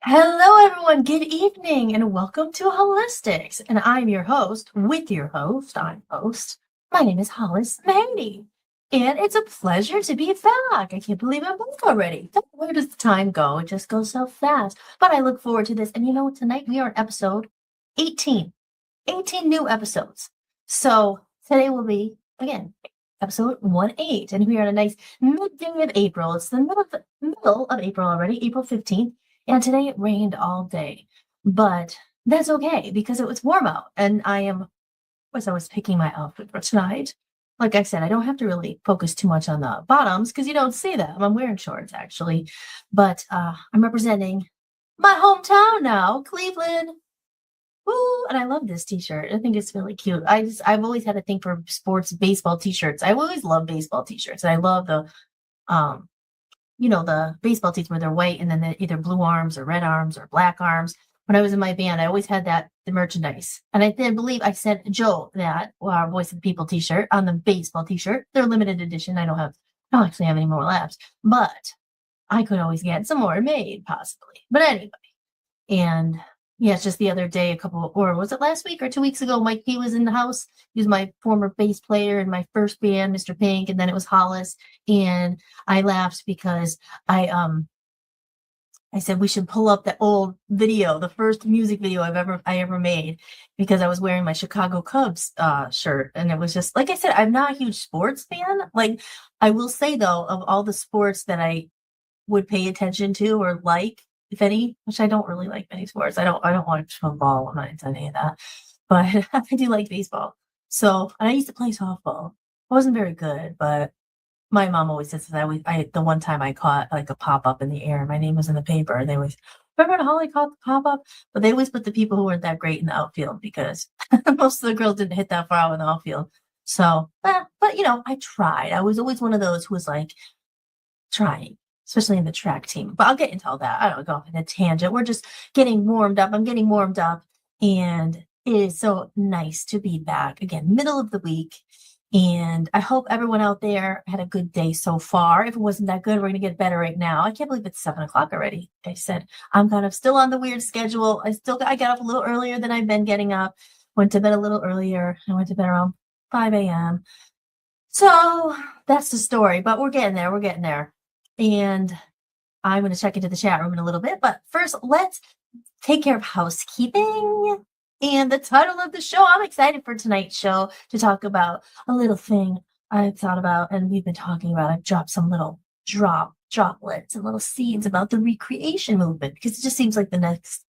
Hello, everyone. Good evening, and welcome to Holistics. And I'm your host, with your host. I'm host. My name is Hollis Mahady, and it's a pleasure to be back. I can't believe I'm back already. Where does the time go? It just goes so fast. But I look forward to this. And tonight we are on episode 18. 18 new episodes. So today will be again episode 1-8, and we are on a nice midday of April. It's the middle of April already, April 15th. And today it rained all day, but that's okay because it was warm out and I was picking my outfit for tonight. Like I said, I don't have to really focus too much on the bottoms because you don't see them. I'm wearing shorts actually, but I'm representing my hometown now, Cleveland. Woo! And I love this t-shirt. I think it's really cute. I've always had a thing for sports baseball t-shirts. I always love baseball t-shirts. And I love um the baseball tees where they're white and then they're either blue arms or red arms or black arms. When I was in my band, I always had the merchandise. And I did believe I sent Joe that our Voice of the People t-shirt on the baseball t-shirt. They're limited edition. I don't actually have any more left, but I could always get some more made possibly. But anyway, and yeah, it's just the other day, or was it last week or 2 weeks ago? Mike P was in the house. He was my former bass player in my first band, Mr. Pink, and then it was Hollis. And I laughed because I said we should pull up that old video, the first music video I ever made, because I was wearing my Chicago Cubs shirt, and it was just like I said, I'm not a huge sports fan. Like I will say though, of all the sports that I would pay attention to or like, if any, which I don't really like many sports. I don't watch football. I'm not into any of that. But I do like baseball. So, and I used to play softball. I wasn't very good, but my mom always says that the one time I caught like a pop-up in the air, my name was in the paper, and they always remember when Holly caught the pop-up? But they always put the people who weren't that great in the outfield because most of the girls didn't hit that far out in the outfield. So, but I tried. I was always one of those who was like trying, especially in the track team. But I'll get into all that. I don't go off in a tangent. We're just getting warmed up. I'm getting warmed up, and it is so nice to be back again, middle of the week. And I hope everyone out there had a good day so far. If it wasn't that good, we're going to get better right now. I can't believe it's 7 o'clock already. Like I said, I'm kind of still on the weird schedule. I got up a little earlier than I've been getting up. Went to bed a little earlier. I went to bed around 5 a.m. So that's the story, but we're getting there. We're getting there. And I'm going to check into the chat room in a little bit. But first, let's take care of housekeeping. And the title of the show, I'm excited for tonight's show to talk about a little thing I've thought about and we've been talking about. I've dropped some little droplets and little seeds about the recreation movement because it just seems like the next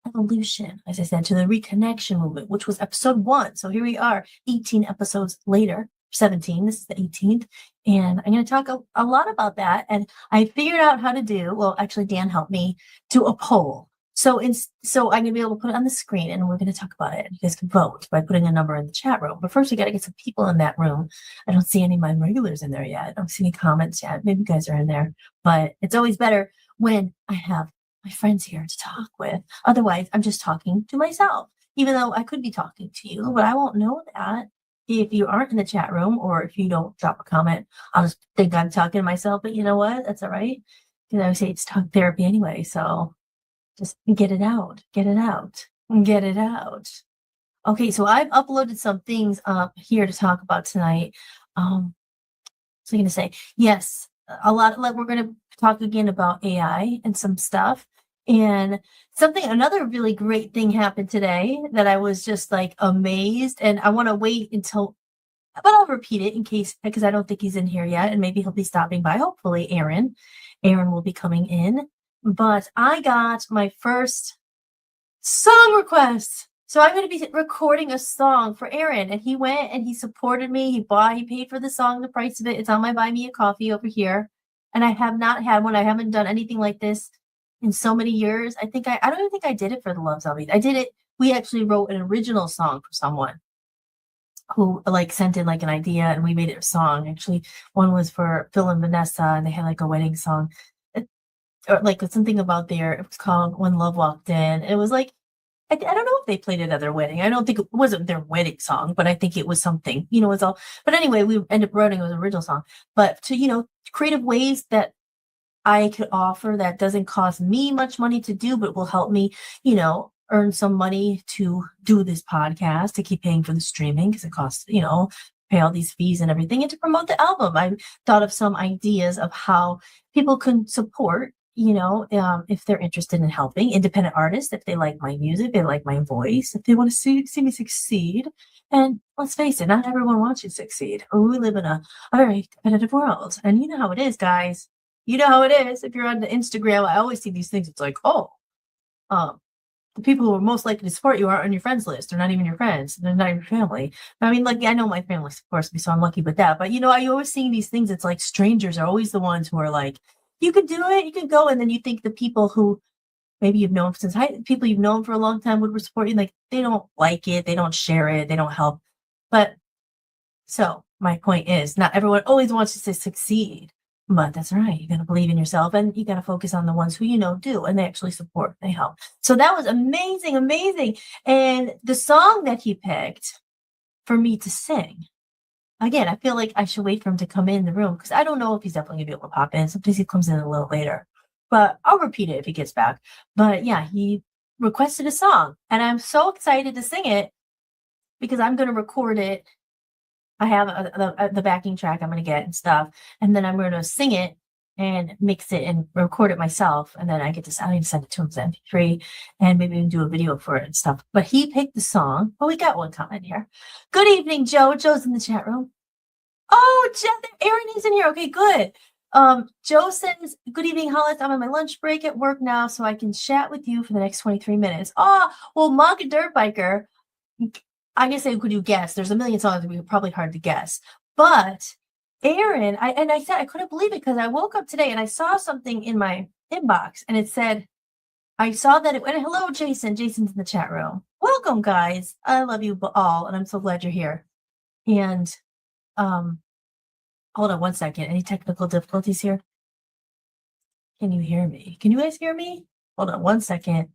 evolution, as I said, to the reconnection movement, which was episode 1. So here we are, 18 episodes later, 17. This is the 18th. And I'm going to talk a lot about that. And I figured out how to do, well, actually, Dan helped me do a poll. So I'm going to be able to put it on the screen and we're going to talk about it. You guys can vote by putting a number in the chat room. But first, we got to get some people in that room. I don't see any of my regulars in there yet. I don't see any comments yet. Maybe you guys are in there. But it's always better when I have my friends here to talk with. Otherwise, I'm just talking to myself, even though I could be talking to you, but I won't know that if you aren't in the chat room or if you don't drop a comment. I'll just think I'm talking to myself, but you know what? That's all right. Because I would say it's talk therapy anyway. So just get it out, get it out, get it out. Okay, so I've uploaded some things up here to talk about tonight. So I'm going to say, yes, a lot, like we're going to talk again about AI and some stuff. And another really great thing happened today that I was just like amazed. And I want to wait but I'll repeat it because I don't think he's in here yet. And maybe he'll be stopping by. Hopefully, Aaron will be coming in. But I got my first song request. So I'm going to be recording a song for Aaron. And he went and he supported me. He paid for the song, the price of it. It's on my Buy Me a Coffee over here. And I have not had one. I haven't done anything like this in so many years. I don't even think I did it for the Love Zombies. I did it. We actually wrote an original song for someone who like sent in like an idea and we made it a song. Actually, one was for Phil and Vanessa and they had like a wedding song. Or like something about it was called When Love Walked In. It was like, I don't know if they played it at their wedding. I don't think it wasn't their wedding song, but I think it was something, it was all, but anyway, we ended up writing it was an original song, but to, creative ways that I could offer that doesn't cost me much money to do, but will help me, you know, earn some money to do this podcast, to keep paying for the streaming because it costs, you know, pay all these fees and everything, and to promote the album. I thought of some ideas of how people can support, you know, if they're interested in helping independent artists, if they like my music, they like my voice, if they want to see me succeed. And let's face it, not everyone wants you to succeed. We live in a very competitive world. And you know how it is, guys. You know how it is. If you're on the Instagram, I always see these things. It's like, oh, um, the people who are most likely to support you aren't on your friends list. They're not even your friends. They're not your family. I mean, like, I know my family supports me, so I'm lucky with that. But, you know, I always seeing these things. It's like strangers are always the ones who are like, you can do it, you can go. And then you think the people who maybe you've known since high, people you've known for a long time would support you. Like, they don't like it. They don't share it. They don't help. But so my point is, not everyone always wants you to succeed. But that's right. You got to believe in yourself, and you got to focus on the ones who you know do, and they actually support, they help. So that was amazing, amazing. And the song that he picked for me to sing, again, I feel like I should wait for him to come in the room because I don't know if he's definitely gonna be able to pop in. Sometimes he comes in a little later, but I'll repeat it if he gets back. But yeah, he requested a song, and I'm so excited to sing it because I'm going to record it. I have the backing track I'm going to get and stuff, and then I'm going to sing it and mix it and record it myself, and then I need to send it to him as MP3, and maybe even do a video for it and stuff. But he picked the song. Oh, we got one comment here. Good evening, Joe. Joe's in the chat room. Oh, Aaron is in here. Okay, good. Joe says, good evening, Hollis. I'm on my lunch break at work now, so I can chat with you for the next 23 minutes. Oh, well, Mug Dirt Biker, I guess I could do guess. There's a million songs that would be probably hard to guess. But Aaron, I said I couldn't believe it because I woke up today and I saw something in my inbox and it said, I saw that it went, hello, Jason. Jason's in the chat room. Welcome, guys. I love you all, and I'm so glad you're here. And hold on one second. Any technical difficulties here? Can you hear me? Can you guys hear me? Hold on one second.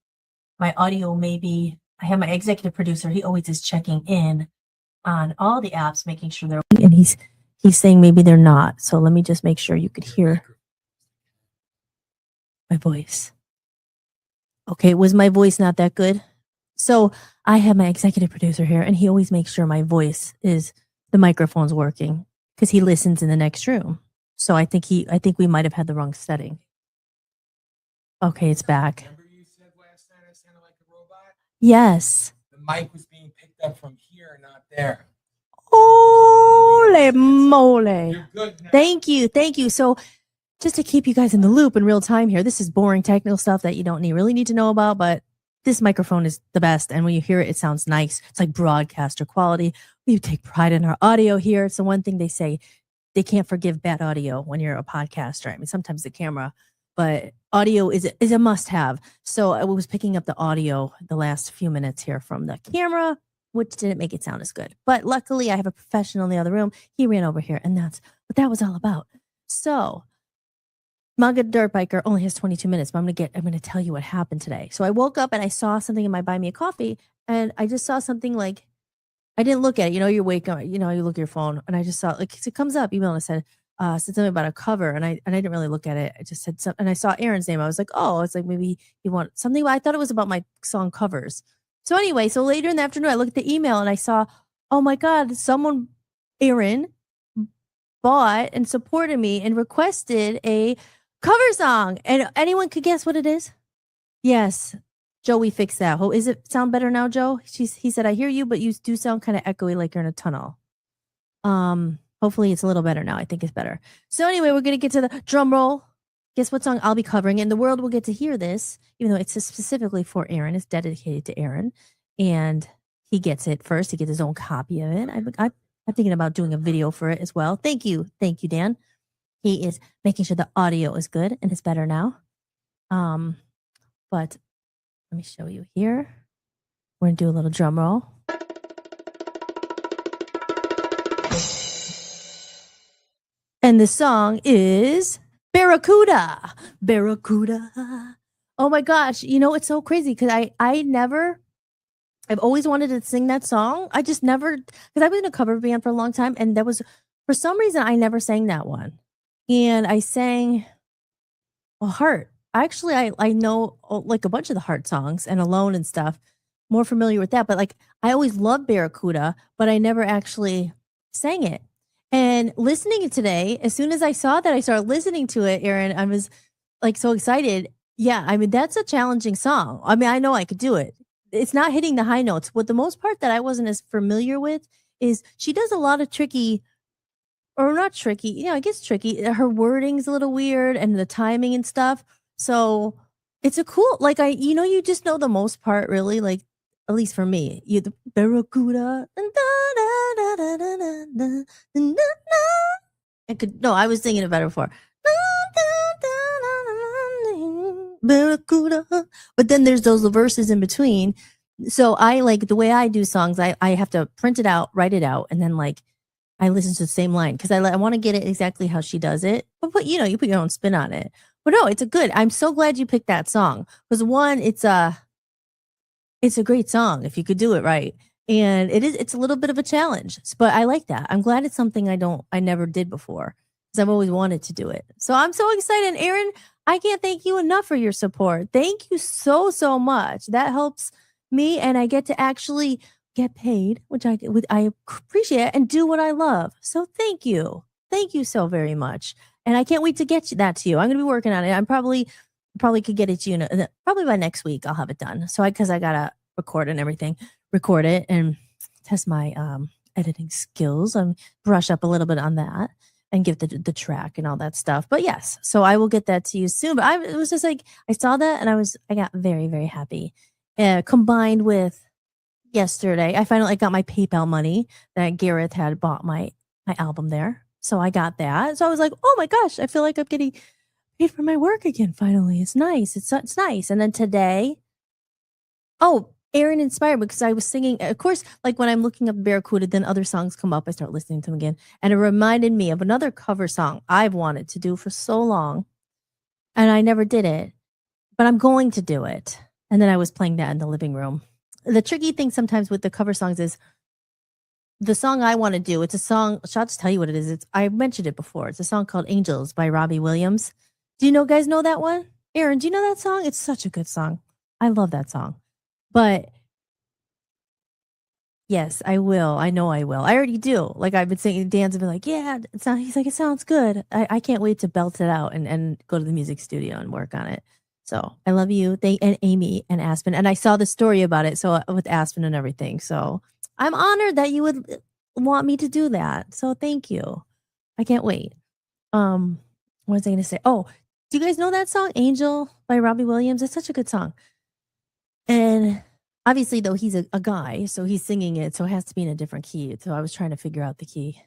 My audio maybe. I have my executive producer. He always is checking in on all the apps, making sure they're, and he's saying maybe they're not. So let me just make sure you could hear my voice. Okay, was my voice not that good? So I have my executive producer here, and he always makes sure my voice is, the microphone's working because he listens in the next room. So I think we might have had the wrong setting. Okay, it's back. Remember you said last night I sounded like a robot? Yes. The mic was being picked up from here, not there. Holy moly. You're good now. Thank you. So just to keep you guys in the loop in real time here, this is boring technical stuff that you don't really need to know about, but this microphone is the best. And when you hear it, it sounds nice. It's like broadcaster quality. We take pride in our audio here. It's the one thing they say, they can't forgive bad audio when you're a podcaster. I mean, sometimes the camera, but audio is a must have. So I was picking up the audio the last few minutes here from the camera, which didn't make it sound as good. But luckily I have a professional in the other room. He ran over here, and that's what that was all about. So Mugga Dirt Biker only has 22 minutes, but I'm going to tell you what happened today. So I woke up and I saw something in my Buy Me a Coffee, and I just saw something like, I didn't look at it. You know, you wake up, you know, you look at your phone, and I just saw, like, it comes up, email, and it said something about a cover, and I didn't really look at it. I just said something, and I saw Aaron's name. I was like, oh, it's like maybe he want something. I thought it was about my song covers. So anyway, so later in the afternoon, I looked at the email and I saw, oh my God, Aaron bought and supported me and requested a cover song. And anyone could guess what it is? Yes. Joe, we fixed that. Oh, is it sound better now, Joe? He said, I hear you, but you do sound kind of echoey, like you're in a tunnel. Hopefully it's a little better now. I think it's better. So anyway, we're going to get to the drum roll. Guess what song I'll be covering? And the world will get to hear this, even though it's specifically for Aaron. It's dedicated to Aaron. And he gets it first. He gets his own copy of it. I'm thinking about doing a video for it as well. Thank you. Thank you, Dan. He is making sure the audio is good, and it's better now. But let me show you here. We're going to do a little drum roll. And the song is Barracuda. Barracuda. Oh my gosh. You know, it's so crazy because I've always wanted to sing that song. I just never, because I've been in a cover band for a long time, and for some reason, I never sang that one. And I sang Well, Heart. Actually, I know like a bunch of the Heart songs and Alone and stuff. More familiar with that, but like I always loved Barracuda, but I never actually sang it. And listening it today, as soon as I saw that, I started listening to it, Aaron. I was like so excited. Yeah, I mean that's a challenging song. I mean, I know I could do it. It's not hitting the high notes. What the most part that I wasn't as familiar with is she does a lot of tricky or not tricky. Yeah, I guess tricky. Her wording's a little weird and the timing and stuff. So it's a cool, like you just know the most part really, like at least for me. You the Barracuda. I could no, I was singing it better before. Barracuda. But then there's those verses in between. So I like the way I do songs, I have to print it out, write it out, and then like I listen to the same line because I want to get it exactly how she does it. But you put your own spin on it. But no, it's a good. I'm so glad you picked that song because one, it's a great song if you could do it right, and it's a little bit of a challenge. But I like that. I'm glad it's something I never did before because I've always wanted to do it. So I'm so excited, Aaron. I can't thank you enough for your support. Thank you so much. That helps me, and I get to actually get paid, which I appreciate and do what I love. So thank you so very much, and I can't wait to get that to you. I'm going to be working on it. I'm probably could get it to you probably by next week. I'll have it done. So because I gotta record and everything, record it and test my editing skills and brush up a little bit on that and give the track and all that stuff. But yes, so I will get that to you soon. But it was just like I saw that and I got very happy. Combined with yesterday, I got my PayPal money that Gareth had bought my album there. So I got that. So I was like, oh my gosh, I feel like I'm getting paid for my work again. Finally, it's nice. It's nice. And then today, oh, Aaron inspired me because I was singing. Of course, like when I'm looking up Barracuda, then other songs come up. I start listening to them again, and it reminded me of another cover song I've wanted to do for so long, and I never did it, but I'm going to do it. And then I was playing that in the living room. The tricky thing sometimes with the cover songs is the song I want to do. It's a song. I'll just tell you what it is. I mentioned it before. It's a song called "Angels" by Robbie Williams. Do you guys know that one? Aaron, do you know that song? It's such a good song. I love that song. But yes, I will. I know I will. I already do. Like I've been singing, Dan's been like, yeah, he's like, it sounds good. I can't wait to belt it out and go to the music studio and work on it. So I love you. And Amy and Aspen. And I saw the story about it. So with Aspen and everything. So I'm honored that you would want me to do that. So thank you. I can't wait. What was I going to say? Oh, do you guys know that song, Angel by Robbie Williams? It's such a good song. And obviously, though, he's a guy, so he's singing it, so it has to be in a different key. So I was trying to figure out the key.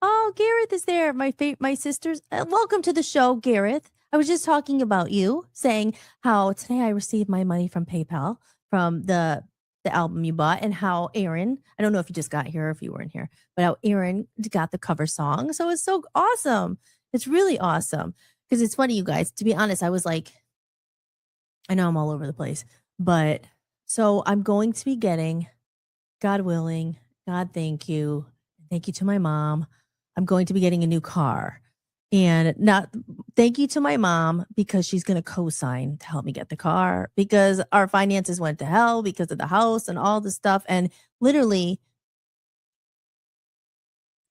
Oh, Gareth is there. My sisters. Welcome to the show, Gareth. I was just talking about you, saying how today I received my money from PayPal from the album you bought, and how Aaron. I don't know if you just got here or if you weren't here, but how Aaron got the cover song. So it's so awesome. It's really awesome because it's funny, you guys. To be honest, I was like, I know I'm all over the place, but so I'm going to be getting, God willing, God thank you to my mom. I'm going to be getting a new car. And not thank you to my mom because she's going to co-sign to help me get the car because our finances went to hell because of the house and all this stuff. And literally,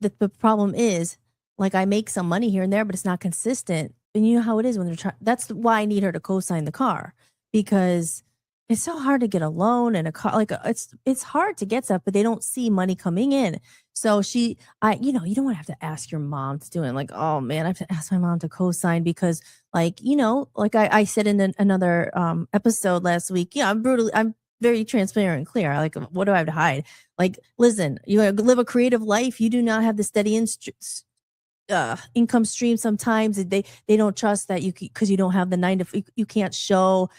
the problem is like I make some money here and there, but it's not consistent. And you know how it is when they're trying. That's why I need her to co-sign the car because it's so hard to get a loan and a car. Like it's hard to get stuff, but they don't see money coming in. So you don't want to have to ask your mom to do it. Like, oh man, I have to ask my mom to co-sign because like I said in another episode last week, yeah, I'm very transparent and clear. Like, what do I have to hide? Like, listen, you live a creative life. You do not have the steady income stream. Sometimes they don't trust that because you don't have the 9 to you can't show.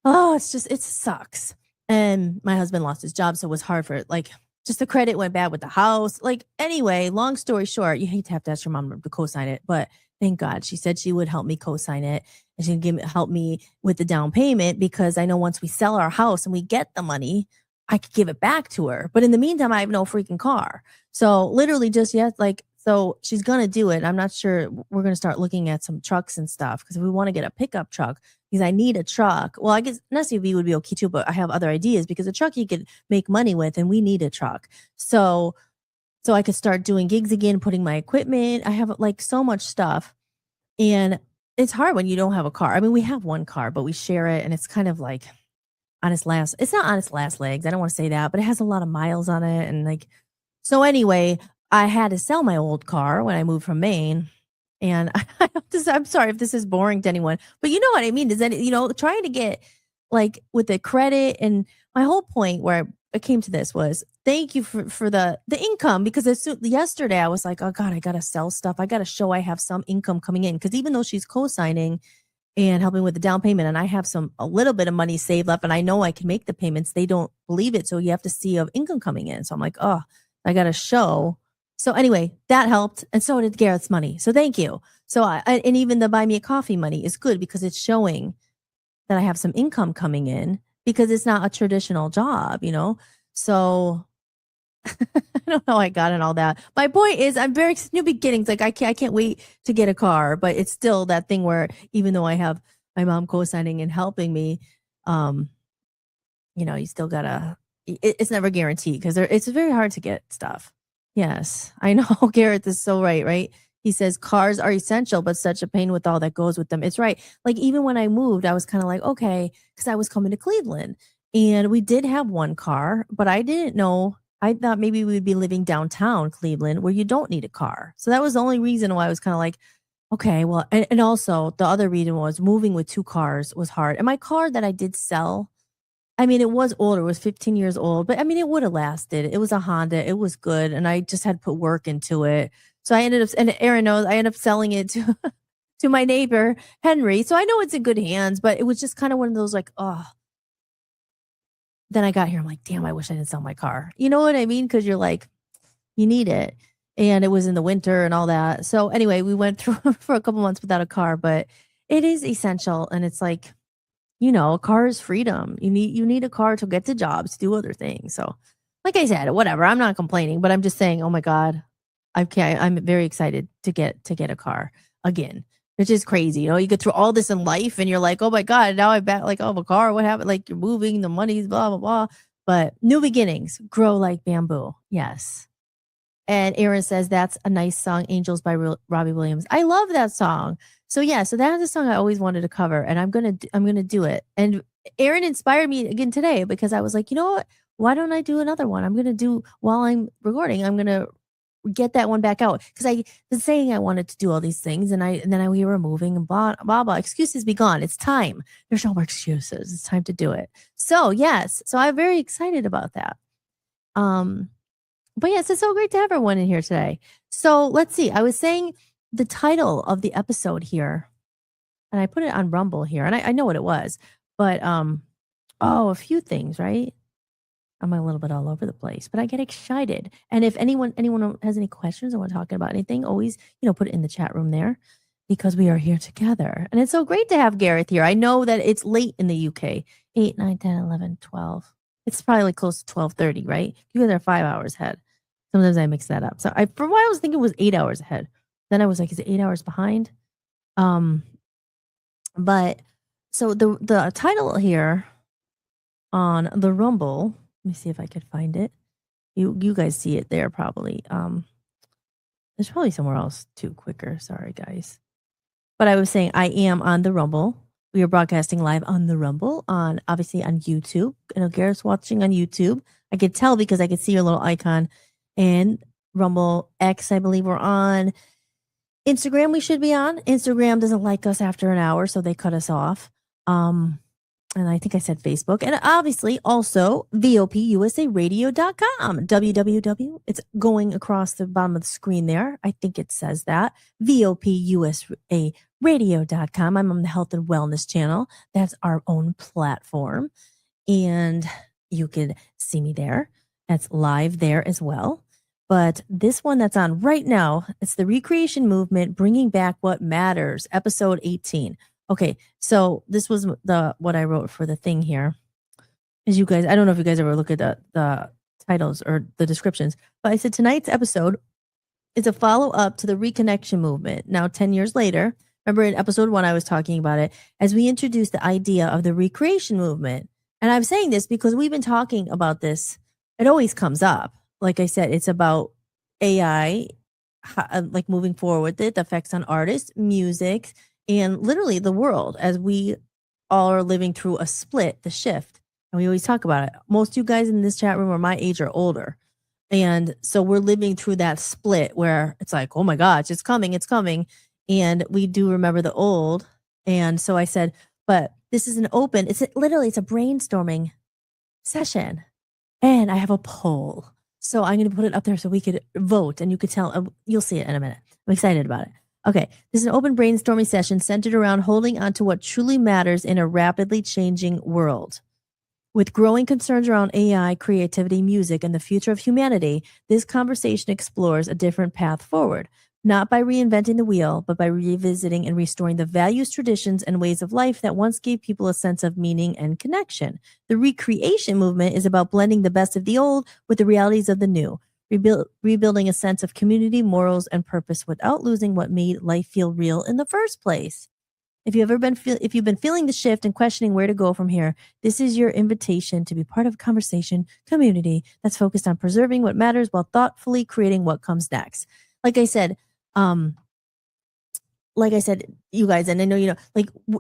Oh, it sucks. And my husband lost his job, so it was hard for like just the credit went bad with the house. Like anyway, long story short, you hate to have to ask your mom to co-sign it, but thank God she said she would help me co-sign it and she'd help me with the down payment because I know once we sell our house and we get the money, I could give it back to her. But in the meantime, I have no freaking car. So literally just like So she's gonna do it. I'm not sure. We're gonna start looking at some trucks and stuff because we want to get a pickup truck because I need a truck. Well, I guess an SUV would be okay too, but I have other ideas because a truck you could make money with, and we need a truck. So I could start doing gigs again, putting my equipment. I have like so much stuff, and it's hard when you don't have a car. I mean, we have one car, but we share it, and it's kind of like on its last. It's not on its last legs. I don't want to say that, but it has a lot of miles on it, and like so. Anyway, I had to sell my old car when I moved from Maine. And I'm sorry if this is boring to anyone, but you know what I mean? Is that, trying to get like with the credit, and my whole point where I came to this was thank you for the income, because yesterday I was like, oh God, I got to sell stuff. I got to show I have some income coming in. Cause even though she's co-signing and helping with the down payment, and I have a little bit of money saved up and I know I can make the payments, they don't believe it. So you have to see of income coming in. So I'm like, oh, I got to show. So anyway, that helped. And so did Garrett's money. So thank you. So and even the buy me a coffee money is good because it's showing that I have some income coming in because it's not a traditional job, So I don't know how I got in all that. My point is I'm very new beginnings. Like I can't wait to get a car, but it's still that thing where even though I have my mom co-signing and helping me, you still gotta, it's never guaranteed because it's very hard to get stuff. Yes, I know. Garrett is so right? He says cars are essential, but such a pain with all that goes with them. It's right. Like even when I moved, I was kind of like, okay, because I was coming to Cleveland and we did have one car, but I didn't know. I thought maybe we'd be living downtown Cleveland where you don't need a car. So that was the only reason why I was kind of like, okay, well, and also the other reason was moving with two cars was hard. And my car that I did sell, I mean, it was older. It was 15 years old, but I mean, it would have lasted. It was a Honda. It was good. And I just had to put work into it. So I ended up, and Aaron knows, I ended up selling it to, to my neighbor, Henry. So I know it's in good hands, but it was just kind of one of those like, oh, then I got here. I'm like, damn, I wish I didn't sell my car. You know what I mean? Cause you're like, you need it. And it was in the winter and all that. So anyway, we went through for a couple months without a car, but it is essential. And it's like, a car is freedom. You need a car to get to jobs, do other things. So, like I said, whatever. I'm not complaining, but I'm just saying, oh my God, I'm very excited to get a car again, which is crazy. You get through all this in life, and you're like, oh my God, now I'm back. Like, oh, a car. What happened? Like you're moving, the money's blah blah blah. But new beginnings grow like bamboo. Yes. And Aaron says that's a nice song, Angels by Robbie Williams. I love that song. So yeah, so that is a song I always wanted to cover, and I'm gonna do it. And Aaron inspired me again today because I was like, you know what? Why don't I do another one? I'm gonna do while I'm recording. I'm gonna get that one back out because I was saying I wanted to do all these things, and we were moving and blah blah blah. Excuses be gone. It's time. There's no more excuses. It's time to do it. So yes, so I'm very excited about that. But yes, it's so great to have everyone in here today. So let's see. I was saying the title of the episode here, and I put it on Rumble here, and I know what it was, but a few things, right? I'm a little bit all over the place, but I get excited. And if anyone has any questions or want to talk about anything, always put it in the chat room there because we are here together, and it's so great to have Gareth here. I know that it's late in the UK, 8, 9, 10, 11, 12. It's probably like close to 12:30, right? You guys are 5 hours ahead. Sometimes I mix that up. So for a while I was thinking it was 8 hours ahead. Then I was like, is it 8 hours behind? But so the title here on the Rumble, let me see if I could find it. You guys see it there probably. There's probably somewhere else too quicker. Sorry guys. But I was saying I am on the Rumble. We are broadcasting live on the Rumble obviously on YouTube. I know Garrett's watching on YouTube. I could tell because I could see your little icon. And Rumble X, I believe we're on. Instagram, we should be on. Instagram doesn't like us after an hour, so they cut us off. And I think I said Facebook. And obviously also VOPUSAradio.com. www. It's going across the bottom of the screen there. I think it says that. VOPUSAradio.com. I'm on the Health and Wellness channel. That's our own platform. And you can see me there. That's live there as well. But this one that's on right now, it's the Recreation Movement, Bringing Back What Matters, episode 18. Okay, so this was what I wrote for the thing here. As you guys, I don't know if you guys ever look at the titles or the descriptions, but I said tonight's episode It's a follow up to the Reconnection Movement. Now, 10 years later, remember in episode 1, I was talking about it as we introduced the idea of the recreation movement. And I'm saying this because we've been talking about this. It always comes up. Like I said, it's about AI, like moving forward with it, the effects on artists, music, and literally the world as we all are living through a split, the shift. And we always talk about it. Most of you guys in this chat room are my age or older. And so we're living through that split where it's like, oh my gosh, it's coming, it's coming. And we do remember the old. And so I said, but this is literally, it's a brainstorming session. And I have a poll. So I'm going to put it up there so we could vote and you could tell, you'll see it in a minute. I'm excited about it. Okay. This is an open brainstorming session centered around holding on to what truly matters in a rapidly changing world. With growing concerns around AI, creativity, music, and the future of humanity, this conversation explores a different path forward, not by reinventing the wheel, but by revisiting and restoring the values, traditions, and ways of life that once gave people a sense of meaning and connection. The recreation movement is about blending the best of the old with the realities of the new, rebuilding a sense of community, morals, and purpose without losing what made life feel real in the first place. If you've been feeling the shift and questioning where to go from here, this is your invitation to be part of a conversation community that's focused on preserving what matters while thoughtfully creating what comes next. Like I said, you guys, and I know,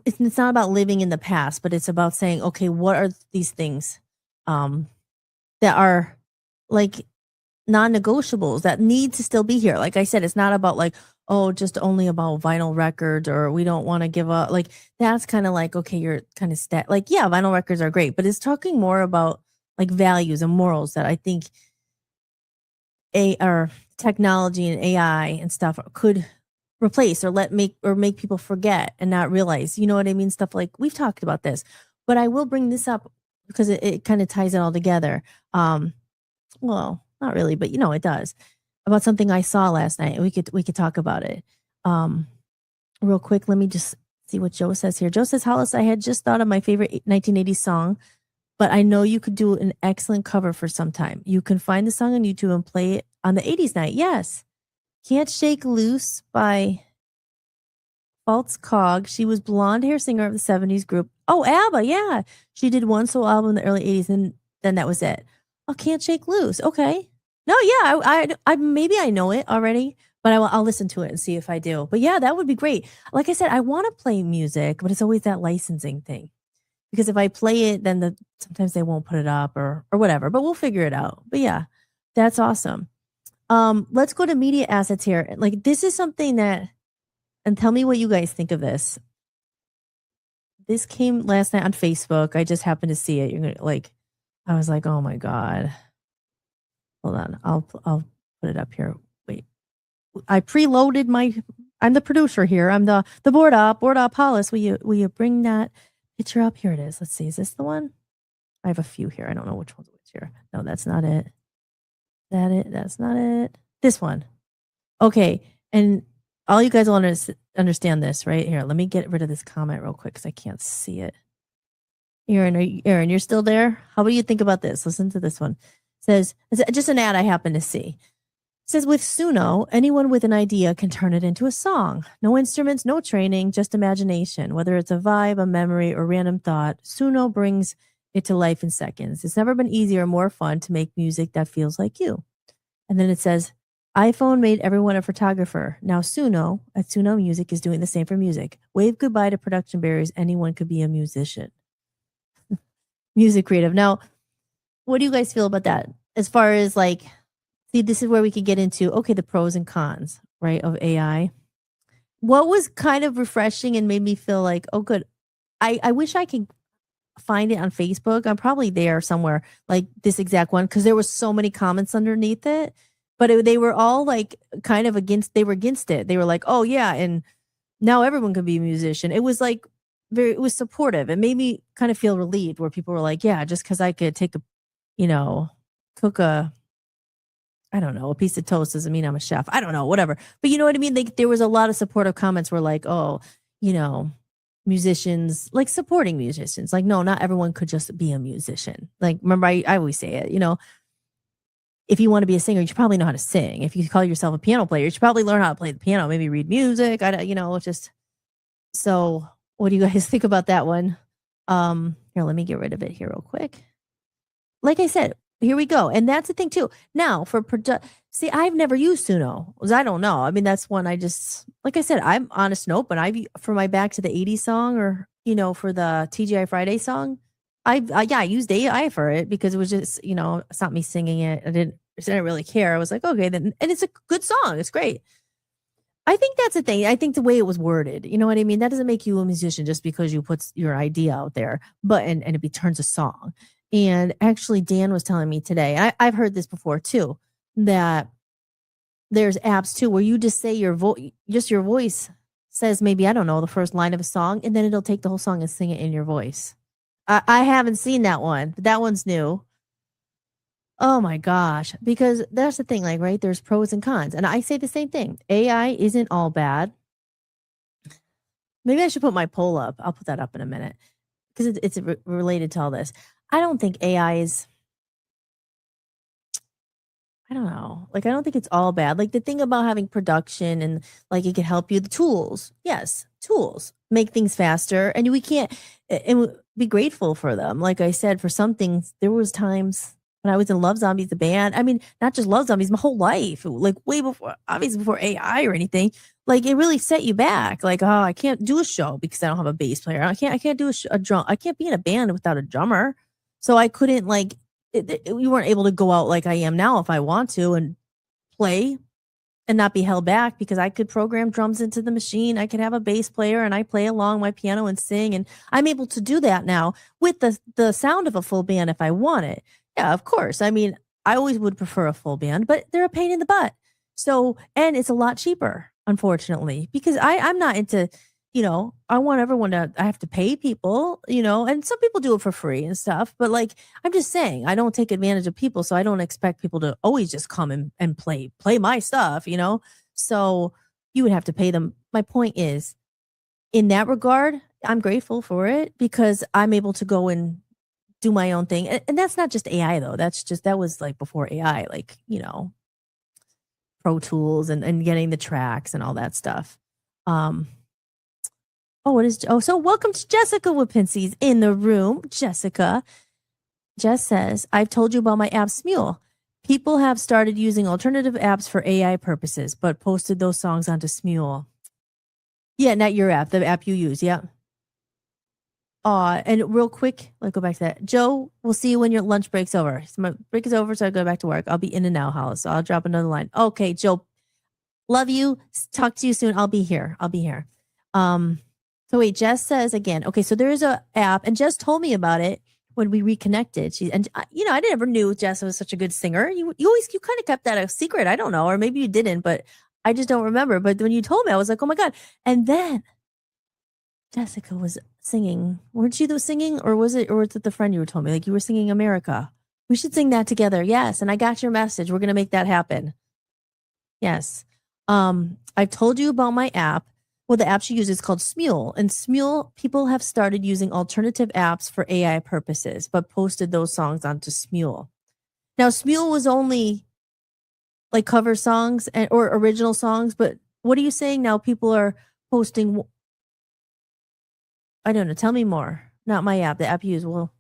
it's not about living in the past, but it's about saying, okay, what are these things that are like non-negotiables that need to still be here? Like I said, it's not about like, oh, just only about vinyl records, or we don't want to give up. Like that's kind of like, okay, you're kind of like, yeah, vinyl records are great, but it's talking more about like values and morals that I think or technology and AI and stuff could replace or make people forget and not realize, you know what I mean? Stuff like we've talked about this, but I will bring this up because it kind of ties it all together. Well, not really, but it does. About something I saw last night. We could talk about it. Real quick, let me just see what Joe says here. Joe says, Hollis, I had just thought of my favorite 1980s song, but I know you could do an excellent cover for some time. You can find the song on YouTube and play it on the 80s night. Yes. Can't Shake Loose by False Cog. She was blonde hair singer of the 70s group. Oh, ABBA, yeah. She did one solo album in the early 80s and then that was it. Oh, Can't Shake Loose. Okay. No, yeah, I maybe I know it already, but I'll listen to it and see if I do. But yeah, that would be great. Like I said, I want to play music, but it's always that licensing thing. Because if I play it, then sometimes they won't put it up or whatever, but we'll figure it out. But yeah, that's awesome. Let's go to media assets here. Like this is something that, and tell me what you guys think of this. This came last night on Facebook. I just happened to see it. You're gonna I was like, oh my God. Hold on. I'll put it up here. Wait. I preloaded I'm the producer here. I'm the board op Hollis. Will you bring that picture up? Here it is. Let's see. Is this the one? I have a few here. I don't know which one's which here. No, that's not it. That's not it. This one. Okay. And all you guys will understand this right here. Let me get rid of this comment real quick because I can't see it. Aaron, you're still there? How do you think about this? Listen to this one. Says, it's just an ad I happen to see. Says, with Suno, anyone with an idea can turn it into a song. No instruments, no training, just imagination. Whether it's a vibe, a memory, or random thought, Suno brings it to life in seconds. It's never been easier or more fun to make music that feels like you. And then it says, iPhone made everyone a photographer. Now Suno at Suno Music is doing the same for music. Wave goodbye to production barriers. Anyone could be a musician. Music creative. Now, what do you guys feel about that? As far as see, this is where we could get into, okay, the pros and cons, right, of AI. What was kind of refreshing and made me feel like, oh, good. I wish I could find it on Facebook. I'm probably there somewhere, like this exact one, because there was so many comments underneath it. But they were all kind of against it. They were like, oh, yeah, and now everyone can be a musician. It was it was supportive. It made me kind of feel relieved where people were like, yeah, just because I could take cook a piece of toast doesn't mean I'm a chef. I don't know, whatever. But you know what I mean? There was a lot of supportive comments were like, oh, musicians, supporting musicians. No, not everyone could just be a musician. Remember, I always say it, if you want to be a singer, you should probably know how to sing. If you call yourself a piano player, you should probably learn how to play the piano, maybe read music. Just so what do you guys think about that one? Here, let me get rid of it here real quick. Like I said, here we go. And that's the thing too. Now for see, I've never used Suno because I don't know. I mean, that's one I just, like I said, I'm honest and open. For my Back to the 80s song, or, for the TGI Friday song, I used AI for it because it was just, it's not me singing it. I didn't really care. I was like, okay, then, and it's a good song. It's great. I think that's the thing. I think the way it was worded, you know what I mean? That doesn't make you a musician just because you put your idea out there, but and it turns a song. And actually, Dan was telling me today, I've heard this before too, that there's apps too where you just say your voice says maybe, I don't know, the first line of a song, and then it'll take the whole song and sing it in your voice. I haven't seen that one, but that one's new. Oh my gosh. Because that's the thing, like, right? There's pros and cons. And I say the same thing. AI isn't all bad. Maybe I should put my poll up. I'll put that up in a minute because it's related to all this. I don't think AI is, I don't know. Like, I don't think it's all bad. Like, the thing about having production and like it can help you, the tools, yes, tools make things faster. And we can't, and be grateful for them. Like I said, for some things, there was times when I was in Love Zombies, the band. I mean, not just Love Zombies, my whole life, like way before, obviously before AI or anything. Like, it really set you back. Like, oh, I can't do a show because I don't have a bass player. I can't do a drum. I can't be in a band without a drummer. So I couldn't we weren't able to go out like I am now if I want to and play and not be held back because I could program drums into the machine. I could have a bass player and I play along my piano and sing. And I'm able to do that now with the sound of a full band if I want it. Yeah, of course. I mean, I always would prefer a full band, but they're a pain in the butt. So, and it's a lot cheaper, unfortunately, because I'm not into, I want everyone I have to pay people, and some people do it for free and stuff. But like, I'm just saying, I don't take advantage of people. So I don't expect people to always just come and play my stuff, So you would have to pay them. My point is, in that regard, I'm grateful for it because I'm able to go and do my own thing. And that's not just AI though. That was like before AI, like, Pro Tools and getting the tracks and all that stuff. So welcome to Jessica Wipinski's in the room. Jessica. Jess says, I've told you about my app Smule. People have started using alternative apps for AI purposes, but posted those songs onto Smule. Yeah, not your app, the app you use. Yeah. And real quick, let's go back to that. Joe, we'll see you when your lunch break's over. So my break is over, so I go back to work. I'll be in and out, Hollis. So I'll drop another line. Okay, Joe, love you. Talk to you soon. I'll be here. So wait, Jess says again, okay, so there is a app, and Jess told me about it when we reconnected. I never knew Jess was such a good singer. You kind of kept that a secret. I don't know, or maybe you didn't, but I just don't remember. But when you told me, I was like, oh my God. And then Jessica was singing. Weren't you the singing, or was it the friend you were told me? Like, you were singing America. We should sing that together. Yes. And I got your message. We're going to make that happen. Yes. I've told you about my app. Well, the app she uses is called Smule. And Smule, people have started using alternative apps for AI purposes, but posted those songs onto Smule. Now, Smule was only like cover songs or original songs, but what are you saying now? People are posting. I don't know. Tell me more. Not my app. The app you use. Well,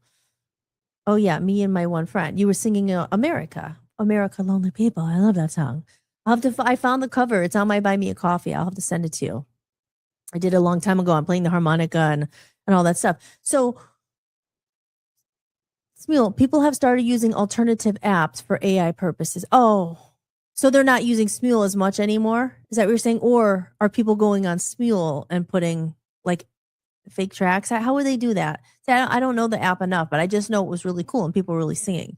oh yeah, me and my one friend. You were singing America, Lonely People. I love that song. I found the cover. It's on my Buy Me a Coffee. I'll have to send it to you. I did a long time ago. I'm playing the harmonica and all that stuff. So, Smule, people have started using alternative apps for AI purposes. Oh, so they're not using Smule as much anymore? Is that what you're saying? Or are people going on Smule and putting like fake tracks? How would they do that? See, I don't know the app enough, but I just know it was really cool and people were really singing.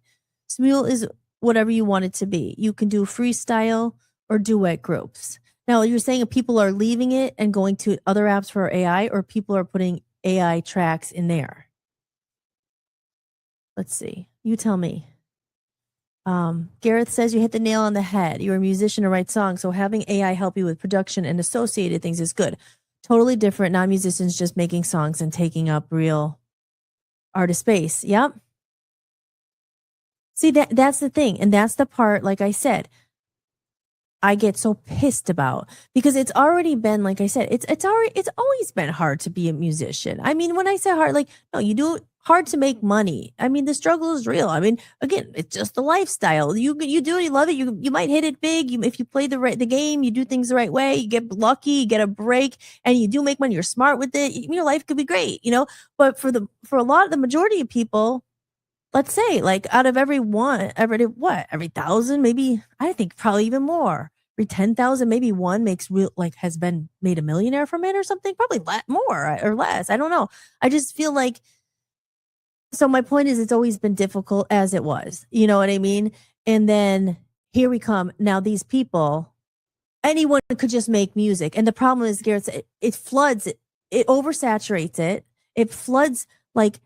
Smule is whatever you want it to be. You can do freestyle or duet groups. Now, you're saying if people are leaving it and going to other apps for AI, or people are putting AI tracks in there? Let's see. You tell me. Gareth says you hit the nail on the head. You're a musician to write songs, so having AI help you with production and associated things is good. Totally different. Non-musicians just making songs and taking up real artist space. Yep. See, that's the thing. And that's the part, like I said, I get so pissed about, because it's already been, like I said, it's always been hard to be a musician. I mean, when I say hard, like, no, you do hard to make money. I mean, the struggle is real. I mean, again, it's just the lifestyle. You do it, you love it. You might hit it big. If you play the game, you do things the right way, you get lucky, you get a break, and you do make money. You're smart with it. Your life could be great, But for a lot of the majority of people, let's say, like, out of every 1,000, maybe, I think probably even more. Every 10,000, maybe one makes real, like, has been made a millionaire from it or something. Probably more or less. I don't know. I just feel like, so my point is, it's always been difficult as it was. You know what I mean? And then here we come. Now these people, anyone could just make music. And the problem is, Garrett, it floods it oversaturates it. It floods, like,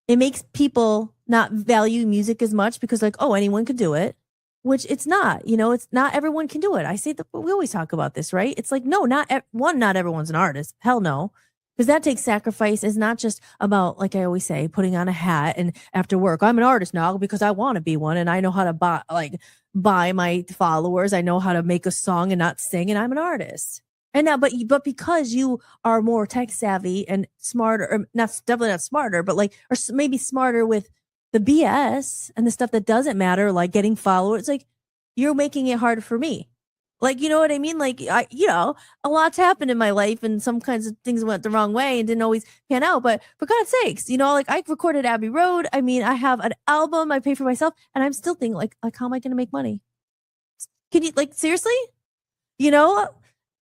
it makes people not value music as much because, like, oh, anyone could do it, which it's not. It's not everyone can do it. I say that we always talk about this, right? It's like, no, not everyone's an artist. Hell no. Because that takes sacrifice. It's not just about, like I always say, putting on a hat and after work, I'm an artist now because I want to be one and I know how to buy my followers. I know how to make a song and not sing, and I'm an artist. And now, but because you are more tech savvy and smarter, or not, definitely not smarter, but like, or maybe smarter with the BS and the stuff that doesn't matter, like getting followers, it's like, you're making it hard for me. Like, you know what I mean? Like, a lot's happened in my life and some kinds of things went the wrong way and didn't always pan out. But for God's sakes, like, I recorded Abbey Road. I mean, I have an album I pay for myself, and I'm still thinking, like how am I going to make money? Can you, like, seriously?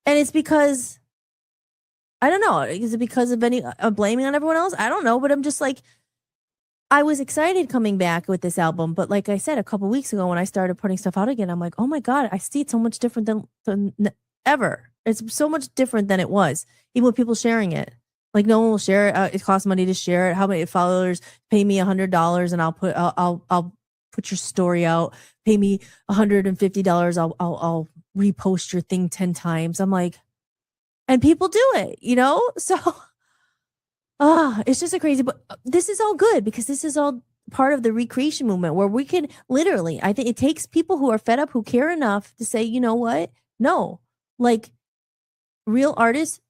And it's because, I don't know, is it because of any blaming on everyone else? I don't know, but I'm just like, I was excited coming back with this album, but like I said, a couple weeks ago when I started putting stuff out again, I'm like, oh my God, I see it so much different than ever. It's so much different than it was, even with people sharing it. Like, no one will share it. It costs money to share it. How many followers? Pay me $100 and I'll put your story out. Pay me $150. I'll repost your thing 10 times. I'm like, and people do it, So it's just a crazy, but this is all good because this is all part of the recreation movement where we can literally, I think it takes people who are fed up, who care enough to say, you know what? No, like, real artists,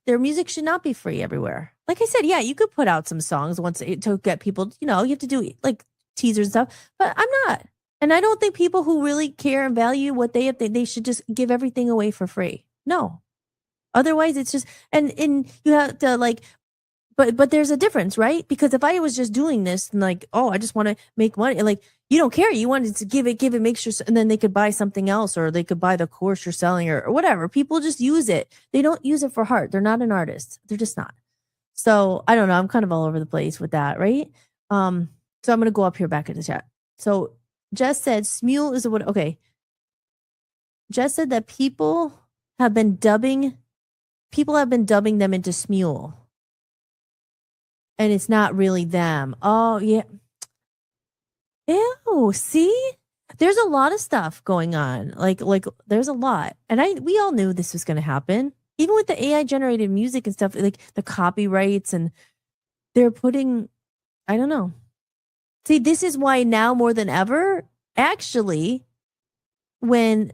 their music should not be free everywhere. Like I said, yeah, you could put out some songs to get people, you have to do like teasers and stuff, but I'm not. And I don't think people who really care and value what they have, they should just give everything away for free. No. Otherwise, it's just, and you have to, like, but there's a difference, right? Because if I was just doing this and like, oh, I just want to make money, like, you don't care. You wanted to give it, make sure, and then they could buy something else, or they could buy the course you're selling, or whatever. People just use it. They don't use it for heart. They're not an artist. They're just not. So I don't know. I'm kind of all over the place with that, right? So I'm going to go up here back in the chat. So Jess said, Smule is what, okay. Jess said that people have been dubbing them into Smule. And it's not really them. Oh, yeah. Ew, see? There's a lot of stuff going on. Like there's a lot. And we all knew this was going to happen. Even with the AI generated music and stuff, like the copyrights, and they're putting, I don't know. See, this is why now more than ever, actually, when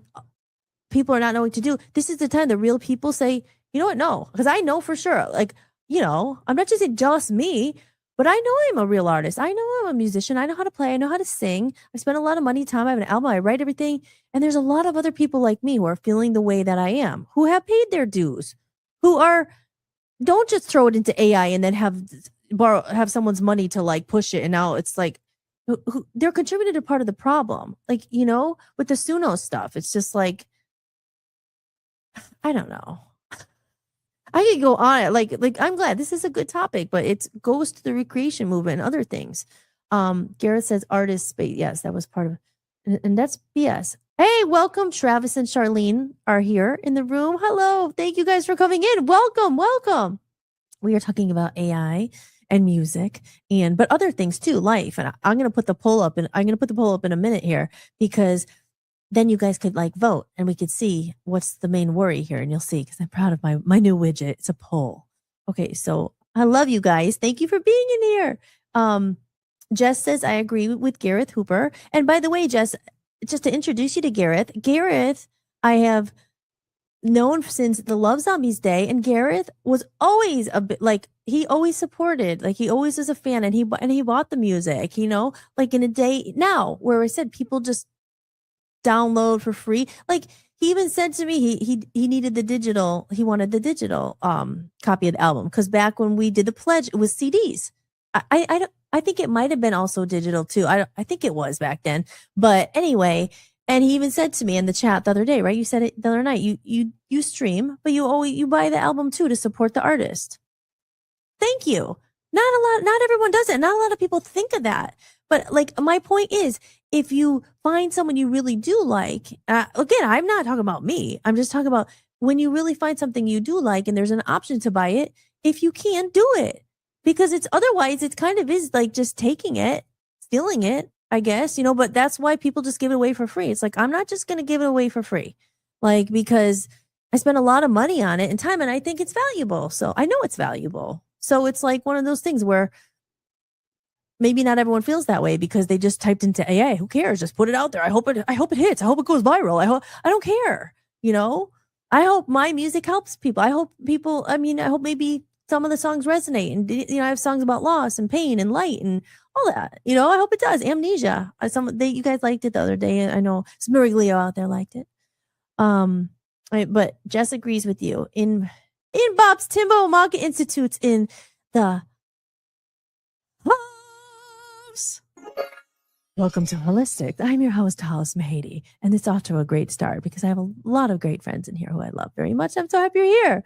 people are not knowing what to do, this is the time the real people say, you know what? No, because I know for sure, like, I'm not just me, but I know I'm a real artist. I know I'm a musician. I know how to play. I know how to sing. I spend a lot of money, time. I have an album. I write everything. And there's a lot of other people like me who are feeling the way that I am, who have paid their dues, don't just throw it into AI and then have someone's money to, like, push it. And now it's like, they're contributed to part of the problem. Like, with the Suno stuff, it's just like, I don't know. I could go on. Like I'm glad this is a good topic, but it goes to the recreation movement and other things. Garrett says artist space. Yes, that was part of it. And that's BS. Hey, welcome. Travis and Charlene are here in the room. Hello. Thank you guys for coming in. Welcome. We are talking about AI and music, but other things too, life. And I'm going to put the poll up, in a minute here, because then you guys could, like, vote and we could see what's the main worry here. And you'll see, because I'm proud of my new widget. It's a poll. Okay, so I love you guys. Thank you for being in here. Jess says, I agree with Gareth Hooper. And by the way, Jess, just to introduce you to Gareth, I have known since the Love Zombies day, and Gareth was always a bit like he always supported, like he always was a fan, and he bought the music, like in a day now where I said people just download for free. Like he even said to me he needed the digital, he wanted the digital copy of the album because back when we did the pledge, it was CDs. I think it might have been also digital too. I think it was back then. But anyway, and he even said to me in the chat the other day, right? You said it the other night. You stream, but you buy the album too to support the artist. Thank you. Not everyone does it. Not a lot of people think of that. But like my point is, if you find someone you really do like, again, I'm not talking about me. I'm just talking about when you really find something you do like and there's an option to buy it, if you can, do it. Because it's otherwise, it kind of is like just taking it, stealing it, I guess, but that's why people just give it away for free. It's like, I'm not just going to give it away for free. Like, because I spent a lot of money on it and time, and I think it's valuable. So I know it's valuable. So it's like one of those things where maybe not everyone feels that way because they just typed into AI. Who cares? Just put it out there. I hope it hits. I hope it goes viral. I don't care. I hope my music helps people. I hope maybe some of the songs resonate, and I have songs about loss and pain and light and all that. I hope it does. Amnesia. You guys liked it the other day. I know Smiriglio out there liked it. But Jess agrees with you. In Bob's Timbo Manga Institutes in the house. Welcome to Holistic. I'm your host, Hollis Mahady, and it's off to a great start because I have a lot of great friends in here who I love very much. I'm so happy you're here.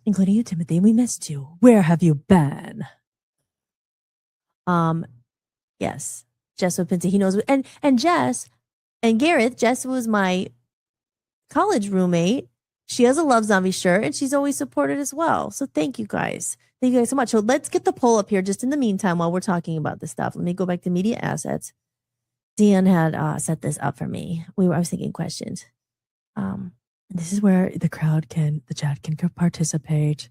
Including you, Timothy. We missed you. Where have you been? Yes. Jess Wipinty, he knows. And Jess and Gareth, Jess was my college roommate. She has a Love Zombie shirt and she's always supported as well. So thank you guys. Thank you guys so much. So let's get the poll up here just in the meantime while we're talking about this stuff. Let me go back to media assets. Dan had set this up for me. I was thinking questions. This is where the chat can participate.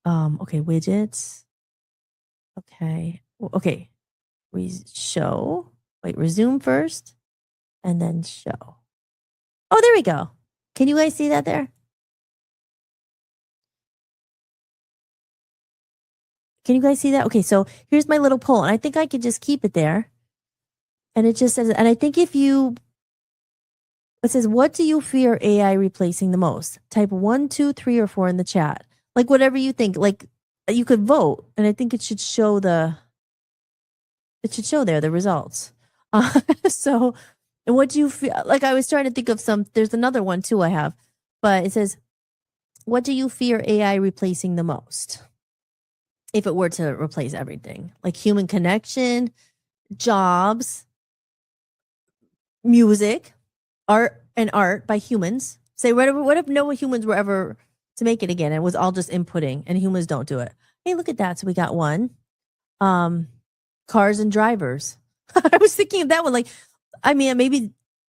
Okay, widgets. Okay. Okay. Resume first and then show. Oh, there we go. Can you guys see that there? Can you guys see that? Okay, so here's my little poll, and I think I could just keep it there. And it just says, and I think it says, what do you fear AI replacing the most? Type 1, 2, 3, or 4 in the chat. Like whatever you think. Like you could vote, and I think it should show the results. So, and what do you feel? Like I was trying to think of there's another one too I have, but it says, what do you fear AI replacing the most? If it were to replace everything, like human connection, jobs, music, art by humans. Say, what if no humans were ever to make it again? It was all just inputting and humans don't do it. Hey, look at that. So we got one. Cars and drivers. I was thinking of that one. Like, I mean,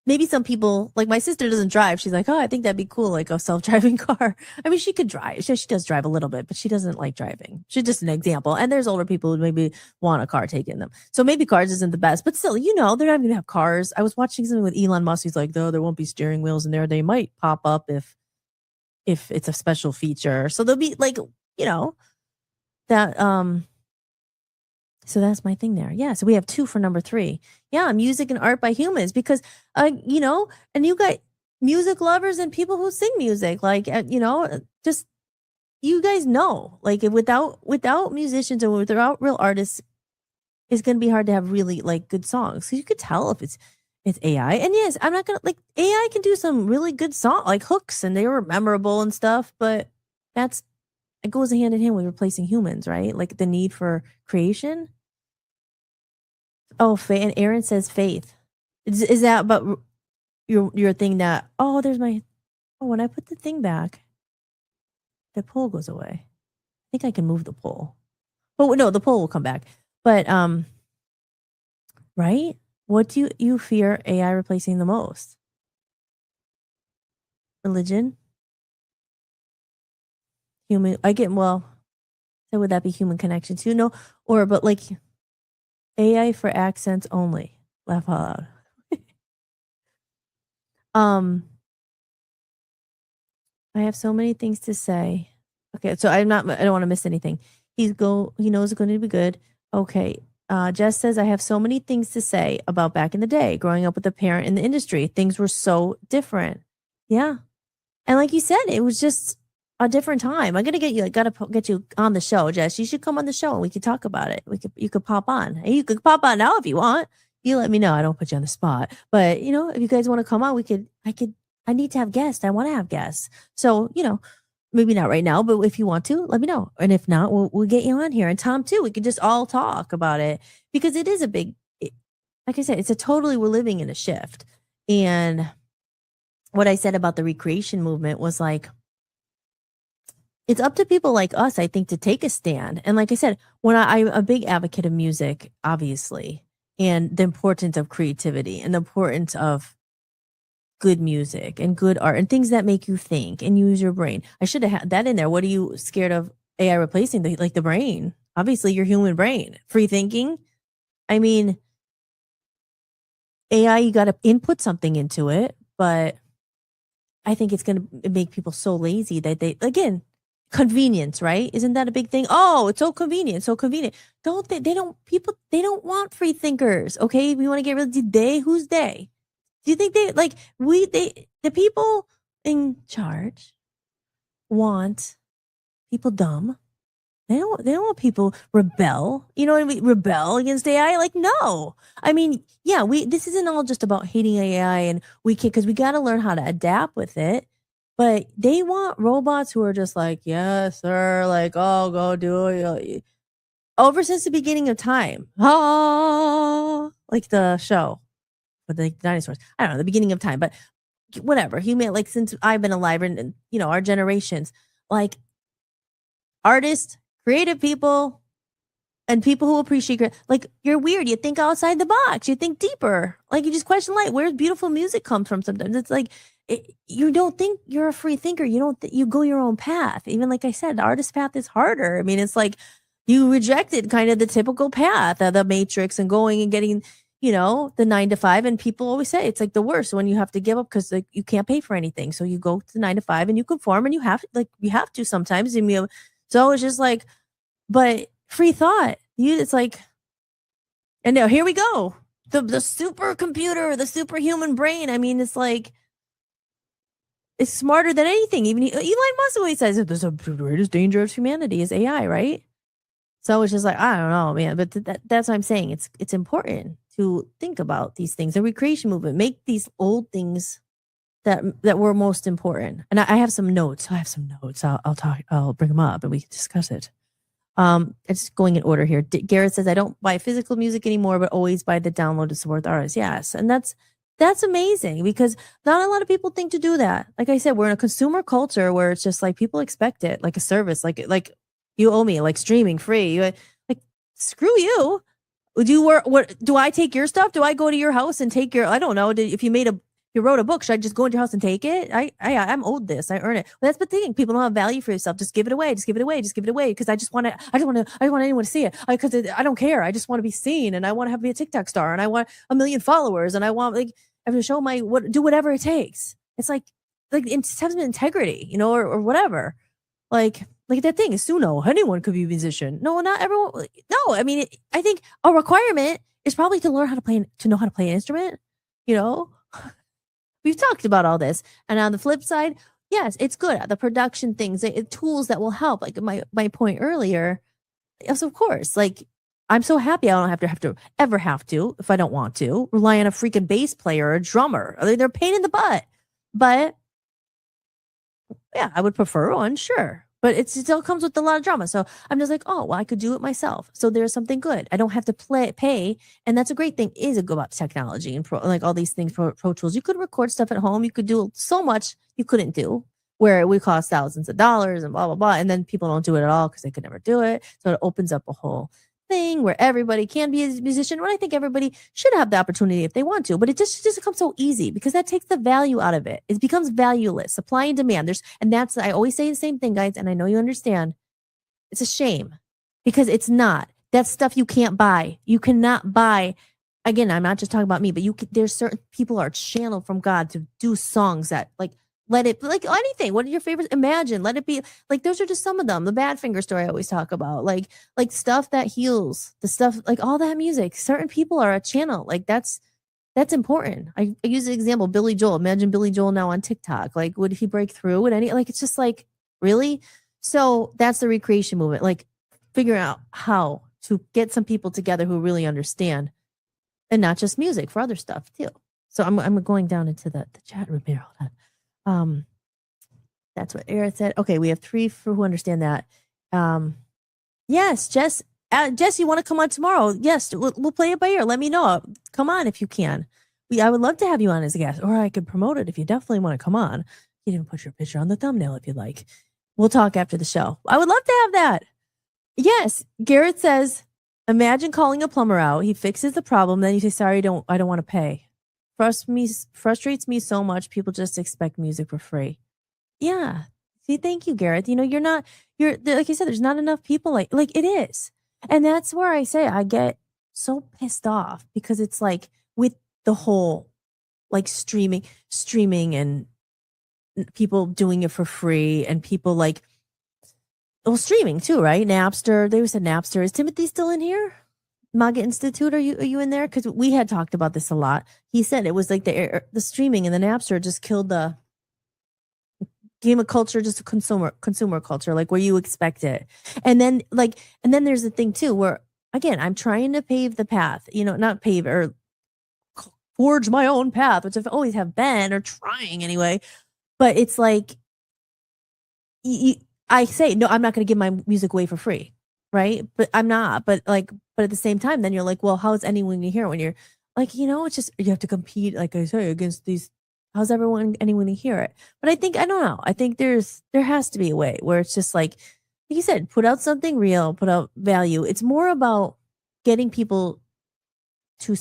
maybe some people, like my sister doesn't drive. She's like, oh, I think that'd be cool, like a self-driving car. I mean, she could drive. She does drive a little bit, but she doesn't like driving. She's just an example. And there's older people who maybe want a car taken them. So maybe cars isn't the best, but still, they're not going to have cars. I was watching something with Elon Musk. He's like, no, there won't be steering wheels in there. They might pop up if it's a special feature. So there'll be like, that, so that's my thing there. Yeah. So we have 2 for number 3. Yeah. Music and art by humans because, and you got music lovers and people who sing music, like, just, you guys know, like without musicians and without real artists, it's going to be hard to have really like good songs. So you could tell if it's AI. And yes, I'm not going to AI can do some really good song, like hooks, and they were memorable and stuff, but it goes hand in hand with replacing humans, right? Like the need for creation. Oh, and Aaron says faith. Is that but your thing that, when I put the thing back, the poll goes away. I think I can move the poll. Oh, no, the poll will come back. But right? What do you fear AI replacing the most? Religion? Human, so would that be human connection too? No, but like AI for accents only. Laugh out loud. I have so many things to say. Okay, so I don't want to miss anything. He knows it's going to be good. Okay. Jess says, I have so many things to say about back in the day, growing up with a parent in the industry. Things were so different. Yeah. And like you said, it was just a different time. I'm gonna gotta get you on the show, Jess. You should come on the show and we could talk about it. You could pop on. Hey, you could pop on now if you want. You let me know. I don't put you on the spot. But if you guys want to come on, I need to have guests. I want to have guests. So, maybe not right now, but if you want to, let me know. And if not, we'll get you on here. And Tom too. We could just all talk about it because it is like I said, we're living in a shift. And what I said about the recreation movement was like, it's up to people like us, I think, to take a stand. And like I said, I'm a big advocate of music, obviously, and the importance of creativity and the importance of good music and good art and things that make you think and use your brain. I should have had that in there. What are you scared of AI replacing? The brain, obviously your human brain, free thinking. I mean, AI, you got to input something into it, but I think it's going to make people so lazy that again, convenience, right? Isn't that a big thing? Oh, it's so convenient, so convenient. They don't want free thinkers. Okay. We want to get rid of who's they? Do you think the people in charge want people dumb? They don't want people rebel. You know what I mean? Rebel against AI? Like, no. I mean, yeah, this isn't all just about hating AI and because we got to learn how to adapt with it. But they want robots who are just like, yes, sir, like, oh, go do it. Over since the beginning of time. Like the show with the dinosaurs. I don't know, the beginning of time, but whatever. Since I've been alive and our generations, like artists, creative people, and people who appreciate it. Like, you're weird. You think outside the box. You think deeper. Like, you just question, like, where beautiful music comes from sometimes. It's like, you don't think you're a free thinker. You go your own path. Even like I said, the artist path is harder. I mean, it's like you rejected kind of the typical path of the matrix and going and getting, the 9 to 5. And people always say it's like the worst when you have to give up because like you can't pay for anything. So you go to the 9 to 5 and you conform and you have to sometimes. So it's just like, but free thought. It's like, and now here we go. The supercomputer, the superhuman brain. I mean, it's like, it's smarter than anything. Even Elon Musk always says that the greatest danger of humanity is AI, right? So it's just like, I don't know, man. But that's what I'm saying. It's important to think about these things. The recreation movement, make these old things that were most important. And I have some notes. I'll bring them up and we can discuss it. It's going in order here. Garrett says, I don't buy physical music anymore, but always buy the download to support the artist. Yes. And that's amazing because not a lot of people think to do that. Like I said, we're in a consumer culture where it's just like people expect it like a service, like you owe me, like streaming free. Like, screw you. Do I take your stuff? Do I go to your house and take I don't know. If you wrote a book, should I just go into your house and take it? I'm owed this. I earn it. Well, that's the thing. People don't have value for yourself. Just give it away. Just give it away. Just give it away. Because I don't want anyone to see it. Because I don't care. I just want to be seen, and I want to be a TikTok star, and I want 1 million followers, and I want I have to show do whatever it takes. It's like it has integrity, or whatever. Like that thing is Suno. Anyone could be a musician. No, not everyone. No, I mean, I think a requirement is probably to know how to play an instrument. We've talked about all this. And on the flip side, yes, it's good. The production things, tools that will help. Like my point earlier, yes, of course. Like, I'm so happy I don't ever have to, if I don't want to, rely on a freaking bass player or a drummer. They're a pain in the butt. But yeah, I would prefer one, sure. But it still comes with a lot of drama. So I'm just like, oh, well, I could do it myself. So there's something good. I don't have to pay. And that's a great thing is about technology and like all these things, pro tools. You could record stuff at home. You could do so much you couldn't do where it would cost thousands of dollars and blah, blah, blah. And then people don't do it at all because they could never do it. So it opens up a whole thing where everybody can be a musician. When I think everybody should have the opportunity if they want to, but it just becomes so easy because that takes the value out of it. It becomes valueless, supply and demand. I always say the same thing, guys, and I know you understand. It's a shame because it's not. That's stuff you can't buy. You cannot buy. Again, I'm not just talking about me, but there's certain people are channeled from God to do songs that like let it like anything. What are your favorites? Imagine, let it be like those are just some of them. The Badfinger story I always talk about, like stuff that heals, the stuff like all that music. Certain people are a channel. Like that's important. I use the example Billy Joel. Imagine Billy Joel now on TikTok. Like, would he break through? Would any like? It's just like really. So that's the recreation movement. Like, figuring out how to get some people together who really understand, and not just music for other stuff too. So I'm going down into the chat room here. Hold on. That's what Eric said. Okay, we have 3 for who understand that. Yes, Jess. Jess, you want to come on tomorrow? Yes, we'll play it by ear. Let me know. Come on if you can. I would love to have you on as a guest, or I could promote it if you definitely want to come on. You can even put your picture on the thumbnail if you'd like. We'll talk after the show. I would love to have that. Yes, Garrett says, imagine calling a plumber out. He fixes the problem, then you say, "Sorry, I don't want to pay." Frustrates me so much. People just expect music for free. Yeah. See, thank you, Garrett. You know, you're like I said, there's not enough people like it is. And that's where I say I get so pissed off because it's like with the whole like streaming and people doing it for free and people like, well, streaming too, right? Napster. They said Napster. Is Timothy still in here? MAGA Institute, are you in there? Because we had talked about this a lot. He said it was like the streaming and the Napster just killed the game of culture, just a consumer culture, like where you expect it. And then there's the thing too, where again, I'm trying to pave the path, not pave or forge my own path, which I've always have been or trying anyway. But it's like, I say, no, I'm not going to give my music away for free. Right. But I'm not, but at the same time, then you're like, well, how is anyone going to hear it when you're like, it's just, you have to compete, like I say, against these. How's anyone to hear it? But I don't know. I think there has to be a way where it's just like you said, put out something real, put out value. It's more about getting people to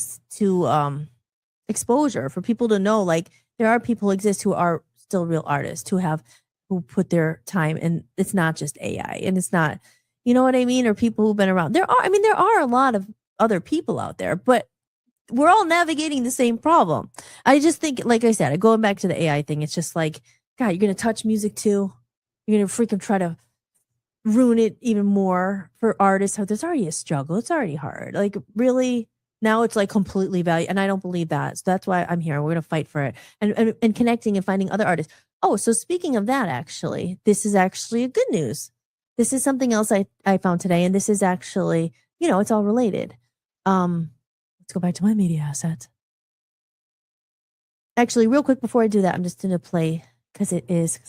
exposure, for people to know, like there are people who exist who are still real artists who put their time, and it's not just AI, and it's not, you know what I mean? Or people who've been around. There are a lot of other people out there, but we're all navigating the same problem. I just think, like I said, going back to the AI thing, it's just like, God, you're going to touch music too. You're going to freaking try to ruin it even more for artists. There's already a struggle. It's already hard. Like really, now it's like completely value. And I don't believe that. So that's why I'm here. We're going to fight for it and connecting and finding other artists. Oh, so speaking of that, actually, this is actually a good news. This is something else I found today. And this is actually, it's all related. Let's go back to my media assets. Actually, real quick before I do that, I'm just going to play because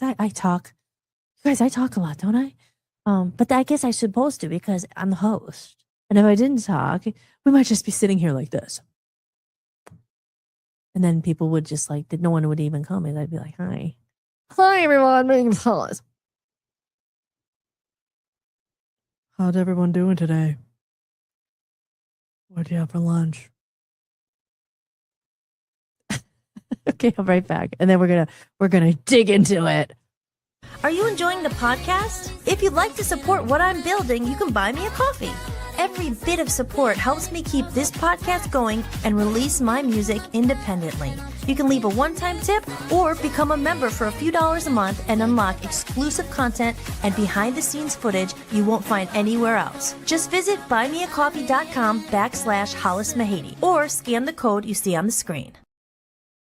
I talk. You guys, I talk a lot, don't I? But I guess I'm supposed to because I'm the host. And if I didn't talk, we might just be sitting here like this. And then people would just like, no one would even come. And I'd be like, hi. Hi, everyone. My name's Hollis. How's everyone doing today? What'd you have for lunch? Okay, I'll be right back. And then we're gonna dig into it. Are you enjoying the podcast? If you'd like to support what I'm building, you can buy me a coffee. Every bit of support helps me keep this podcast going and release my music independently. You can leave a one-time tip or become a member for a few dollars a month and unlock exclusive content and behind-the-scenes footage you won't find anywhere else. Just visit buymeacoffee.com/Hollis Mahady or scan the code you see on the screen.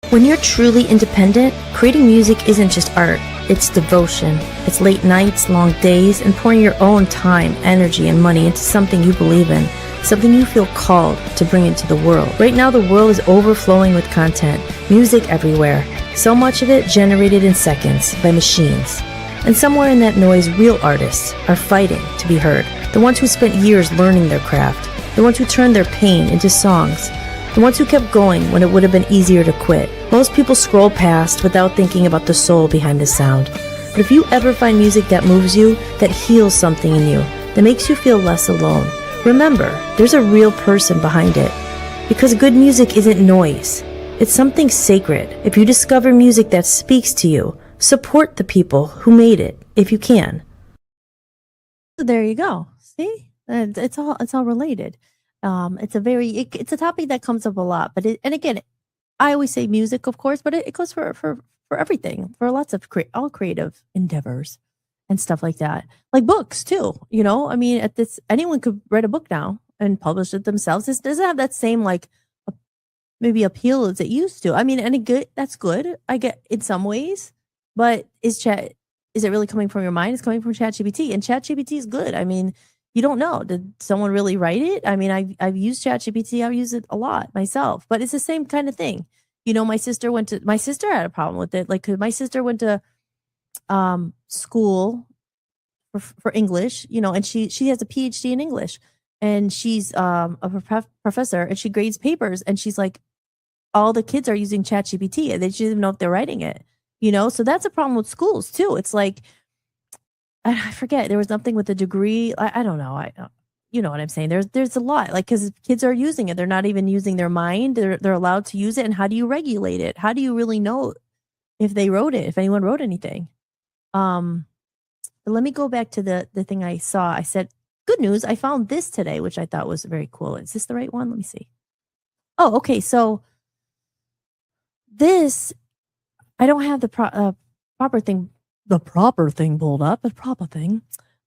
When you're truly independent, creating music isn't just art, it's devotion. It's late nights, long days, and pouring your own time, energy, and money into something you believe in, something you feel called to bring into the world. Right now, the world is overflowing with content, music everywhere, so much of it generated in seconds by machines. And somewhere in that noise, real artists are fighting to be heard. The ones who spent years learning their craft, the ones who turned their pain into songs, the ones who kept going when it would have been easier to quit. Most people scroll past without thinking about the soul behind the sound. But if you ever find music that moves you, that heals something in you, that makes you feel less alone, remember, there's a real person behind it. Because good music isn't noise. It's something sacred. If you discover music that speaks to you, support the people who made it, if you can. So there you go. See? And it's all related. It's a topic that comes up a lot, but and again, I always say music, of course, but it goes for everything, for lots of all creative endeavors and stuff like that. Like books too, you know? I mean, at this anyone could write a book now and publish it themselves. It doesn't have that same like a- maybe appeal as it used to. I mean, and that's good. I get in some ways, but is it really coming from your mind? It's coming from ChatGPT, and ChatGPT is good. I mean, you don't know. Did someone really write it? I mean, I've used ChatGPT. I've used it a lot myself, but it's the same kind of thing. You know, my sister had a problem with it. Like 'cause my sister went to school for English, you know, and she has a PhD in English, and she's a professor, and she grades papers, and she's like, all the kids are using ChatGPT, and they don't even know if they're writing it. You know, so that's a problem with schools too. It's like I forget, there was something with a degree. I don't know. You know what I'm saying? There's a lot, like, because kids are using it, they're not even using their mind. They're allowed to use it, and how do you regulate it? How do you really know if they wrote it? If anyone wrote anything? Um, but let me go back to the thing I saw. I said, "Good news! I found this today, which I thought was very cool." Is this the right one? Let me see. Oh, okay. So this I don't have proper thing, the proper thing pulled up, the proper thing.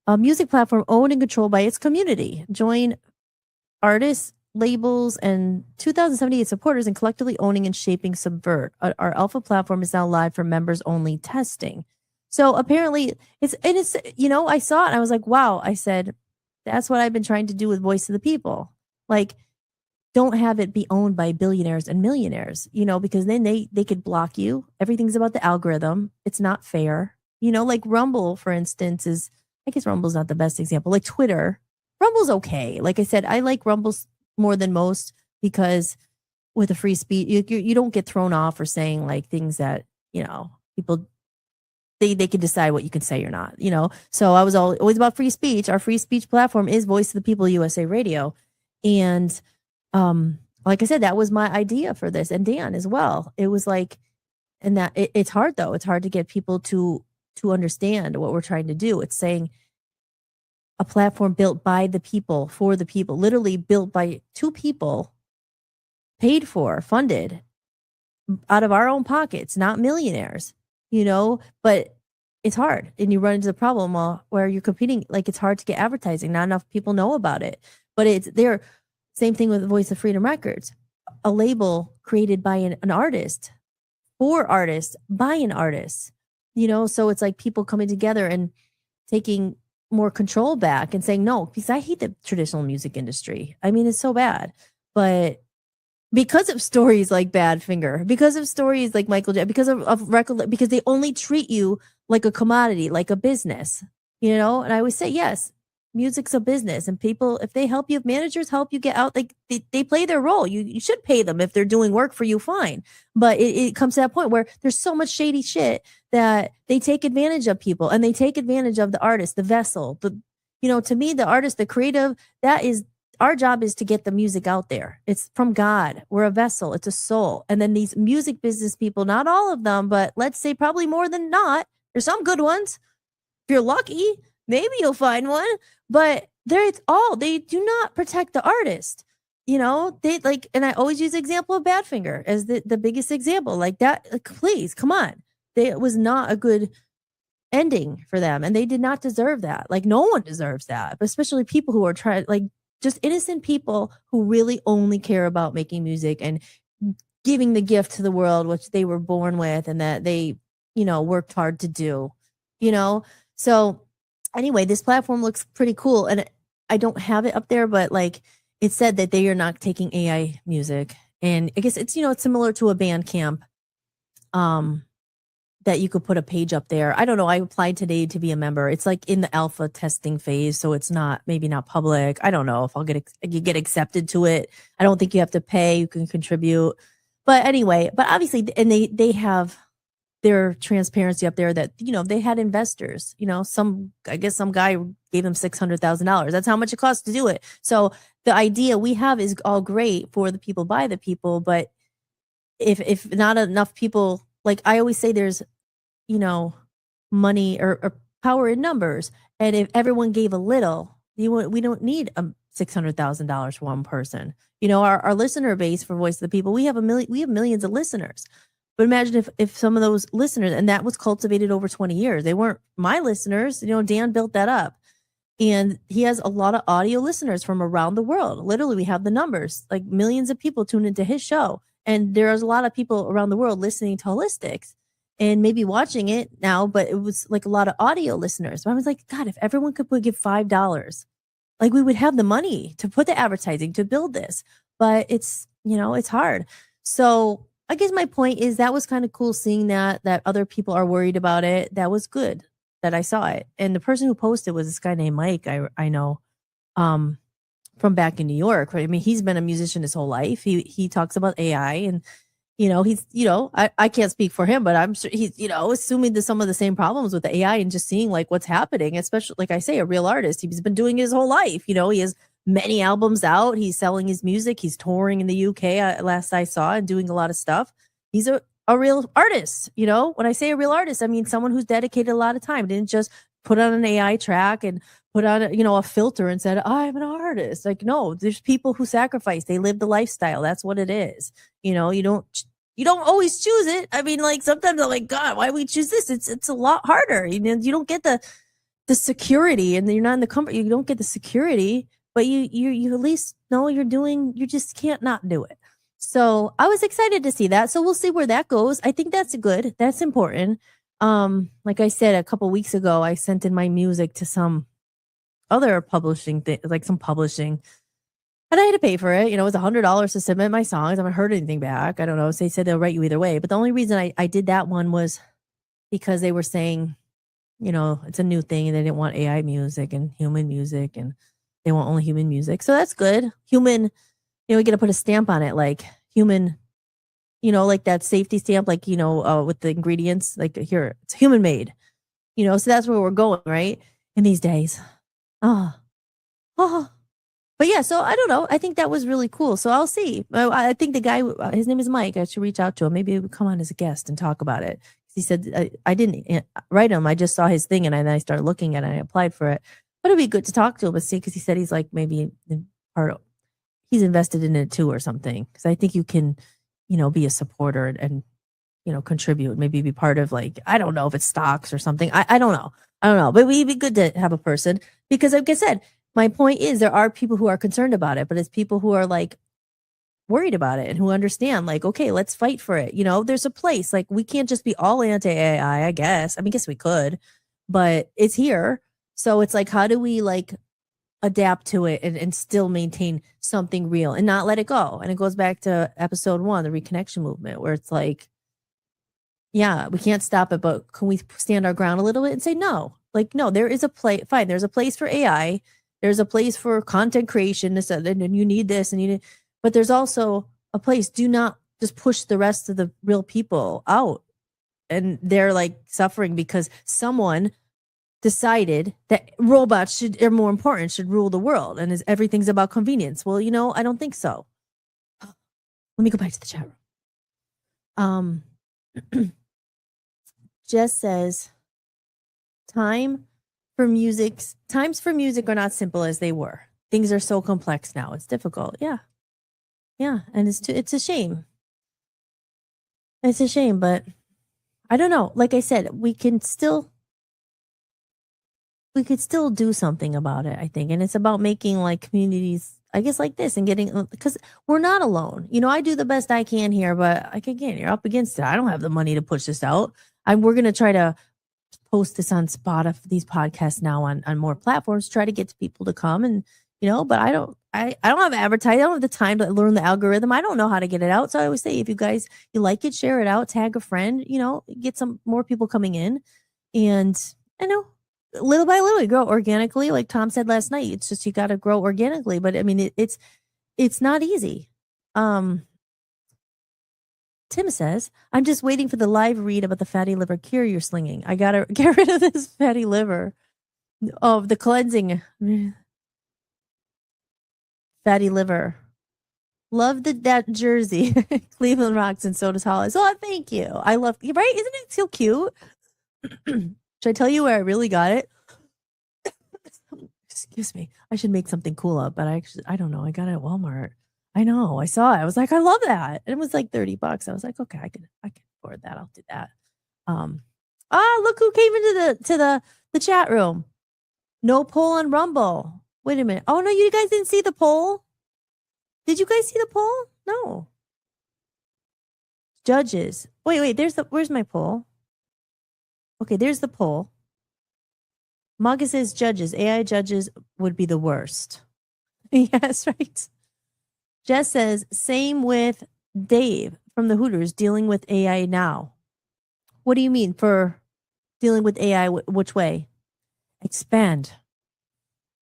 A music platform owned and controlled by its community. Join artists, labels, and 2,078 supporters in collectively owning and shaping Subvert. Our alpha platform is now live for members only testing. So apparently it's, you know, I saw it and I was like, wow. I said, that's what I've been trying to do with Voice of the People. Like, don't have it be owned by billionaires and millionaires, you know, because then they could block you. Everything's about the algorithm. It's not fair. You know, like Rumble, for instance, I guess Rumble's not the best example. Like Twitter, Rumble's okay. Like I said, I like Rumble's more than most because with a free speech, you don't get thrown off for saying like things that, you know, people they can decide what you can say or not, you know. So I was always about free speech. Our free speech platform is Voice of the People USA Radio. And like I said, that was my idea for this, and Dan as well. It was like, and that it's hard though. It's hard to get people to understand what we're trying to do. It's saying a platform built by the people, for the people, literally built by two people, paid for, funded out of our own pockets, not millionaires, you know, but it's hard. And you run into the problem where you're competing, like it's hard to get advertising. Not enough people know about it, but it's there. Same thing with Voice of Freedom Records, a label created by an artist, for artists, by an artist, you know? So it's like people coming together and taking more control back and saying, no, because I hate the traditional music industry. I mean, it's so bad. But because of stories like Badfinger, because of stories like Michael Jackson, because of record, because they only treat you like a commodity, like a business, you know? And I always say, yes, music's a business, and people, if they help you, if managers help you get out, like they play their role. You should pay them if they're doing work for you, fine. But it comes to that point where there's so much shady shit that they take advantage of people, and they take advantage of the artist, the vessel, you know, to me, the artist, the creative, that is our job, is to get the music out there. It's from God. We're a vessel. It's a soul. And then these music business people, not all of them, but let's say probably more than not, there's some good ones. If you're lucky, maybe you'll find one, but they do not protect the artist. You know, they like, and I always use the example of Badfinger as the biggest example. Like that, like, please, come on. It was not a good ending for them, and they did not deserve that. Like no one deserves that, but especially people who are trying, like just innocent people who really only care about making music and giving the gift to the world, which they were born with and that they, you know, worked hard to do, you know? So anyway, this platform looks pretty cool, and I don't have it up there, but like it said that they are not taking AI music. And I guess it's, you know, it's similar to a Bandcamp, that you could put a page up there. I don't know. I applied today to be a member. It's like in the alpha testing phase, so it's maybe not public. I don't know if you get accepted to it. I don't think you have to pay. You can contribute. But anyway, but obviously, and they have their transparency up there that, you know, they had investors, you know, I guess some guy gave them $600,000. That's how much it costs to do it. So the idea we have is all great for the people, by the people, but if not enough people, like I always say, there's, you know, money or power in numbers. And if everyone gave a little, We don't need $600,000 for one person. You know, our listener base for Voice of the People, we have millions of listeners. But imagine if some of those listeners, and that was cultivated over 20 years, they weren't my listeners. You know, Dan built that up. And he has a lot of audio listeners from around the world. Literally, we have the numbers, like millions of people tune into his show. And there's a lot of people around the world listening to Holistics and maybe watching it now, but it was like a lot of audio listeners. So I was like, God, if everyone could give $5, like we would have the money to put the advertising to build this. But it's, you know, it's hard. So I guess my point is that was kind of cool seeing that other people are worried about it. That was good that I saw it. And the person who posted was this guy named Mike. I know from back in New York. Right? I mean, he's been a musician his whole life. He talks about AI and, you know, he's, you know, I can't speak for him, but I'm sure he's, you know, assuming that some of the same problems with the AI and just seeing like what's happening, especially like I say, a real artist. He's been doing his whole life. You know, he has many albums out. He's selling his music. He's touring in the UK last I saw and doing a lot of stuff. He's a real artist. You know, when I say a real artist, I mean someone who's dedicated a lot of time, didn't just put on an AI track and put on, you know, a filter and said, I'm an artist. Like, no, there's people who sacrifice. They live the lifestyle. That's what it is. You know, you don't always choose it. I mean, like sometimes I'm like, God, why we choose this? It's a lot harder. You know, you don't get the security and you're not in the comfort. You don't get the security, but you at least know you're doing, you just can't not do it. So I was excited to see that. So we'll see where that goes. I think that's good. That's important. Like I said, a couple weeks ago, I sent in my music to some other publishing thing, like some publishing, and I had to pay for it. You know, it was $100 to submit my songs. I haven't heard anything back. I don't know. So they said they'll write you either way. But the only reason I did that one was because they were saying, you know, it's a new thing and they didn't want AI music and human music and they want only human music. So that's good. Human, you know, we got to put a stamp on it, like human, you know, like that safety stamp, like, you know, with the ingredients, like here, it's human made, you know, so that's where we're going, right? In these days. Oh. But yeah, so I don't know. I think that was really cool. So I'll see. I think the guy, his name is Mike. I should reach out to him. Maybe he would come on as a guest and talk about it. He said, I didn't write him. I just saw his thing and then I started looking at it and I applied for it. But it'd be good to talk to him and see, because he said he's like maybe he's invested in it too or something. Because I think you can, you know, be a supporter and, you know, contribute, maybe be part of, like, I don't know if it's stocks or something. I don't know. But it'd be good to have a person, because like I said, my point is there are people who are concerned about it, but it's people who are like worried about it and who understand, like, okay, let's fight for it. You know, there's a place, like we can't just be all anti-AI, I guess. I mean, guess we could, but it's here. So it's like, how do we like adapt to it and still maintain something real and not let it go? And it goes back to episode 1, the Reconnection Movement, where it's like, yeah, we can't stop it, but can we stand our ground a little bit and say, no, like, no, there is a place, fine. There's a place for AI. There's a place for content creation, and you need this, but there's also a place. Do not just push the rest of the real people out, and they're like suffering because someone decided that robots are more important, should rule the world, and everything's about convenience. Well, you know, I don't think so. Let me go back to the chat room. Jess says, times for music are not simple as they were. Things are so complex now. It's difficult. Yeah. And it's a shame. It's a shame, but I don't know. Like I said, we could still do something about it, I think. And it's about making like communities, I guess, like this, and getting, because we're not alone. You know, I do the best I can here, but like, again, you're up against it. I don't have the money to push this out. We're going to try to post this on Spotify, these podcasts now on more platforms, try to get to people to come, and, you know, but I don't have advertising. I don't have the time to learn the algorithm. I don't know how to get it out. So I always say, if you guys, you like it, share it out, tag a friend, you know, get some more people coming in. And I know little by little, you grow organically. Like Tom said last night, it's just, you got to grow organically, but I mean, it's not easy. Tim says, I'm just waiting for the live read about the fatty liver cure you're slinging. I got to get rid of this fatty liver. Oh, the cleansing. Fatty liver. Love that jersey. Cleveland rocks and so does Hollis. Oh, thank you. I love, right? Isn't it so cute? Should I tell you where I really got it? Excuse me. I should make something cool up, but I don't know. I got it at Walmart. I know. I saw it. I was like, I love that. And it was like $30. I was like, okay, I can afford that. I'll do that. Look who came into the chat room. No poll on Rumble. Wait a minute. Oh no, you guys didn't see the poll? Did you guys see the poll? No. Judges. Wait, where's my poll? Okay, there's the poll. Maga says judges. AI judges would be the worst. Yes, right. Jess says, same with Dave from the Hooters dealing with AI now. What do you mean for dealing with AI? Which way? Expand.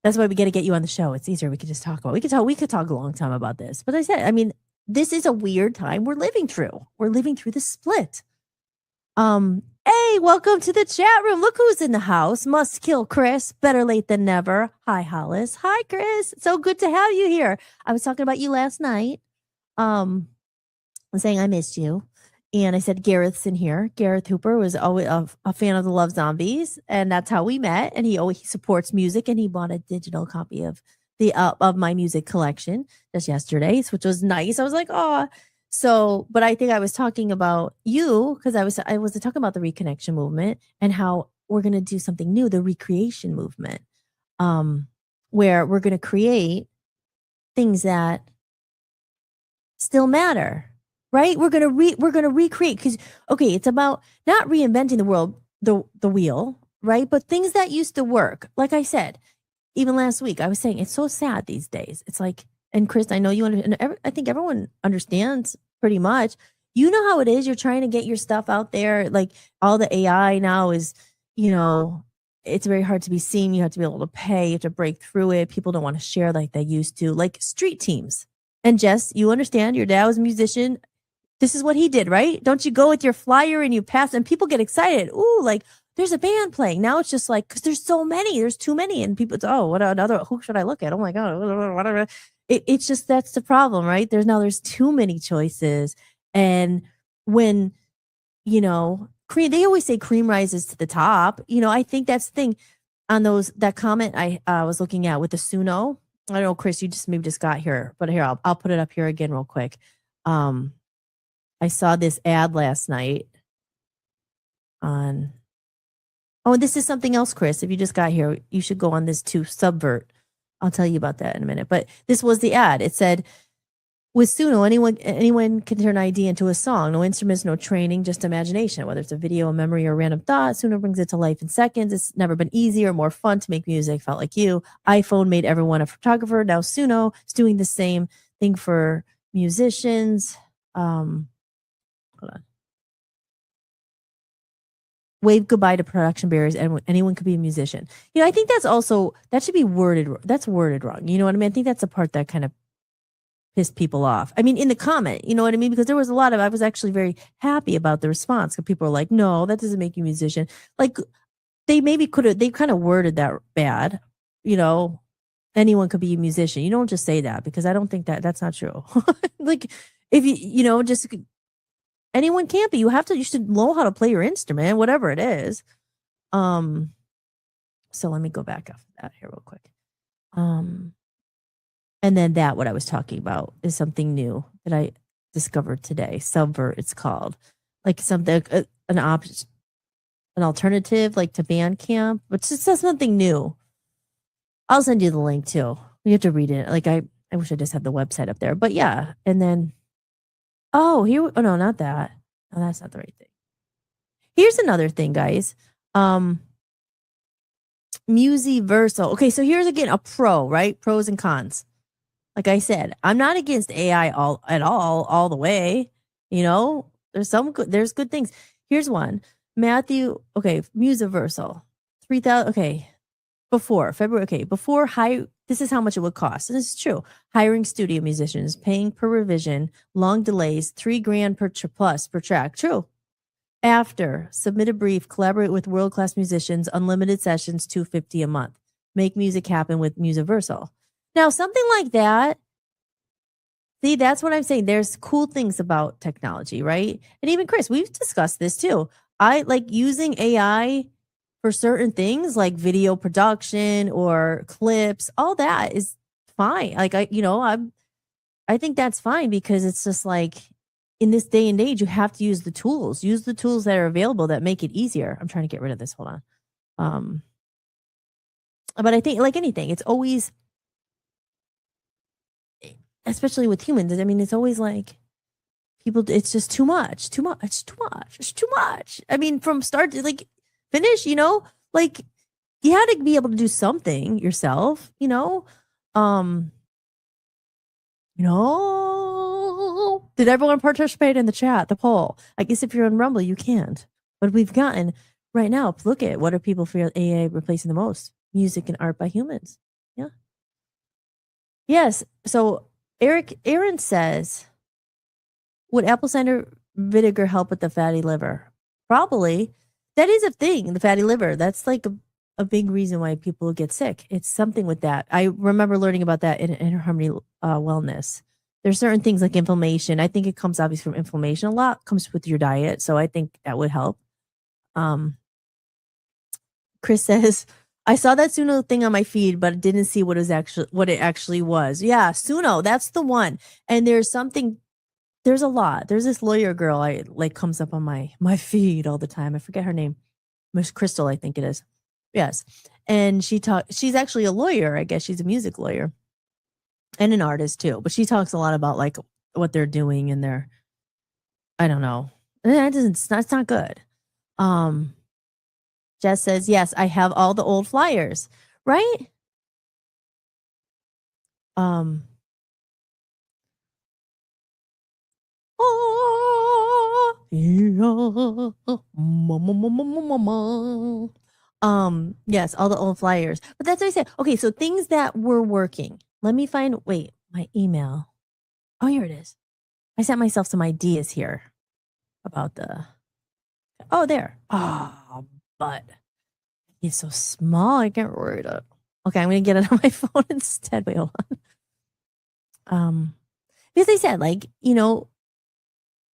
That's why we got to get you on the show. It's easier. We could just talk about. We could talk a long time about this. But I mean, this is a weird time we're living through. We're living through the split. Hey, welcome to the chat room. Look who's in the house. Must kill Chris. Better late than never. Hi, Hollis. Hi, Chris. So good to have you here. I was talking about you last night. Saying I missed you. And I said, Gareth's in here. Gareth Hooper was always a fan of the Love Zombies. And that's how we met. And he supports music. And he bought a digital copy of of my music collection just yesterday, which was nice. I was like, oh, so, but I think I was talking about you because I was talking about the Reconnection Movement and how we're going to do something new, the Recreation Movement, where we're going to create things that still matter. Right? We're gonna recreate because okay, it's about not reinventing the world, the wheel, right? But things that used to work. Like I said, even last week, I was saying it's so sad these days. It's like, and Chris, I know you I think everyone understands pretty much. You know how it is. You're trying to get your stuff out there. Like all the AI now is, it's very hard to be seen. You have to be able to pay. You have to break through it. People don't want to share like they used to, like street teams. And Jess, you understand. Your dad was a musician. This is what he did, right? Don't you go with your flyer and you pass and people get excited. Ooh, like there's a band playing. Now it's just like, because there's so many, there's too many. And people, who should I look at? Oh my God, whatever. It's just, that's the problem, right? There's too many choices. And when, they always say cream rises to the top. I think that's the thing on that comment I was looking at with the Suno. I don't know, Chris, you maybe just got here, but here, I'll put it up here again real quick. I saw this ad last night and this is something else, Chris. If you just got here, you should go on this too, Subvert. I'll tell you about that in a minute. But this was the ad. It said, with Suno, anyone can turn an idea into a song. No instruments, no training, just imagination. Whether it's a video, a memory, or a random thought, Suno brings it to life in seconds. It's never been easier or more fun to make music. Felt like you. iPhone made everyone a photographer. Now Suno is doing the same thing for musicians. Hold on. Wave goodbye to production barriers, and anyone could be a musician. I think that should be worded. That's worded wrong. You know what I mean? I think that's the part that kind of pissed people off. I mean, in the comment, you know what I mean? Because there was I was actually very happy about the response. Because people were like, no, that doesn't make you a musician. Like they kind of worded that bad. Anyone could be a musician. You don't just say that because I don't think that's not true. Like if just anyone can't be. You should know how to play your instrument, whatever it is. So let me go back off that here real quick. And then what I was talking about is something new that I discovered today. Subvert, it's called. Like something, an alternative like to Bandcamp, but it's just something new. I'll send you the link too. You have to read it. Like I wish I just had the website up there, but yeah. And then, no, not that. No, that's not the right thing. Here's another thing, guys. Musiversal. Okay, so here's again a pro, right? Pros and cons. Like I said, I'm not against AI all the way. There's good things. Here's one. Matthew, okay, Musiversal. 3,000, okay. Before February, okay. This is how much it would cost. And this is true. Hiring studio musicians, paying per revision, long delays, $3,000 plus per track. True. After, submit a brief, collaborate with world-class musicians, unlimited sessions, $250 a month. Make music happen with Musiversal. Now, something like that, see, that's what I'm saying. There's cool things about technology, right? And even Chris, we've discussed this too. I like using AI for certain things like video production or clips, all that is fine. Like I think that's fine because it's just like in this day and age, you have to use the tools. Use the tools that are available that make it easier. I'm trying to get rid of this. Hold on. But I think like anything, it's always, especially with humans, I mean, it's always like people, it's just too much, too much, too much, it's too much. I mean, from start to like finish, like you had to be able to do something yourself, Did everyone participate in the chat, the poll? I guess if you're on Rumble, you can't. But we've gotten right now, look at what are people feel AI replacing the most? Music and art by humans. Yeah. Yes. So Aaron says, would apple cider vinegar help with the fatty liver? Probably. That is a thing, the fatty liver. That's like a big reason why people get sick. It's something with that. I remember learning about that in Harmony Wellness. There's certain things like inflammation. I think it comes obviously from inflammation. A lot comes with your diet. So I think that would help. Chris says, I saw that Suno thing on my feed, but didn't see what it actually was. Yeah, Suno, that's the one. And there's a lot. There's this lawyer girl I like comes up on my feed all the time. I forget her name. Miss Crystal, I think it is. Yes. And she's actually a lawyer. I guess she's a music lawyer and an artist too. But she talks a lot about like what they're doing and I don't know. That's not good. Jess says, yes, I have all the old flyers, right? Yes, all the old flyers. But that's what I said. Okay, so things that were working. Let me find, wait, my email. Oh, here it is. I sent myself some ideas here about there. Oh, but it's so small. I can't read it. Okay, I'm going to get it on my phone instead. Wait, hold on. Because they said, like,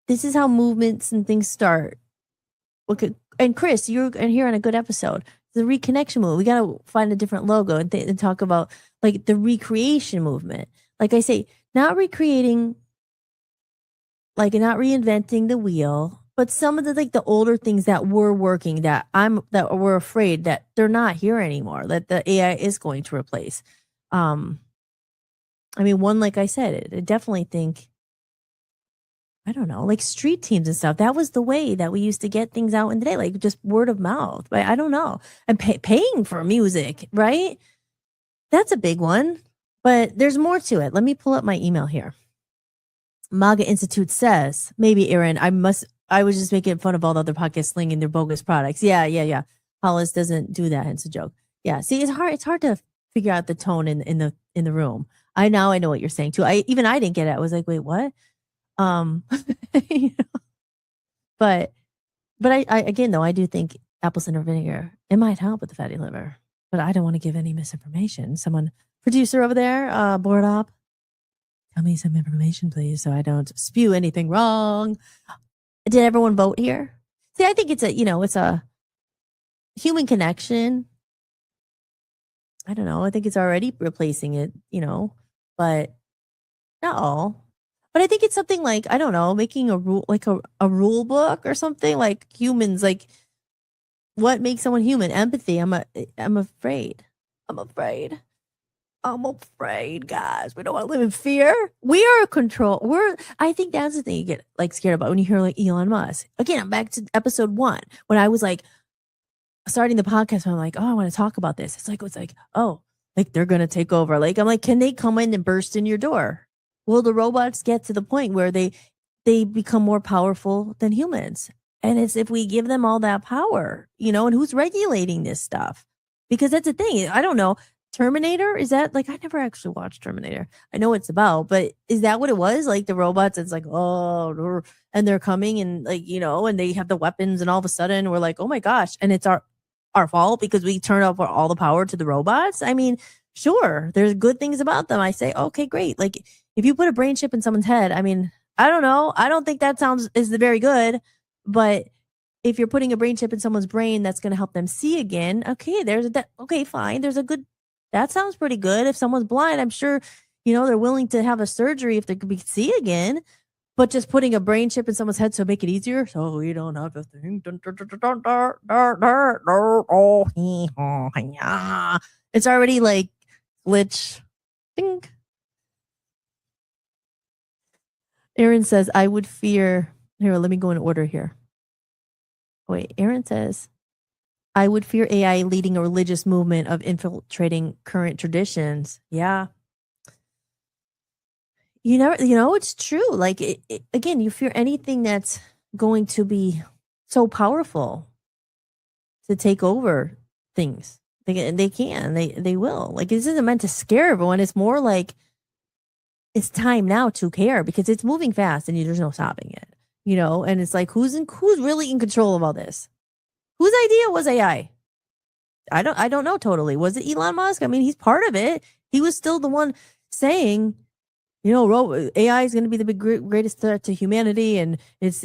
this is how movements and things start. Okay, and Chris, you're here on a good episode. The Reconnection Movement. We got to find a different logo and talk about like the recreation movement. Like I say, not recreating, like not reinventing the wheel, but some of the older things that were working that we're afraid that they're not here anymore, that the AI is going to replace. I mean, one, like I said, I definitely think, I don't know, like street teams and stuff. That was the way that we used to get things out in the day, like just word of mouth. But I don't know. And paying for music, right? That's a big one. But there's more to it. Let me pull up my email here. MAGA Institute says, maybe Aaron, I was just making fun of all the other podcasts slinging their bogus products. Yeah. Hollis doesn't do that. It's a joke. Yeah. See, it's hard to figure out the tone in the room. I know what you're saying too. I didn't get it. I was like, wait, what? But I again though, I do think apple cider vinegar, it might help with the fatty liver, but I don't want to give any misinformation. Someone, producer over there, board op, tell me some information, please, so I don't spew anything wrong. Did everyone vote here? See, I think it's a human connection. I don't know. I think it's already replacing it, but no. But I think it's something like, I don't know, making a rule, like a rule book or something, like humans, like what makes someone human? Empathy. I'm afraid. I'm afraid, guys. We don't want to live in fear. We are I think that's the thing you get like scared about when you hear like Elon Musk. Again, I'm back to episode 1 when I was like starting the podcast. I'm like, oh, I want to talk about this. It's like, oh, like they're going to take over. Like, I'm like, can they come in and burst in your door? Will the robots get to the point where they become more powerful than humans? And it's if we give them all that power, and who's regulating this stuff? Because that's the thing. I don't know. Terminator, is that like, I never actually watched Terminator. I know what it's about, but is that what it was? Like the robots, it's like, oh, and they're coming and like, and they have the weapons and all of a sudden we're like, oh my gosh. And it's our fault because we turn over all the power to the robots. I mean, sure, there's good things about them. I say, okay, great. Like if you put a brain chip in someone's head, I mean, I don't know. I don't think that is very good, but if you're putting a brain chip in someone's brain that's going to help them see again, okay, okay, fine. That sounds pretty good. If someone's blind, I'm sure, they're willing to have a surgery if they could see again. But just putting a brain chip in someone's head to make it easier, so you don't have to think. It's already like glitch. Think. Aaron says, I would fear. Here, let me go in order here. Wait, Aaron says, I would fear AI leading a religious movement of infiltrating current traditions. Yeah. It's true. Like, again, you fear anything that's going to be so powerful to take over things. They will. Like, this isn't meant to scare everyone. It's more like it's time now to care because it's moving fast and there's no stopping it. And it's like, who's really in control of all this? Whose idea was AI? I don't know totally. Was it Elon Musk? I mean, he's part of it. He was still the one saying, AI is going to be the greatest threat to humanity, and it's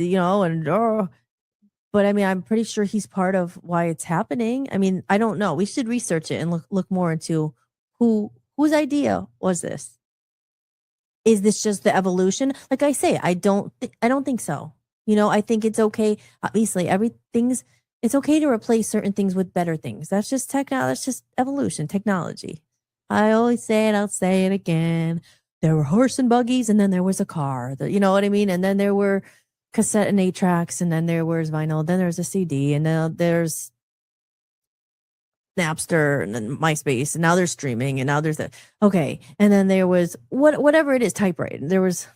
but I mean, I'm pretty sure he's part of why it's happening. I mean, I don't know. We should research it and look more into whose idea was this. Is this just the evolution? Like I say, I don't think so. I think it's okay. Obviously, it's okay to replace certain things with better things. That's just that's just evolution, technology. I always say it, I'll say it again. There were horse and buggies, and then there was a car. You know what I mean? And then there were cassette and 8 tracks, and then there was vinyl, then there's a CD, and now there's Napster, and then MySpace, and now there's streaming, and now there's that. Okay, and then there was whatever it is, typewriter. There was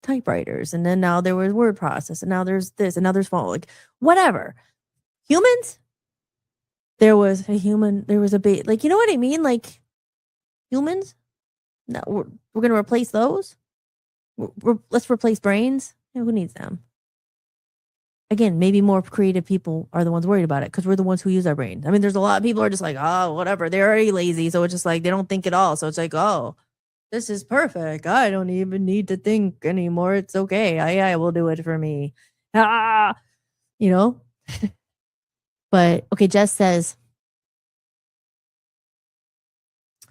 typewriters, and then now there was word process, and now there's this, and now there's phone, like whatever. Humans, there was a human, there was a bait, like, you know what I mean? Like humans, no, we're gonna replace those. Let's replace brains. Who needs them? Again, maybe more creative people are the ones worried about it because we're the ones who use our brains. I mean, there's a lot of people who are just like, oh, whatever. They're already lazy. So it's just like, they don't think at all. So it's like, oh, this is perfect. I don't even need to think anymore. It's okay. AI will do it for me. But okay, Jess says,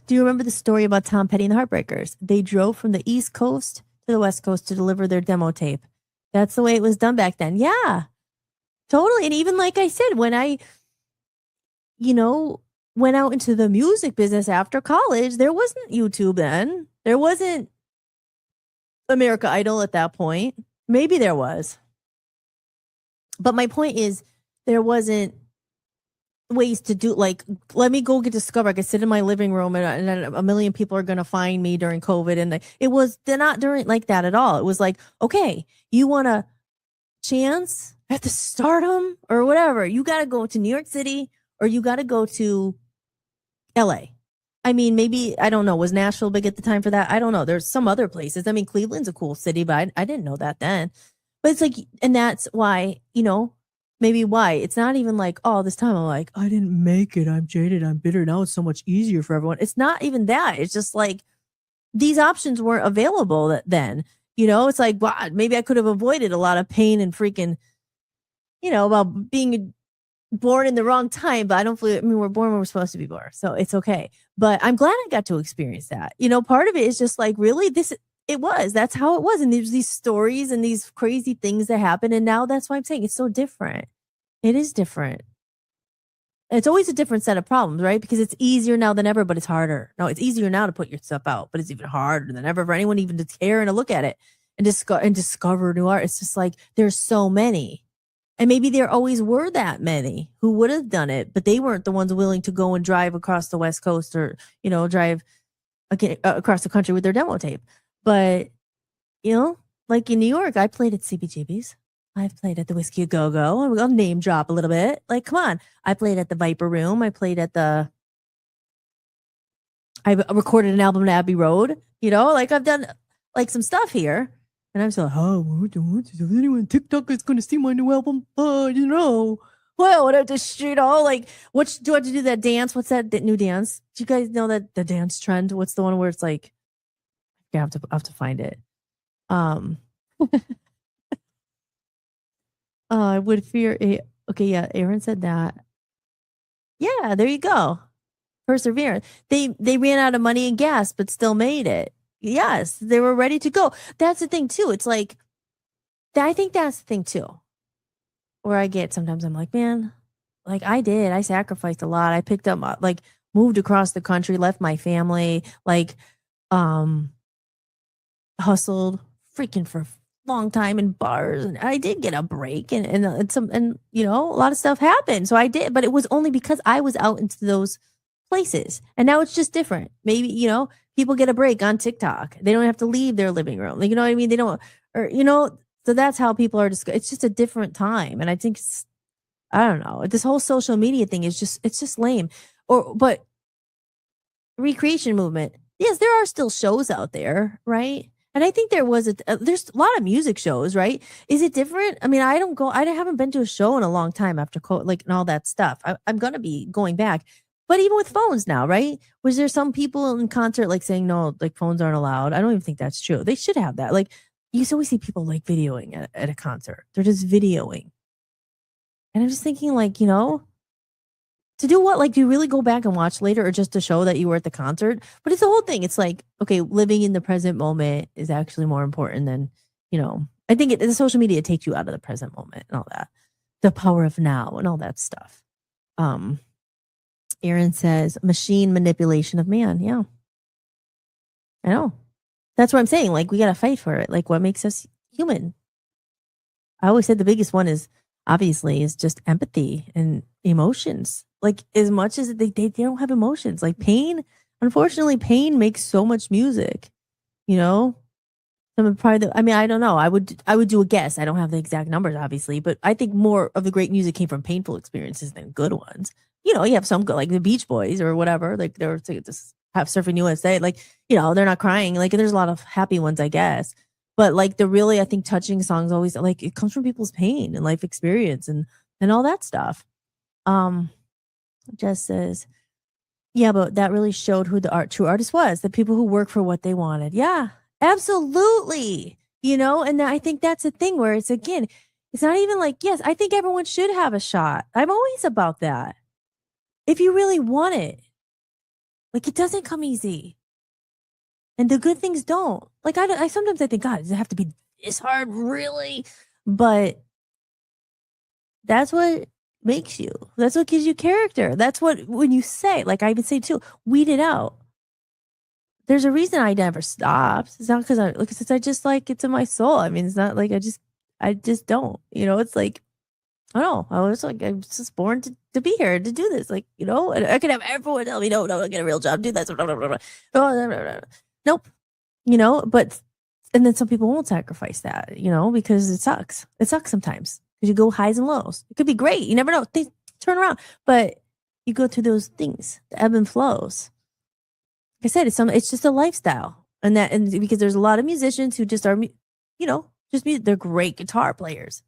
do you remember the story about Tom Petty and the Heartbreakers? They drove from the East Coast to the West Coast to deliver their demo tape. That's the way it was done back then. Yeah, totally. And even like I said, when I, went out into the music business after college, there wasn't YouTube then. There wasn't America Idol at that point. Maybe there was. But my point is, there wasn't ways to do, like, let me go get discovered. I could sit in my living room and a million people are going to find me during COVID. And they're not during like that at all. It was like, okay, you want a chance at the stardom or whatever, you got to go to New York City or you got to go to LA. I mean, maybe, I don't know, was Nashville big at the time for that? I don't know. There's some other places. I mean, Cleveland's a cool city, but I didn't know that then. But it's like, and that's why, maybe why it's not even like, oh, this time I'm like, I didn't make it, I'm jaded, I'm bitter, now it's so much easier for everyone. It's not even that. It's just like these options weren't available then. It's like, wow, maybe I could have avoided a lot of pain and freaking, about being born in the wrong time. But we're born when we're supposed to be born, so it's okay. But I'm glad I got to experience that. Part of it is just like, really, that's how it was. And there's these stories and these crazy things that happen. And now that's why I'm saying it's so different. It is different. It's always a different set of problems, right? Because it's easier now than ever, but it's harder. No, it's easier now to put your stuff out, but it's even harder than ever for anyone even to care and to look at it and discover new art. It's just like, there's so many. And maybe there always were that many who would have done it, but they weren't the ones willing to go and drive across the West Coast or, drive across the country with their demo tape. But, like in New York, I played at CBGB's. I've played at the Whiskey A Go-Go. I'll name drop a little bit. Like, come on. I played at the Viper Room. I recorded an album at Abbey Road. Like I've done like some stuff here. And I'm still like, oh, is anyone on TikTok is going to see my new album? Well, what I just, like, what do I have to do that dance? What's that new dance? Do you guys know that the dance trend? What's the one where it's like, I have to find it. I would fear a. Okay, yeah, Aaron said that. Yeah, there you go. Perseverance. They ran out of money and gas, but still made it. Yes, they were ready to go. That's the thing too. It's like I think that's the thing too. Where I get sometimes I'm like, man, like I sacrificed a lot. I picked up like moved across the country, left my family, like um hustled freaking for a long time in bars, and I did get a break, and you know, a lot of stuff happened. So I did, but it was only because I was out into those places. And now it's just different. Maybe, you know, people get a break on TikTok. They don't have to leave their living room. Like, you know what I mean? They don't, or you know, so that's how people are it's just a different time. And I think I don't know. This whole social media thing is it's just lame. But recreation movement. Yes, there are still shows out there, right? And I think there's a lot of music shows, right? Is it different? I mean, I haven't been to a show in a long time after like and all that stuff. I'm gonna be going back, but even with phones now, right? Was there some people in concert like saying no, like phones aren't allowed? I don't even think that's true. They should have that. Like you always see people like videoing at a concert. They're just videoing, and I'm just thinking, like, you know, to do what? Like, do you really go back and watch later or just to show that you were at the concert? But it's the whole thing. It's like, okay, living in the present moment is actually more important than, you know, I think the social media takes you out of the present moment and all that. The power of now and all that stuff. Um, Aaron says, machine manipulation of man. Yeah. I know. That's what I'm saying. Like, we got to fight for it. Like, what makes us human? I always said the biggest one is obviously is just empathy and emotions. Like as much as they don't have emotions, like pain, unfortunately, pain makes so much music, you know? Some of probably I mean, I don't know. I would do a guess. I don't have the exact numbers, obviously, but I think more of the great music came from painful experiences than good ones. You know, you have some good, like the Beach Boys or whatever, like they're just have Surfing USA, like, you know, they're not crying. Like there's a lot of happy ones, I guess. But like the really, I think touching songs always like it comes from people's pain and life experience and all that stuff. Um, Jess says, yeah, but that really showed who the true artist was, the people who work for what they wanted. Yeah, absolutely. You know, and I think that's a thing where it's again, it's not even like, yes, I think everyone should have a shot. I'm always about that. If you really want it, like it doesn't come easy. And the good things don't. Like I sometimes I think, God, does it have to be this hard, really? But that's what makes you. That's what gives you character. That's what when you say, like I would say too, weed it out. There's a reason I never stopped. It's not because I just like it's in my soul. I mean, it's not like I just don't. You know, it's like I don't know. I was like, I'm just born to be here to do this. Like, you know, and I could have everyone tell me, no, get a real job, do that. Nope. You know, but and then some people won't sacrifice that, you know, because it sucks. It sucks sometimes because you go highs and lows. It could be great. You never know. Things turn around, but you go through those things, the ebb and flows. Like I said, it's just a lifestyle, and because there's a lot of musicians who just are, you know, just they're great guitar players.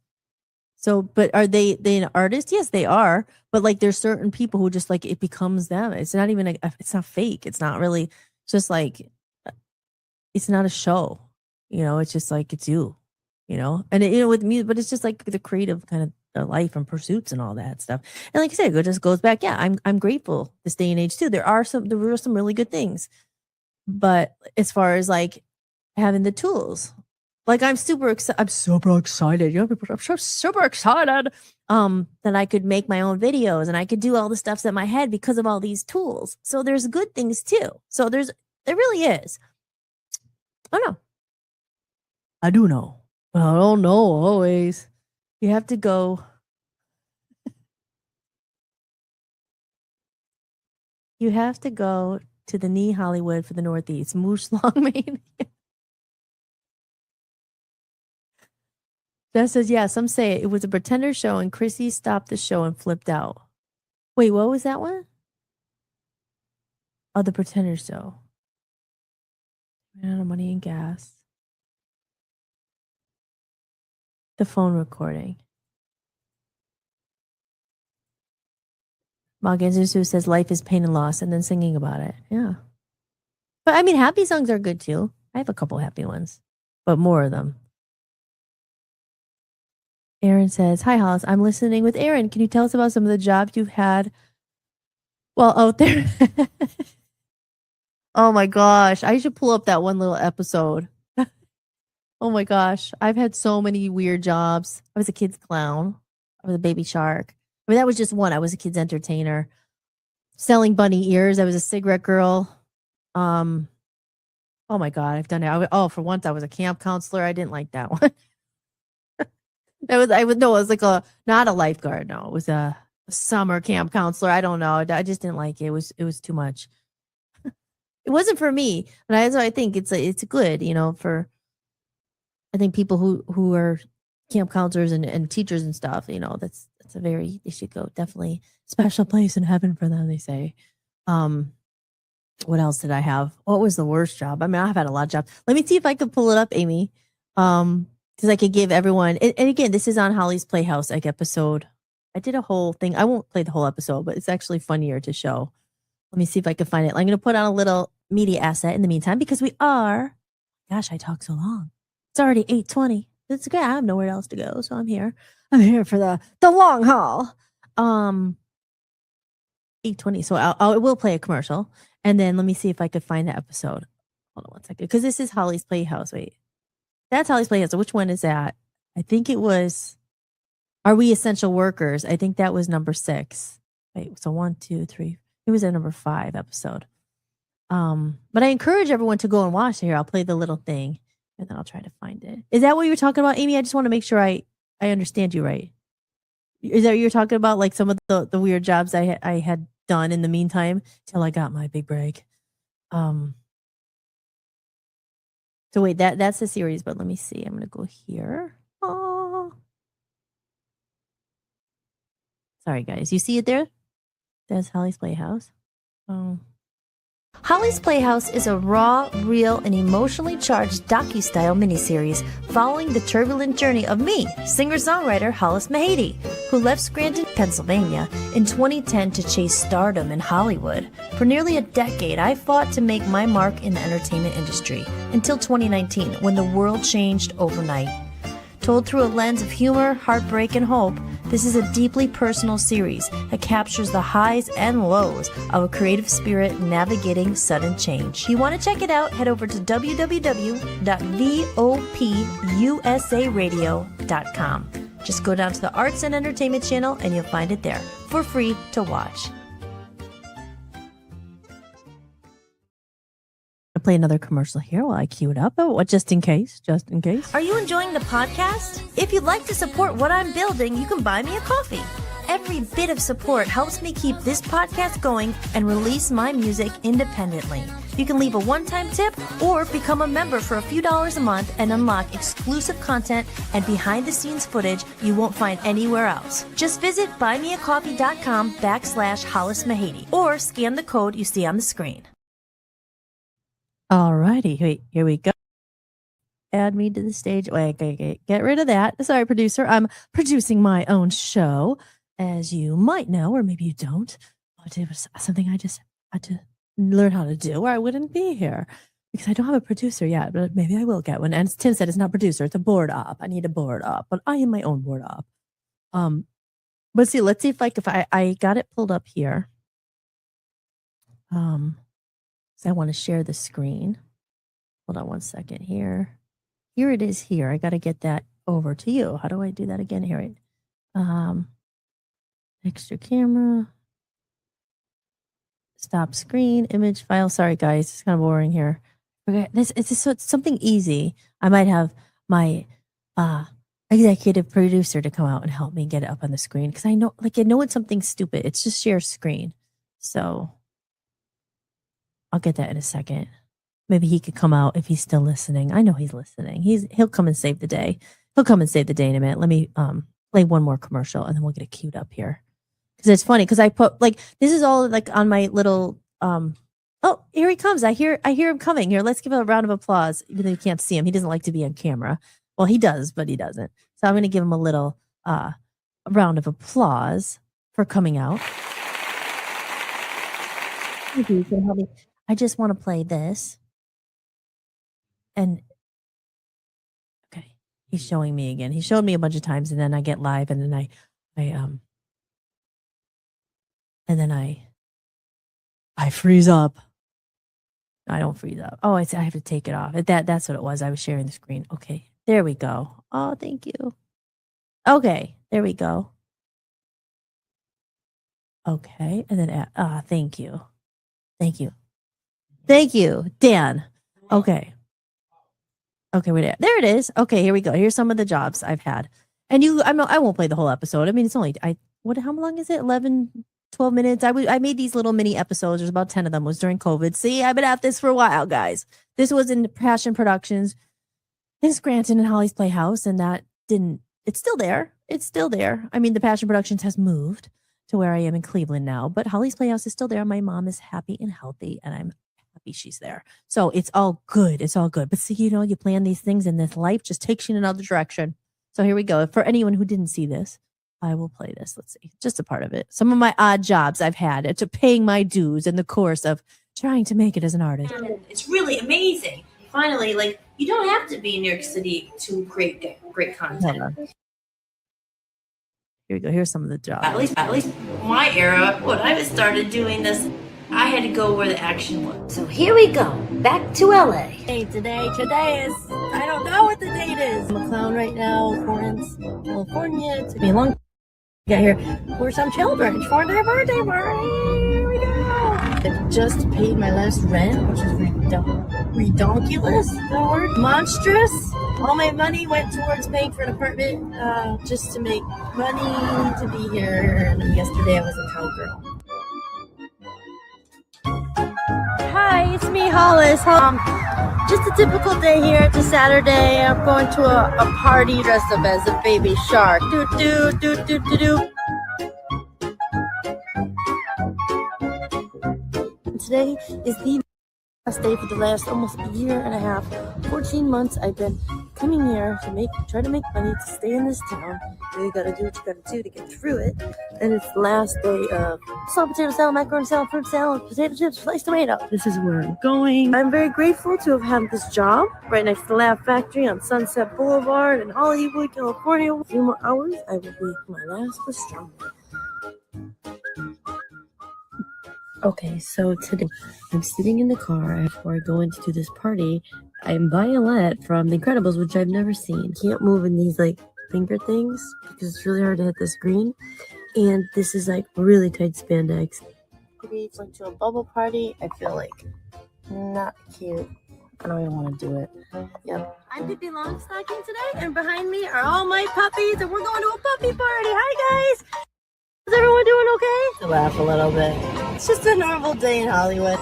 So, but are they an artist? Yes, they are. But like, there's certain people who just like it becomes them. It's not even it's not fake. It's not really just like it's not a show. You know, it's just like it's you. You know, and you know with music, but it's just like the creative kind of life and pursuits and all that stuff. And like I said, it just goes back. Yeah, I'm grateful this day and age too. There were some really good things, but as far as like having the tools, like I'm super excited. You know, people I'm super excited that I could make my own videos and I could do all the stuffs in my head because of all these tools. So there's good things too. So there really is. I don't know. I do know. But I don't know always. You have to go. You have to go to the knee Hollywood for the Northeast. Moose Longmane. Jess says, yeah, some say it was a pretender show and Chrissy stopped the show and flipped out. Wait, what was that one? Oh, the pretender show. Ran out of money and gas. The phone recording. Magenzu says life is pain and loss and then singing about it. Yeah. But I mean, happy songs are good too. I have a couple happy ones, but more of them. Aaron says, "Hi, Hollis. I'm listening with Aaron. Can you tell us about some of the jobs you've had while out there?" Oh my gosh. I should pull up that one little episode. Oh my gosh. I've had so many weird jobs. I was a kid's clown. I was a baby shark. I mean, that was just one. I was a kid's entertainer. Selling bunny ears. I was a cigarette girl. Um, oh my God. I've done it. For once I was a camp counselor. I didn't like that one. It was like not a lifeguard. No, it was a summer camp counselor. I don't know. I just didn't like it. It was too much. It wasn't for me, but I think it's good, for I think people who are camp counselors and teachers and stuff, that's they should go definitely special place in heaven for them, they say. Um, what else did I have? What was the worst job? I mean, I've had a lot of jobs. Let me see if I could pull it up, Amy. Because I could give everyone, and again, this is on Holly's Playhouse episode. I did a whole thing. I won't play the whole episode, but it's actually funnier to show. Let me see if I can find it. I'm going to put on a little media asset in the meantime because gosh, I talk so long. It's already 8:20. It's good. I have nowhere else to go, so I'm here. I'm here for the long haul. 8:20. So I will play a commercial, and then let me see if I could find the episode. Hold on one second, because this is Holly's Playhouse. Wait, that's Holly's Playhouse. So which one is that? I think it was. Are We Essential Workers? I think that was number 6. Wait, so 1, 2, 3. It was a number 5 episode. But I encourage everyone to go and watch it. Here, I'll play the little thing and then I'll try to find it. Is that what you were talking about, Amy? I just want to make sure I understand you right. Is that what you're talking about? Like some of the weird jobs I had done in the meantime till I got my big break. So wait, that's the series, but let me see. I'm gonna go here. Oh, sorry guys. You see it there? That's Holly's Playhouse. Oh. Holly's Playhouse is a raw, real, and emotionally charged docu-style miniseries following the turbulent journey of me, singer-songwriter Hollis Mahady, who left Scranton, Pennsylvania in 2010 to chase stardom in Hollywood. For nearly a decade, I fought to make my mark in the entertainment industry until 2019, when the world changed overnight. Told through a lens of humor, heartbreak, and hope, this is a deeply personal series that captures the highs and lows of a creative spirit navigating sudden change. If you want to check it out, head over to www.vopusaradio.com. Just go down to the Arts and Entertainment channel and you'll find it there for free to watch. I'll play another commercial here while I cue it up. Oh, just in case. Are you enjoying the podcast? If you'd like to support what I'm building, you can buy me a coffee. Every bit of support helps me keep this podcast going and release my music independently. You can leave a one-time tip or become a member for a few dollars a month and unlock exclusive content and behind-the-scenes footage you won't find anywhere else. Just visit buymeacoffee.com/Hollis Mahady or scan the code you see on the screen. All righty, wait, here we go. Add me to the stage. Wait, okay, get rid of that. Sorry, producer. I'm producing my own show, as you might know, or maybe you don't. But it was something I just had to learn how to do, or I wouldn't be here because I don't have a producer yet. But maybe I will get one. And as Tim said, it's not producer; it's a board op. I need a board op, but I am my own board op. But see, let's see if I got it pulled up here. So I want to share the screen. Hold on one second here. Here it is here. I got to get that over to you. How do I do that again? Here, right? Extra camera. Stop screen, image file. Sorry, guys. It's kind of boring here. Okay, it's something easy. I might have my executive producer to come out and help me get it up on the screen because I know it's something stupid. It's just share screen. So I'll get that in a second. Maybe he could come out if he's still listening. I know he's listening. He'll come and save the day. He'll come and save the day in a minute. Let me play one more commercial and then we'll get it queued up here. Because it's funny because I put this is all on my little oh, here he comes. I hear him coming. Here, let's give a round of applause. Even though you can't see him. He doesn't like to be on camera. Well, he does, but he doesn't. So I'm gonna give him a little a round of applause for coming out. Thank you for helping me. I just want to play this. And okay. He's showing me again. He showed me a bunch of times, and then I get live, and then I freeze up. I don't freeze up. Oh, I have to take it off. That's what it was. I was sharing the screen. Okay, there we go. Oh, thank you. Okay, there we go. Okay, and then thank you, thank you, Dan. Okay, wait, there it is. Okay, here we go. Here's some of the jobs I've had, and I won't play the whole episode. I mean, it's only how long is it? 11, 12 minutes. I made these little mini episodes. There's about 10 of them. It was during COVID. See, I've been at this for a while, guys. This was in Passion Productions in Scranton and Holly's Playhouse, and that didn't. It's still there. It's still there. I mean, the Passion Productions has moved to where I am in Cleveland now, but Holly's Playhouse is still there. My mom is happy and healthy, and I'm happy she's there. So it's all good. It's all good. But see, you plan these things, and this life just takes you in another direction. So here we go. For anyone who didn't see this, I will play this. Let's see. Just a part of it. Some of my odd jobs I've had to paying my dues in the course of trying to make it as an artist. And it's really amazing. Finally, like, you don't have to be in New York City to create great content. Here we go. Here's some of the jobs. At least my era, when I started doing this, I had to go where the action was. So here we go, back to LA. Hey, today is, I don't know what the date is. I'm a clown right now, Florence, California. It took me a long time to get here for some children for their birthday party. Here we go. I just paid my last rent, which is redonkulous, the word, monstrous. All my money went towards paying for an apartment just to make money to be here. And yesterday I was a cowgirl. Hi, it's me, Hollis. Just a typical day here. It's a Saturday. I'm going to a party dressed up as a baby shark. Do do do do do do. Today is the last day for the last almost a year and a half. 14 months I've been coming here to try to make money to stay in this town. You gotta do what you gotta do to get through it. And it's the last day of salt potato salad, macaroni salad, fruit salad, potato chips, sliced tomato. This is where I'm going. I'm very grateful to have had this job right next to the Laugh Factory on Sunset Boulevard in Hollywood, California. A few more hours, I will be my last pastrami. Okay, so today I'm sitting in the car before I go in to do this party. I'm Violet from The Incredibles, which I've never seen. Can't move in these like finger things because it's really hard to hit the screen. And this is like really tight spandex. Maybe went to a bubble party. I feel like not cute. I don't even want to do it. Yep. I'm Pippi Longstocking today, and behind me are all my puppies, and we're going to a puppy party. Hi guys! Is everyone doing okay? I laugh a little bit. It's just a normal day in Hollywood.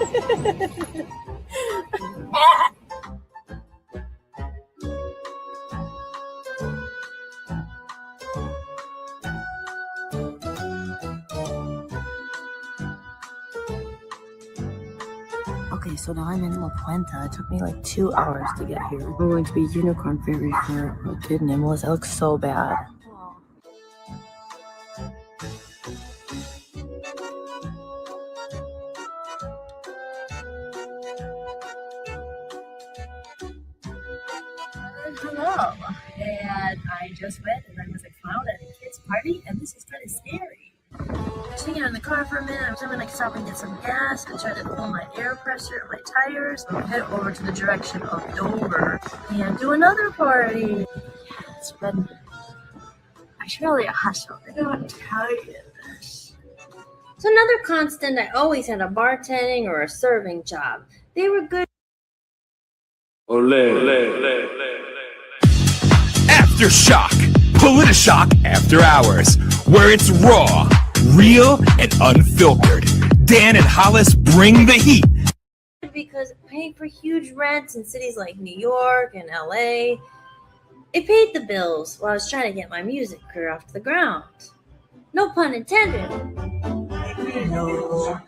Okay, so now I'm in La Puente. It took me like 2 hours to get here. We're going to be Unicorn Fairy for a kid named Melissa. It looks so bad. Hello, and I just went and I was like found at a kid's party, and this is kind of scary. Sitting out in the car for a minute, I'm gonna stop and get some gas and try to fill my air pressure, my tires, and head over to the direction of Dover and do another party. Yeah, it's been actually a hustle. I don't want to tell you this. So another constant, I always had a bartending or a serving job. They were good. Aftershock, Politishock After Hours, where it's raw, real, and unfiltered. Dan and Hollis bring the heat. Because paying for huge rents in cities like New York and LA, it paid the bills while I was trying to get my music career off the ground. No pun intended. You know,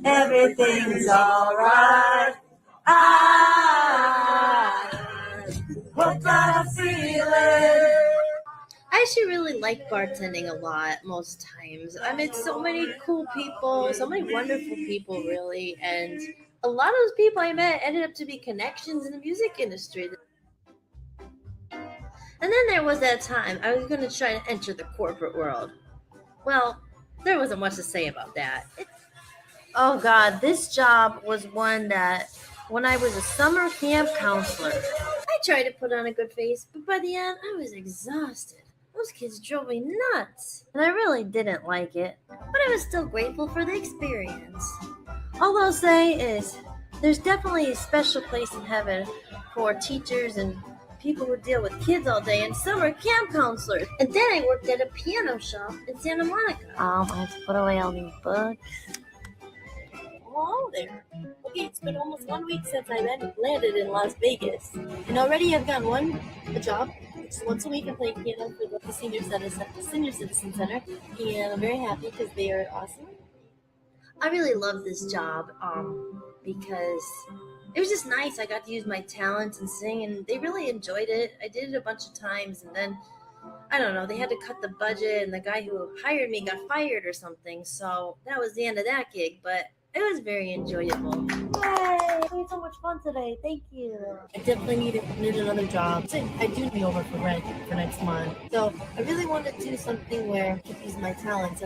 everything's alright. What kind of feeling? I actually really like bartending a lot most times. I met so many cool people, so many wonderful people, really. And a lot of those people I met ended up to be connections in the music industry. And then there was that time I was going to try to enter the corporate world. Well, there wasn't much to say about that. Oh God, this job was one that when I was a summer camp counselor, I tried to put on a good face, but by the end, I was exhausted. Those kids drove me nuts, and I really didn't like it, but I was still grateful for the experience. All I'll say is there's definitely a special place in heaven for teachers and people who deal with kids all day and summer camp counselors. And then I worked at a piano shop in Santa Monica. I have to put away all these books. Hello there. Okay, it's been almost 1 week since I landed in Las Vegas, and already I've gotten a job. Just once a week I play piano for the Senior Citizen Center, and I'm very happy because they are awesome. I really love this job because it was just nice. I got to use my talents and sing, and they really enjoyed it. I did it a bunch of times, and then I don't know, they had to cut the budget, and the guy who hired me got fired or something. So that was the end of that gig, but it was very enjoyable. Yay! I had so much fun today. Thank you. I definitely need another job. I do need over for rent for next month. So I really want to do something where I can use my talents.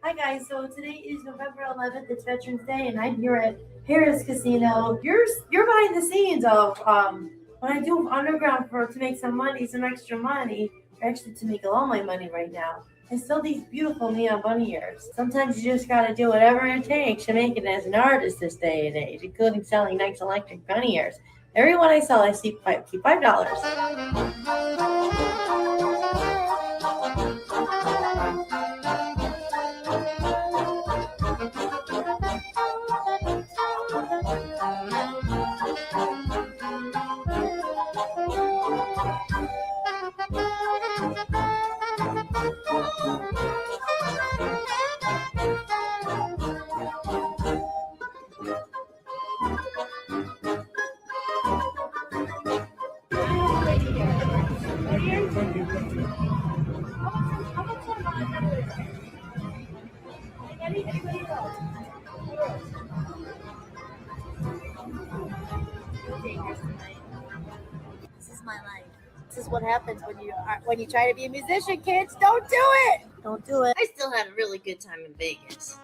Hi guys, so today is November 11th. It's Veterans Day, and I'm here at Harris Casino. You're behind the scenes of what I do underground to make some extra money, or actually to make all my money right now. I sell these beautiful neon bunny ears. Sometimes you just gotta do whatever it takes to make it as an artist this day and age, including selling nice electric bunny ears. Every one I sell, I keep $5. This is my life. This is what happens when you try to be a musician, kids. Don't do it. Don't do it. I still had a really good time in Vegas.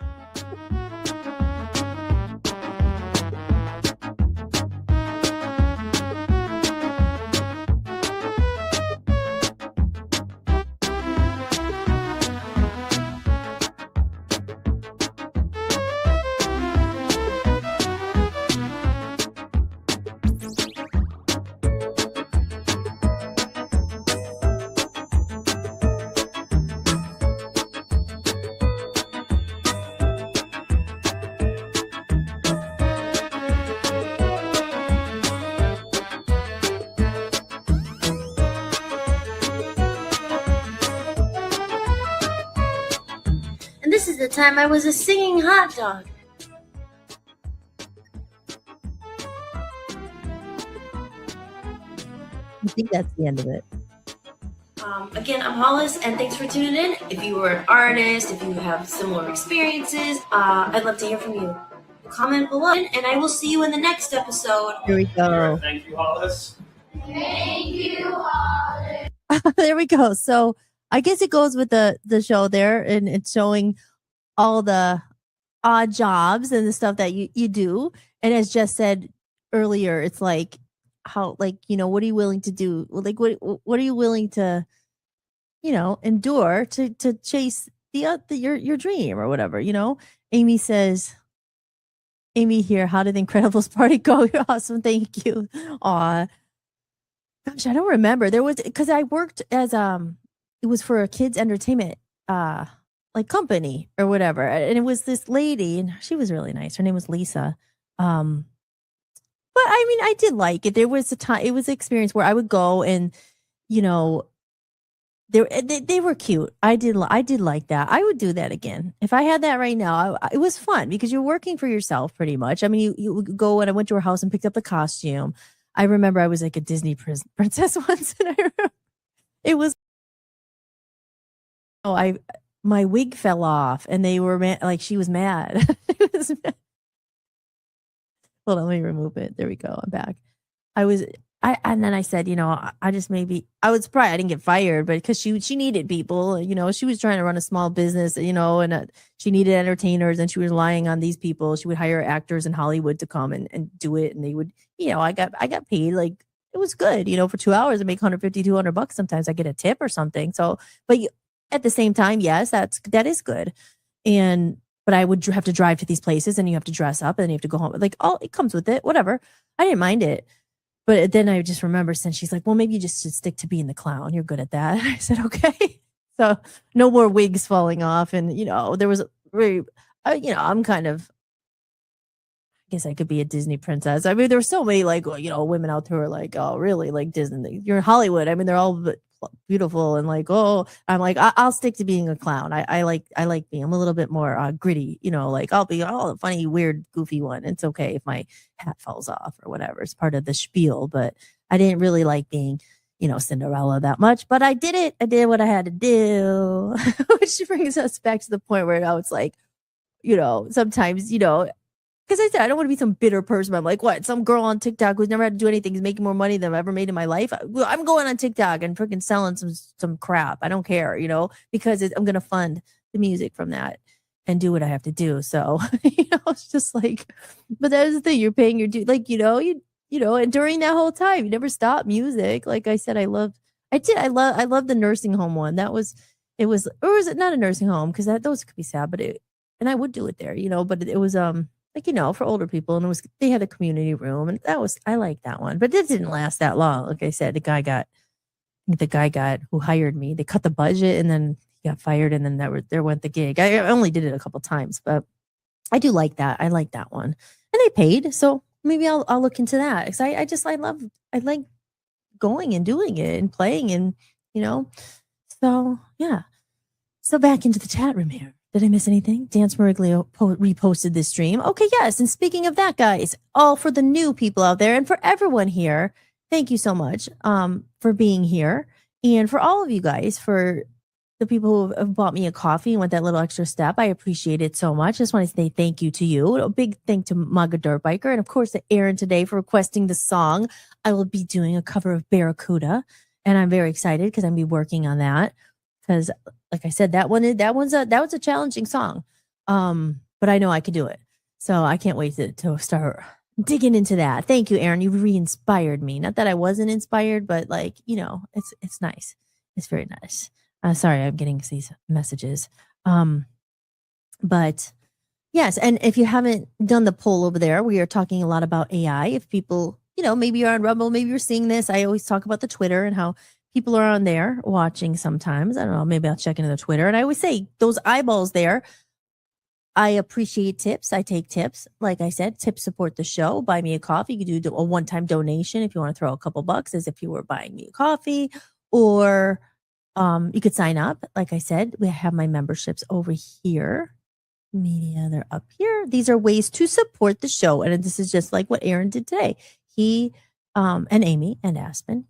And this is the time I was a singing hot dog. I think that's the end of it. Again, I'm Hollis, and thanks for tuning in. If you were an artist, if you have similar experiences, I'd love to hear from you. Comment below, and I will see you in the next episode. Here we go. Thank you, Hollis. There we go. So I guess it goes with the show there, and it's showing all the odd jobs and the stuff that you do. And as Jess said earlier, it's like how, like, what are you willing to do? Like, what are you willing to, endure to chase your dream or whatever, Amy says, Amy here, how did the Incredibles party go? You're awesome. Thank you. Aw. Gosh, I don't remember. There was, because I worked as it was for a kids entertainment like company or whatever, and it was this lady, and she was really nice. Her name was Lisa. But I mean, I did like it. There was a time, it was an experience where I would go and they were cute. I did like that. I would do that again if I had that right now. It was fun because you're working for yourself pretty much. I mean, you would go, and I went to her house and picked up the costume. I remember I was like a Disney princess once, and it was, my wig fell off, and they were like, she was mad. It was mad. Hold on, let me remove it. There we go. I'm back. And then I said, I just maybe I was surprised I didn't get fired, but because she needed people, she was trying to run a small business, and she needed entertainers, and she was relying on these people. She would hire actors in Hollywood to come and do it, and they would, I got paid like it was good, for 2 hours. I make $150, $200. Sometimes I get a tip or something. So, but at the same time, yes, that is good, but I would have to drive to these places, and you have to dress up, and you have to go home. Like, it comes with it, whatever. I didn't mind it. But then I just remember, since she's like, well, maybe you just should stick to being the clown. You're good at that. I said, okay. So no more wigs falling off. And, there was very, I'm kind of, I guess I could be a Disney princess. I mean, there were so many like, women out there who are like, oh, really? Like Disney. You're in Hollywood. I mean, they're all beautiful and like, oh, I'm like, I'll stick to being a clown. I like being, I'm a little bit more gritty, like I'll be the funny, weird, goofy one. It's okay if my hat falls off or whatever. It's part of the spiel, but I didn't really like being, Cinderella that much, but I did it. I did what I had to do, which brings us back to the point where I was like, sometimes, because I said, I don't want to be some bitter person. I'm like, what? Some girl on TikTok who's never had to do anything is making more money than I've ever made in my life. I'm going on TikTok and freaking selling some crap. I don't care, because I'm going to fund the music from that and do what I have to do. So, it's just like, but that's the thing. You're paying your due. Like, and during that whole time, you never stop music. Like I said, I love the nursing home one. Or was it not a nursing home? Because those could be sad, and I would do it there, but it was, like, for older people, and they had a community room, and I like that one, but it didn't last that long. Like I said, the guy got who hired me, they cut the budget, and then he got fired, and then there went the gig. I only did it a couple times, but I do like that. I like that one, and they paid, so maybe I'll look into that, because I like going and doing it and playing, and so yeah. So back into the chat room here. Did I miss anything? Dance Mariglio reposted this stream. Okay, yes. And speaking of that, guys, all for the new people out there and for everyone here, thank you so much for being here. And for all of you guys, for the people who have bought me a coffee and went that little extra step, I appreciate it so much. I just want to say thank you to you. A big thank to Maga Dirt Biker, and of course to Aaron today for requesting the song. I will be doing a cover of Barracuda, and I'm very excited because I'm going to be working on that. Because, like I said, that was a challenging song, but I know I could do it. So I can't wait to start digging into that. Thank you, Aaron. You re-inspired me. Not that I wasn't inspired, but like, it's nice. It's very nice. Sorry, I'm getting these messages. But yes, and if you haven't done the poll over there, we are talking a lot about AI. If people, maybe you're on Rumble, maybe you're seeing this. I always talk about the Twitter and how people are on there watching sometimes. I don't know, maybe I'll check into the Twitter. And I always say those eyeballs there, I appreciate tips. I take tips. Like I said, tips support the show. Buy me a coffee. You could do a one-time donation if you want to throw a couple bucks, as if you were buying me a coffee, or you could sign up. Like I said, we have my memberships over here. Media, they're up here. These are ways to support the show. And this is just like what Aaron did today. He and Amy and Aspen,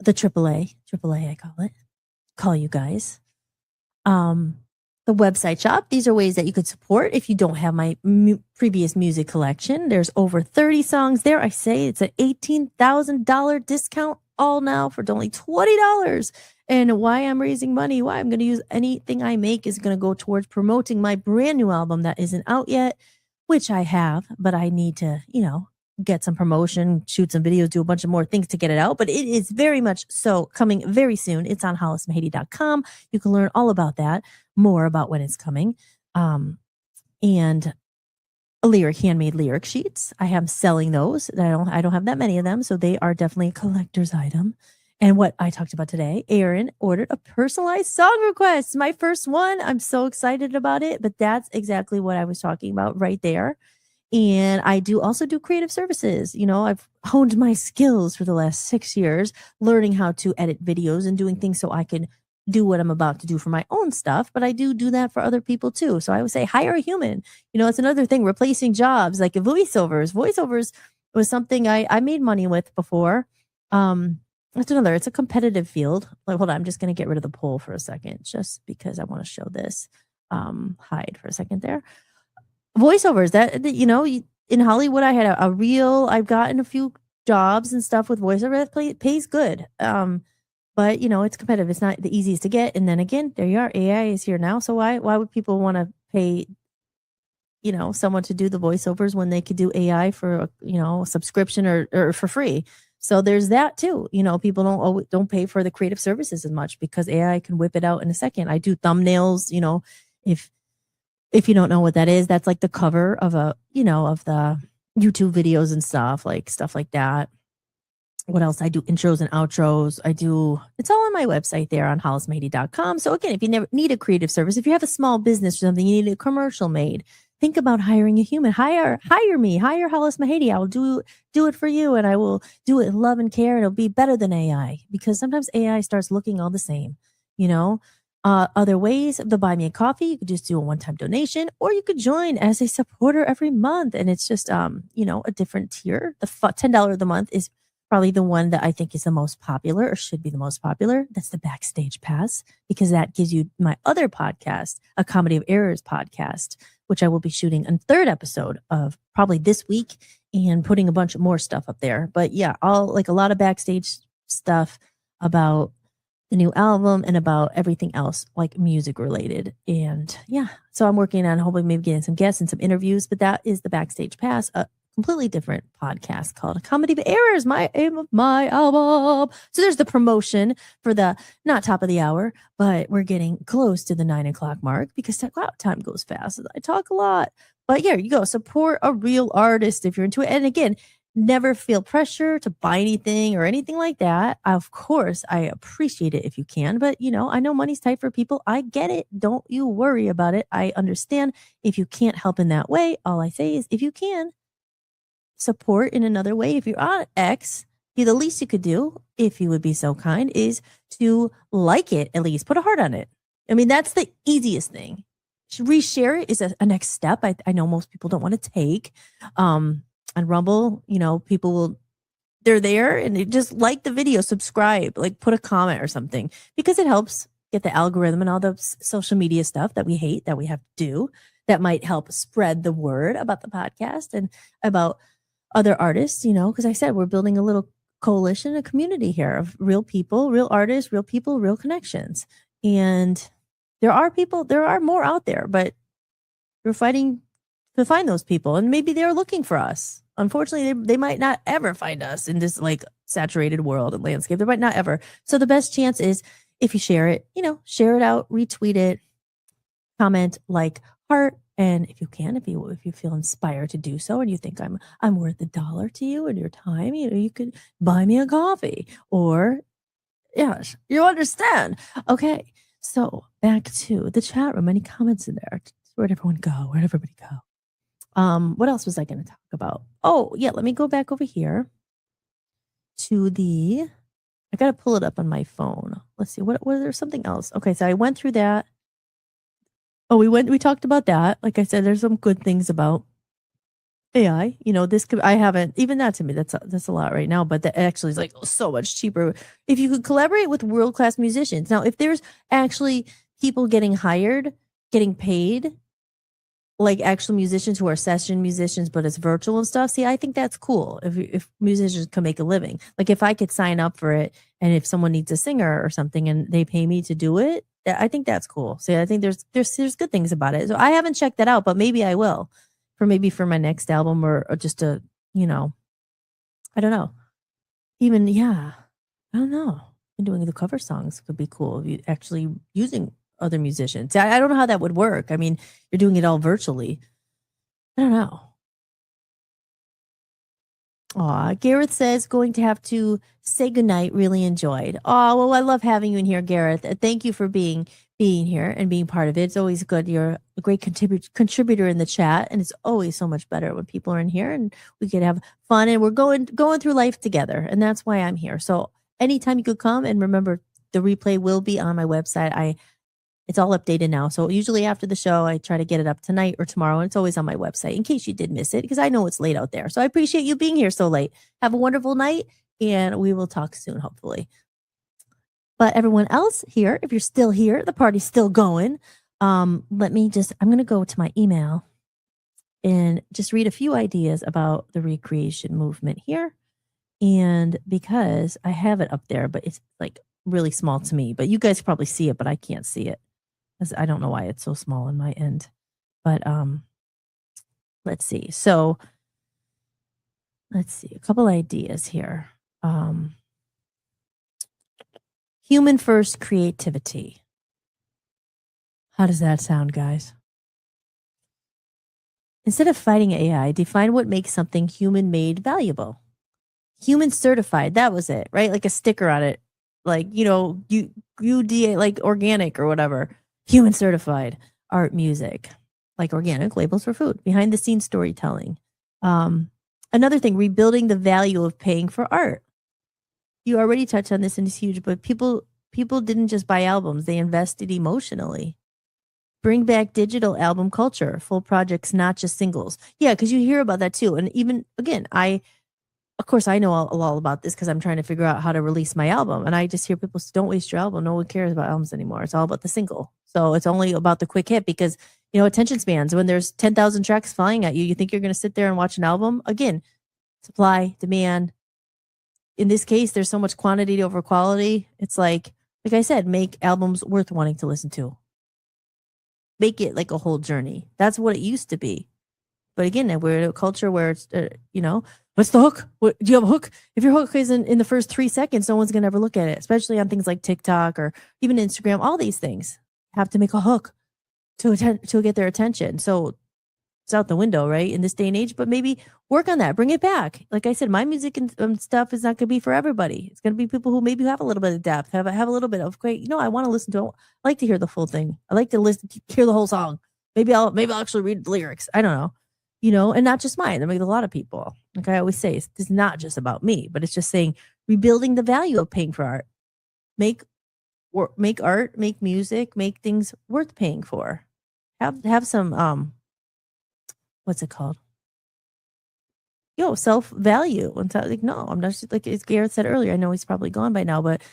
the AAA, I call you guys. The website shop. These are ways that you could support if you don't have my previous music collection. There's over 30 songs there. I say it's an $18,000 discount all now for only $20. And why I'm raising money, why I'm going to use anything I make is going to go towards promoting my brand new album that isn't out yet, which I have, but I need to, get some promotion, shoot some videos, do a bunch of more things to get it out. But it is very much so coming very soon. It's on hollismahady.com. You can learn all about that, more about when it's coming. And handmade lyric sheets. I am selling those. I don't have that many of them, so they are definitely a collector's item. And what I talked about today, Aaron ordered a personalized song request. My first one. I'm so excited about it, but that's exactly what I was talking about right there. And I also do creative services. I've honed my skills for the last 6 years, learning how to edit videos and doing things so I can do what I'm about to do for my own stuff. But I do that for other people too. So I would say hire a human. It's another thing, replacing jobs like voiceovers. Voiceovers was something I made money with before. It's a competitive field. Like, hold on, I'm just going to get rid of the poll for a second, just because I want to show this. Hide for a second there. Voiceovers in Hollywood, I had a reel. I've gotten a few jobs and stuff with voiceover that pays good. But it's competitive. It's not the easiest to get. And then again, there you are. AI is here now. So why would people want to pay someone to do the voiceovers when they could do AI for a subscription or for free? So there's that too. People don't pay for the creative services as much because AI can whip it out in a second. I do thumbnails. If you don't know what that is, that's like the cover of of the YouTube videos and stuff like that. What else? I do intros and outros. It's all on my website there on hollismahady.com. So again, if you never need a creative service, if you have a small business or something, you need a commercial made, think about hiring a human. Hire me. Hire Hollis Mahady. I will do it for you, and I will do it in love and care, and it'll be better than AI because sometimes AI starts looking all the same. Other ways, the buy me a coffee, you could just do a one-time donation, or you could join as a supporter every month, and it's just a different tier. The $10 of the month is probably the one that I think is the most popular or should be the most popular. That's the Backstage Pass, because that gives you my other podcast, a Comedy of Errors podcast, which I will be shooting a third episode of probably this week and putting a bunch of more stuff up there. But yeah, all like a lot of backstage stuff about the new album and about everything else like music related. And yeah, so I'm working on hoping maybe getting some guests and some interviews, but that is the Backstage Pass, a completely different podcast called Comedy of Errors, my aim of my album. So there's the promotion for the not top of the hour, but we're getting close to the 9 o'clock mark because time goes fast. I talk a lot, but here you go. Support a real artist if you're into it. And again, never feel pressure to buy anything or anything like that. Of course, I appreciate it if you can, but I know money's tight for people. I get it. Don't you worry about it. I understand if you can't help in that way. All I say is if you can support in another way, if you're on X, the least you could do, if you would be so kind, is to like it, at least put a heart on it. I mean, that's the easiest thing. Reshare it is a next step. I know most people don't want to take. On Rumble, people they're there and they just like the video, subscribe, like put a comment or something, because it helps get the algorithm and all the social media stuff that we hate, that we have to do, that might help spread the word about the podcast and about other artists, because I said we're building a little coalition, a community here of real people, real artists, real people, real connections. And there are more out there, but we're fighting to find those people, and maybe they're looking for us. Unfortunately, they might not ever find us in this like saturated world and landscape. They might not ever. So the best chance is if you share it, share it out, retweet it, comment, like, heart, and if you can, if you feel inspired to do so, and you think I'm worth $1 to you and your time, you could buy me a coffee, or yes, you understand. Okay, so back to the chat room. Any comments in there? Where'd everyone go? Where'd everybody go? What else was I going to talk about? Oh, yeah, let me go back over here to I got to pull it up on my phone. Let's see, what was there something else? Okay, so I went through that. Oh, we talked about that. Like I said, there's some good things about AI. I haven't, even that to me, that's a lot right now, but that actually is like so much cheaper if you could collaborate with world-class musicians. Now, if there's actually people getting hired, getting paid, like actual musicians who are session musicians, but it's virtual and stuff. See, I think that's cool if musicians can make a living. Like if I could sign up for it, and if someone needs a singer or something and they pay me to do it, I think that's cool. See, I think there's good things about it. So I haven't checked that out, but maybe I will for my next album, or just I don't know. Even, yeah, I don't know. And doing the cover songs could be cool. If you actually using other musicians. I don't know how that would work. I mean, you're doing it all virtually. I don't know. Aw, Gareth says, going to have to say goodnight. Really enjoyed. Oh, well, I love having you in here, Gareth. Thank you for being here and being part of it. It's always good. You're a great contributor in the chat, and it's always so much better when people are in here and we can have fun, and we're going through life together, and that's why I'm here. So anytime you could come, and remember, the replay will be on my website. It's all updated now. So usually after the show, I try to get it up tonight or tomorrow. And it's always on my website in case you did miss it, because I know it's late out there. So I appreciate you being here so late. Have a wonderful night, and we will talk soon, hopefully. But everyone else here, if you're still here, the party's still going. I'm going to go to my email and just read a few ideas about the Reconnection Movement here. And because I have it up there, but it's like really small to me, but you guys probably see it, but I can't see it. 'Cause I don't know why it's so small on my end. But let's see. So let's see a couple ideas here. Human first creativity. How does that sound, guys? Instead of fighting AI, define what makes something human made valuable. Human certified, that was it, right? Like a sticker on it. Like, UDA, like organic or whatever. Human certified. Art, music, like organic labels for food. Behind the scenes storytelling. Another thing, rebuilding the value of paying for art. You already touched on this and it's huge, but people didn't just buy albums, they invested emotionally. Bring back digital album culture, full projects, not just singles. Yeah, because you hear about that too. And even again, of course, I know all about this because I'm trying to figure out how to release my album. And I just hear people say, don't waste your album. No one cares about albums anymore. It's all about the single. So it's only about the quick hit because, attention spans, when there's 10,000 tracks flying at you, you think you're going to sit there and watch an album? Again, supply, demand. In this case, there's so much quantity over quality. It's like I said, make albums worth wanting to listen to. Make it like a whole journey. That's what it used to be. But again, we're in a culture where it's, what's the hook? Do you have a hook? If your hook isn't in the first 3 seconds, no one's going to ever look at it, especially on things like TikTok or even Instagram. All these things have to make a hook to get their attention. So it's out the window, right? In this day and age, but maybe work on that. Bring it back. Like I said, my music and stuff is not going to be for everybody. It's going to be people who maybe have a little bit of depth, have a little bit of great, I want to listen to it. I like to hear the full thing. I like to hear the whole song. Maybe I'll actually read the lyrics. I don't know. And not just mine. I mean, a lot of people. Like I always say, it's not just about me, but it's just saying rebuilding the value of paying for art. Make art, make music, make things worth paying for. Have some what's it called? Self-value. And so, like, no, I'm not just, like as Garrett said earlier, I know he's probably gone by now, but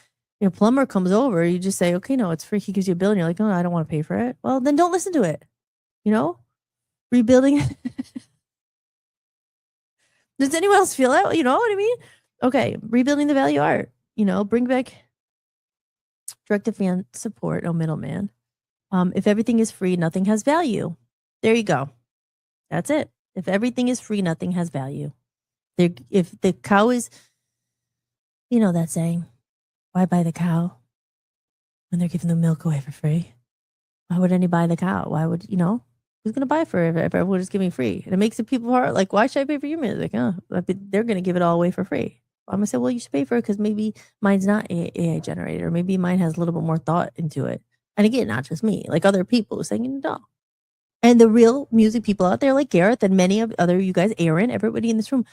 your plumber comes over, you just say, okay, no, it's free. He gives you a bill and you're like, oh, I don't want to pay for it. Well, then don't listen to it. Rebuilding. Does anyone else feel that? You know what I mean? Okay. Rebuilding the value art, bring back direct-to-fan support, no middleman. If everything is free, nothing has value. There you go. That's it. If everything is free, nothing has value. If the cow is, that saying, why buy the cow when they're giving the milk away for free? Why would anybody buy the cow? Why would, who's going to buy it for if everyone is giving free? And it makes it people hard. Like, why should I pay for your music? They're going to give it all away for free. I'm going to say, well, you should pay for it because maybe mine's not AI generated or maybe mine has a little bit more thought into it. And again, not just me, like other people saying, no. And the real music people out there like Gareth and many of other you guys, Aaron, everybody in this room,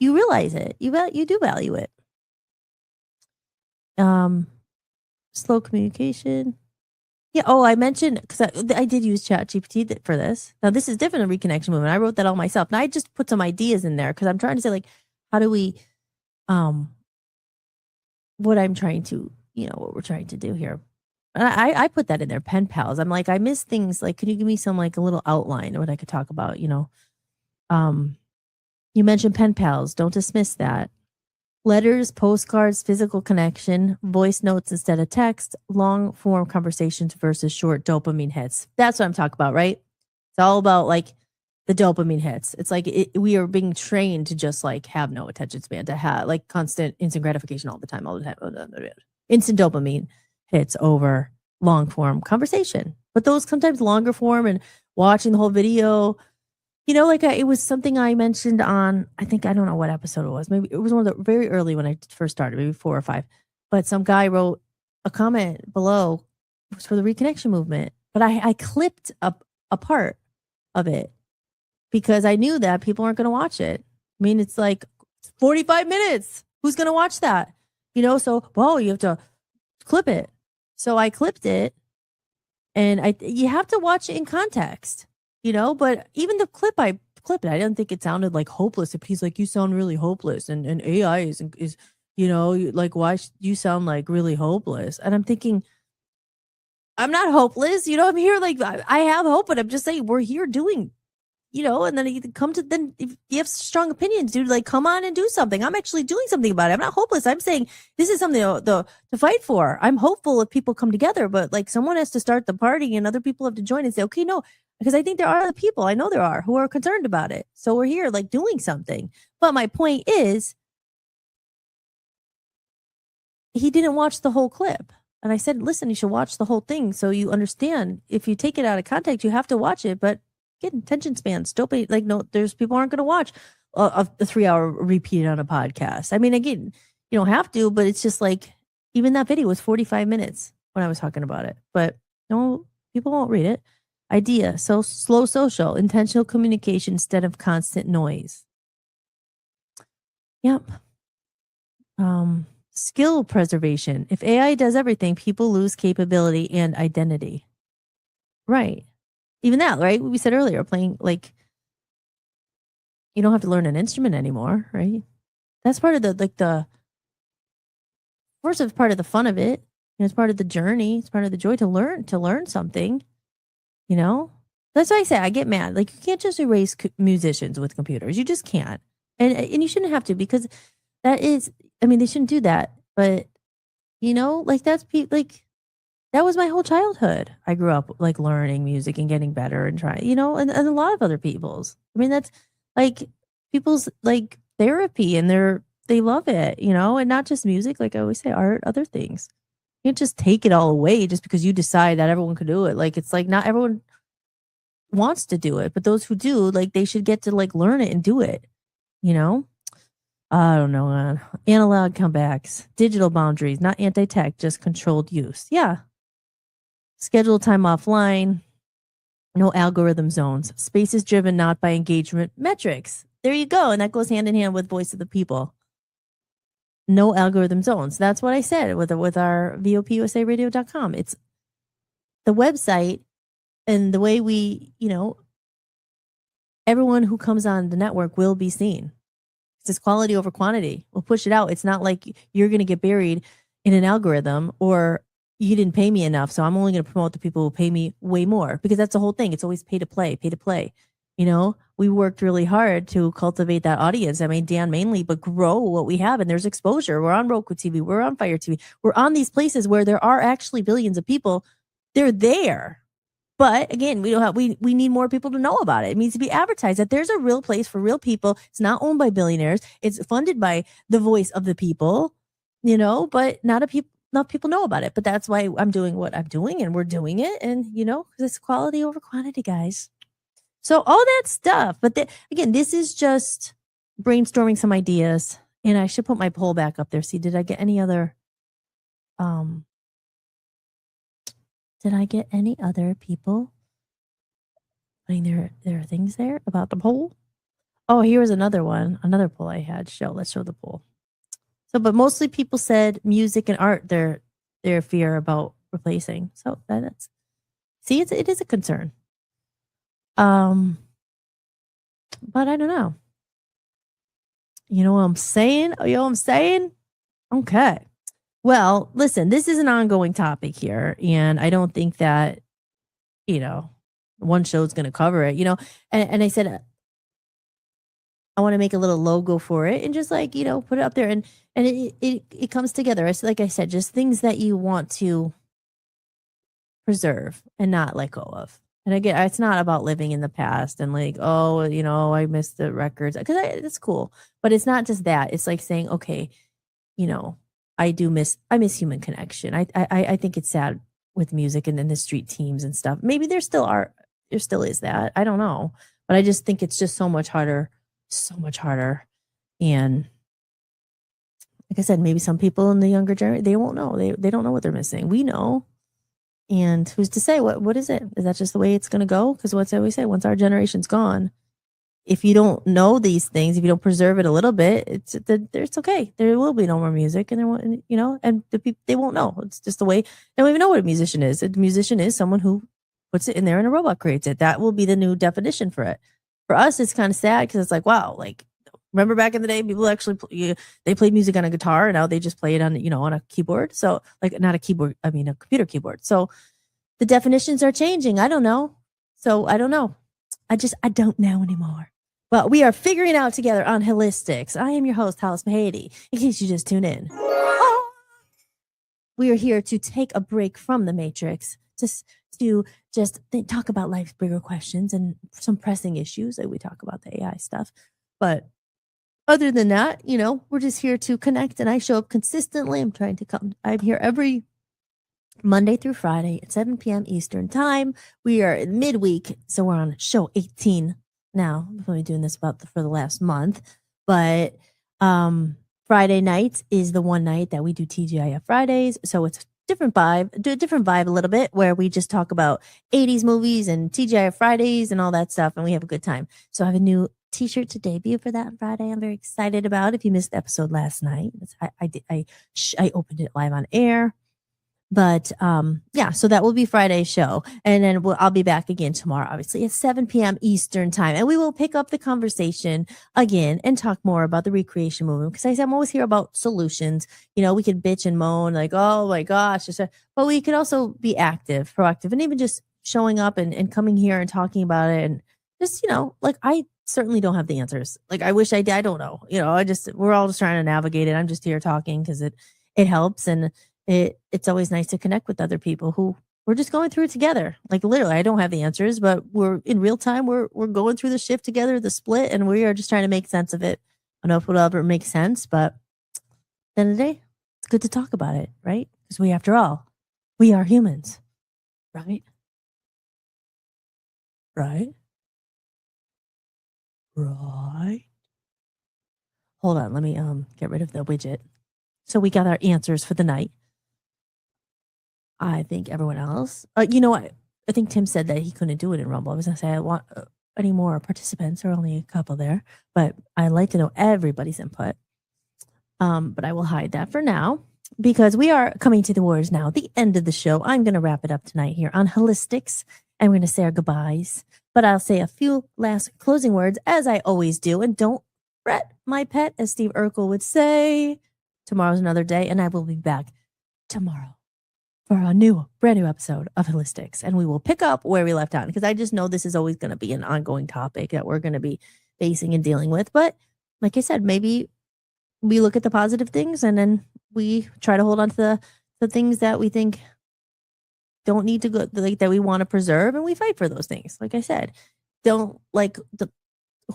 you realize it. You do value it. Slow communication. Yeah. Oh, I mentioned because I did use ChatGPT for this. Now this is different than Reconnection Movement. I wrote that all myself. And I just put some ideas in there because I'm trying to say like, how do we, what I'm trying to, what we're trying to do here. And I put that in there, pen pals. I'm like, I miss things. Like, could you give me some like a little outline of what I could talk about? You mentioned pen pals. Don't dismiss that. Letters, postcards, physical connection, voice notes instead of text, long form conversations versus short dopamine hits. That's what I'm talking about, right? It's all about like the dopamine hits. It's like we are being trained to just like have no attention span, to have like constant instant gratification all the time. Instant dopamine hits over long form conversation. But those sometimes longer form and watching the whole video, it was something I mentioned on, I don't know what episode it was. Maybe it was one of the very early when I first started, maybe 4 or 5. But some guy wrote a comment below. It was for the Reconnection Movement. But I clipped up a part of it because I knew that people aren't going to watch it. I mean, it's like 45 minutes. Who's going to watch that? So, you have to clip it. So I clipped it and you have to watch it in context, but even the clip I clipped it, I didn't think it sounded like hopeless. If he's like, you sound really hopeless and AI is, like, why you sound like really hopeless? And I'm thinking, I'm not hopeless. I'm here. Like I have hope, but I'm just saying we're here doing and then you come to, then if you have strong opinions, dude, like come on and do something. I'm actually doing something about it. I'm not hopeless. I'm saying this is something to fight for. I'm hopeful if people come together, but like someone has to start the party and other people have to join and say, okay, no, because I think there are other people, I know there are, who are concerned about it. So we're here like doing something. But my point is, he didn't watch the whole clip. And I said, listen, you should watch the whole thing so you understand. If you take it out of context, you have to watch it. But get attention spans. Don't be like, no, there's people aren't going to watch a 3-hour repeat on a podcast. I mean, again, you don't have to, but it's just like, even that video was 45 minutes when I was talking about it. But no, people won't read it. Idea. So slow social, intentional communication instead of constant noise. Yep. Skill preservation. If AI does everything, people lose capability and identity. Right. Even that, right? We said earlier, playing, like, you don't have to learn an instrument anymore, right? That's part of the course, it's part of the fun of it. It's part of the journey. It's part of the joy to learn something, That's why I say I get mad. Like, you can't just erase musicians with computers. You just can't. And you shouldn't have to, because that is, I mean, they shouldn't do that. But, like that was my whole childhood. I grew up like learning music and getting better and trying, and a lot of other people's. I mean, that's like people's like therapy, and they love it, and not just music. Like I always say, art, other things. You can't just take it all away just because you decide that everyone could do it. Like, it's like not everyone wants to do it, but those who do, like, they should get to like learn it and do it, I don't know. Analog comebacks, digital boundaries, not anti-tech, just controlled use. Yeah. Schedule time offline, no algorithm zones. Space is driven not by engagement metrics. There you go. And that goes hand in hand with voice of the people. No algorithm zones. That's what I said with our VOPUSAradio.com. It's the website and the way we, everyone who comes on the network will be seen. It's quality over quantity. We'll push it out. It's not like you're going to get buried in an algorithm, or you didn't pay me enough, so I'm only going to promote the people who pay me way more, because that's the whole thing. It's always pay to play. We worked really hard to cultivate that audience. I mean, Dan mainly, but grow what we have. And there's exposure. We're on Roku TV. We're on Fire TV. We're on these places where there are actually billions of people. They're there. But again, we need more people to know about it. It needs to be advertised that there's a real place for real people. It's not owned by billionaires. It's funded by the voice of the people, but not people know about it. But that's why I'm doing what I'm doing, and we're doing it. And, because it's quality over quantity, guys. So all that stuff. But again, this is just brainstorming some ideas. And I should put my poll back up there. See, did I get any other people putting their things there about the poll? Oh, here's another poll I had. Let's show the poll. So, but mostly people said music and art, their fear about replacing. So that's, see, it is a concern. But I don't know. You know what I'm saying? Okay. Well, listen, this is an ongoing topic here, and I don't think that, one show is going to cover it, and I said, I want to make a little logo for it and just like, put it up there, and it comes together. It's like I said, just things that you want to preserve and not let go of. And again, it's not about living in the past and like, oh, I miss the records, because it's cool, but it's not just that. It's like saying, okay, I miss human connection. I think it's sad with music and then the street teams and stuff. Maybe there still is that. I don't know, but I just think it's just so much harder. And like I said, maybe some people in the younger generation, they won't know. They don't know what they're missing. We know. And who's to say what is it? Is that just the way it's going to go? Because what's I always say, once our generation's gone, if you don't know these things, if you don't preserve it a little bit, it's okay. There will be no more music, and there won't, and the people, they won't know. It's just the way. They don't even know what a musician is. A musician is someone who puts it in there and a robot creates it. That will be the new definition for it. For us, it's kind of sad because it's like, wow, like, remember back in the day, people actually they played music on a guitar, and now they just play it on on a keyboard. So like, not a keyboard, I mean a computer keyboard. So the definitions are changing. I don't know. So I don't know. I don't know anymore. But we are figuring out together on Holistics. I am your host, Hollis Mahady, in case you just tune in. We are here to take a break from the Matrix, to just talk about life's bigger questions and some pressing issues. Like we talk about the AI stuff. But other than that, we're just here to connect, and I show up consistently. I'm here every Monday through Friday at 7 p.m. Eastern time. We are in midweek, so we're on show 18 now. We've been doing this for the last month, but Friday nights is the one night that we do TGIF Fridays, so it's different vibe, a little bit, where we just talk about 80s movies and TGIF Fridays and all that stuff, and we have a good time. So I have a new t-shirt to debut for that on Friday. I'm very excited about. If you missed the episode last night, I opened it live on air. But yeah, so that will be Friday's show. And then I'll be back again tomorrow, obviously, at 7 p.m. Eastern time. And we will pick up the conversation again and talk more about the recreation movement. Because I'm always here about solutions. We could bitch and moan like, oh my gosh. But we could also be active, proactive, and even just showing up and coming here and talking about it. And just, like I certainly don't have the answers. Like I wish I did. I don't know. We're all just trying to navigate it. I'm just here talking because it helps. And it's always nice to connect with other people who we're just going through it together. Like literally, I don't have the answers, but we're in real time. We're going through the shift together, the split, and we are just trying to make sense of it. I don't know if it'll ever make sense, but at the end of the day, it's good to talk about it, right? Because after all, we are humans, right? Right? Right. Hold on, let me get rid of the widget. So we got our answers for the night. I think everyone else, I think Tim said that he couldn't do it in Rumble. I was going to say I want any more participants, or only a couple there, but I like to know everybody's input. But I will hide that for now because we are coming to the words now, the end of the show. I'm going to wrap it up tonight here on Holistics, and we're going to say our goodbyes. But I'll say a few last closing words, as I always do, and don't fret, my pet, as Steve Urkel would say. Tomorrow's another day, and I will be back tomorrow for a brand new episode of Holistics. And we will pick up where we left out, because I just know this is always going to be an ongoing topic that we're going to be facing and dealing with. But like I said, maybe we look at the positive things and then we try to hold on to the things that we think don't need to go, like that we want to preserve, and we fight for those things. Like I said, don't like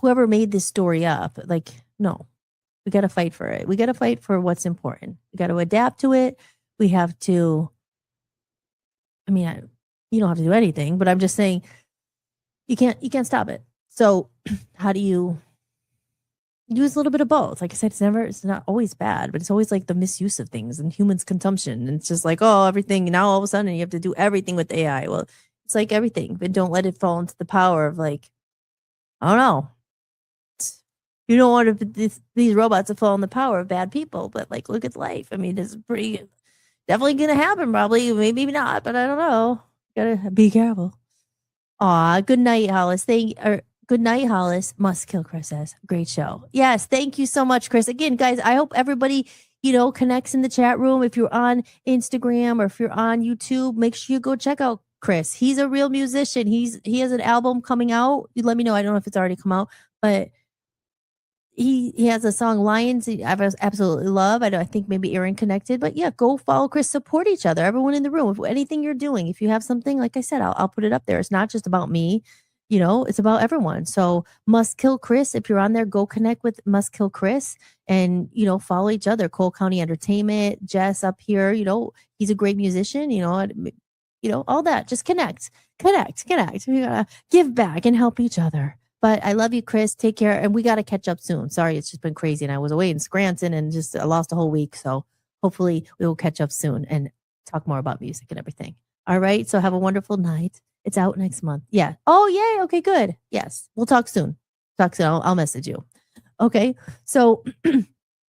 whoever made this story up. Like, no, we got to fight for it. We got to fight for what's important. We got to adapt to it. We have to, you don't have to do anything, but I'm just saying you can't stop it. So how do you use a little bit of both? Like I said, it's not always bad, but it's always like the misuse of things and humans' consumption. And it's just like, oh, everything. Now all of a sudden you have to do everything with AI. Well, it's like everything, but don't let it fall into the power of like, I don't know. You don't want these robots to fall in the power of bad people, but like, look at life. It's pretty definitely going to happen. Probably, maybe not, but I don't know. Gotta be careful. Aw, good night, Hollis. Good night, Hollis. Must Kill Chris says. Great show. Yes, thank you so much, Chris. Again, guys, I hope everybody, connects in the chat room. If you're on Instagram or if you're on YouTube, make sure you go check out Chris. He's a real musician. He has an album coming out. You let me know. I don't know if it's already come out, but he has a song Lions I absolutely love. I think maybe Aaron connected, but yeah, go follow Chris, support each other. Everyone in the room, if anything you're doing, if you have something, like I said, I'll put it up there. It's not just about me, it's about everyone. So Must Kill Chris, if you're on there, go connect with Must Kill Chris and, follow each other. Cole County Entertainment, Jess up here, he's a great musician, all that. Just connect. We gotta give back and help each other. But I love you, Chris. Take care. And we got to catch up soon. Sorry, it's just been crazy. And I was away in Scranton and just I lost a whole week. So hopefully we will catch up soon and talk more about music and everything. All right. So have a wonderful night. It's out next month. Yeah. Oh, yay. Okay, good. Yes. We'll talk soon. I'll message you. Okay. So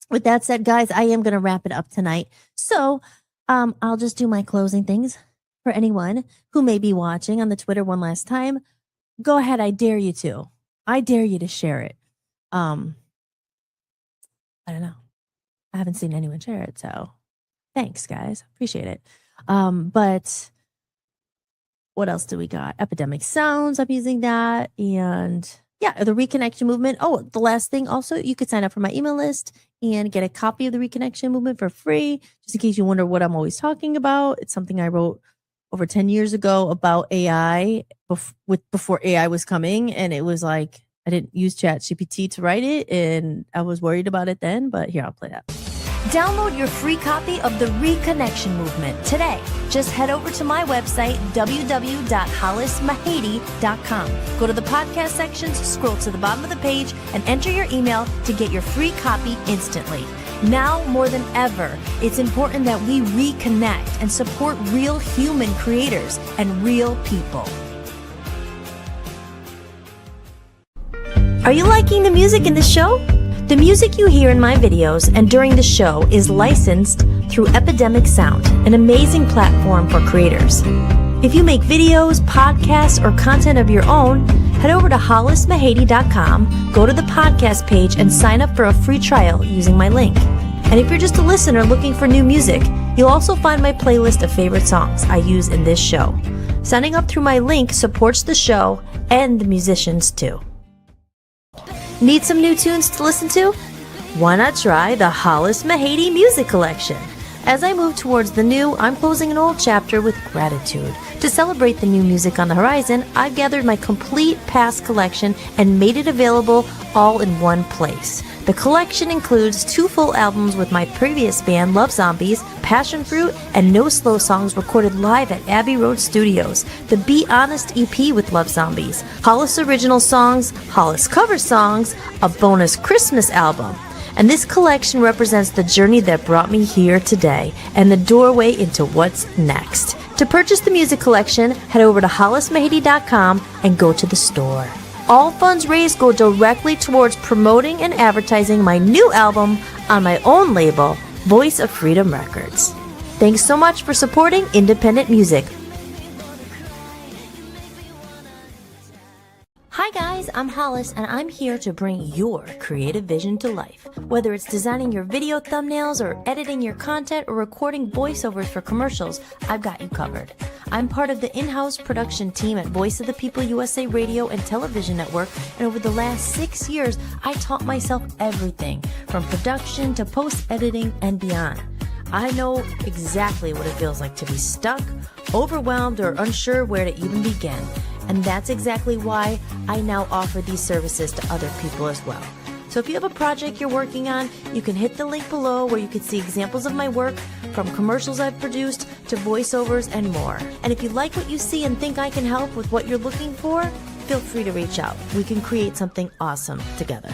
with that said, guys, I am going to wrap it up tonight. So I'll just do my closing things for anyone who may be watching on the Twitter one last time. Go ahead. I dare you to. I dare you to share it. I don't know. I haven't seen anyone share it, so thanks, guys. Appreciate it. But what else do we got? Epidemic Sounds. I'm using that. And yeah, the Reconnection Movement. Oh, the last thing also, you could sign up for my email list and get a copy of the Reconnection Movement for free, just in case you wonder what I'm always talking about. It's something I wrote over 10 years ago about AI before AI was coming. And it was like, I didn't use ChatGPT to write it, and I was worried about it then, but here, I'll play that. Download your free copy of the Reconnection Movement today. Just head over to my website, www.hollismahady.com. Go to the podcast sections, scroll to the bottom of the page, and enter your email to get your free copy instantly. Now more than ever, it's important that we reconnect and support real human creators and real people. Are you liking the music in this show? The music you hear in my videos and during the show is licensed through Epidemic Sound, an amazing platform for creators. If you make videos, podcasts, or content of your own, head over to hollismahady.com, go to the podcast page, and sign up for a free trial using my link. And if you're just a listener looking for new music, you'll also find my playlist of favorite songs I use in this show. Signing up through my link supports the show and the musicians too. Need some new tunes to listen to? Why not try the Hollis Mahady Music Collection? As I move towards the new, I'm closing an old chapter with gratitude. To celebrate the new music on the horizon, I've gathered my complete past collection and made it available all in one place. The collection includes 2 full albums with my previous band, Love Zombies, Passion Fruit, and No Slow songs recorded live at Abbey Road Studios, the Be Honest EP with Love Zombies, Hollis original songs, Hollis cover songs, a bonus Christmas album. And this collection represents the journey that brought me here today and the doorway into what's next. To purchase the music collection, head over to hollismahady.com and go to the store. All funds raised go directly towards promoting and advertising my new album on my own label, Voice of Freedom Records. Thanks so much for supporting independent music. Hi guys, I'm Hollis, and I'm here to bring your creative vision to life. Whether it's designing your video thumbnails or editing your content or recording voiceovers for commercials, I've got you covered. I'm part of the in-house production team at Voice of the People U.S.A. Radio and Television Network, and over the last 6 years, I taught myself everything from production to post-editing and beyond. I know exactly what it feels like to be stuck, overwhelmed, or unsure where to even begin. And that's exactly why I now offer these services to other people as well. So if you have a project you're working on, you can hit the link below where you can see examples of my work, from commercials I've produced to voiceovers and more. And if you like what you see and think I can help with what you're looking for, feel free to reach out. We can create something awesome together.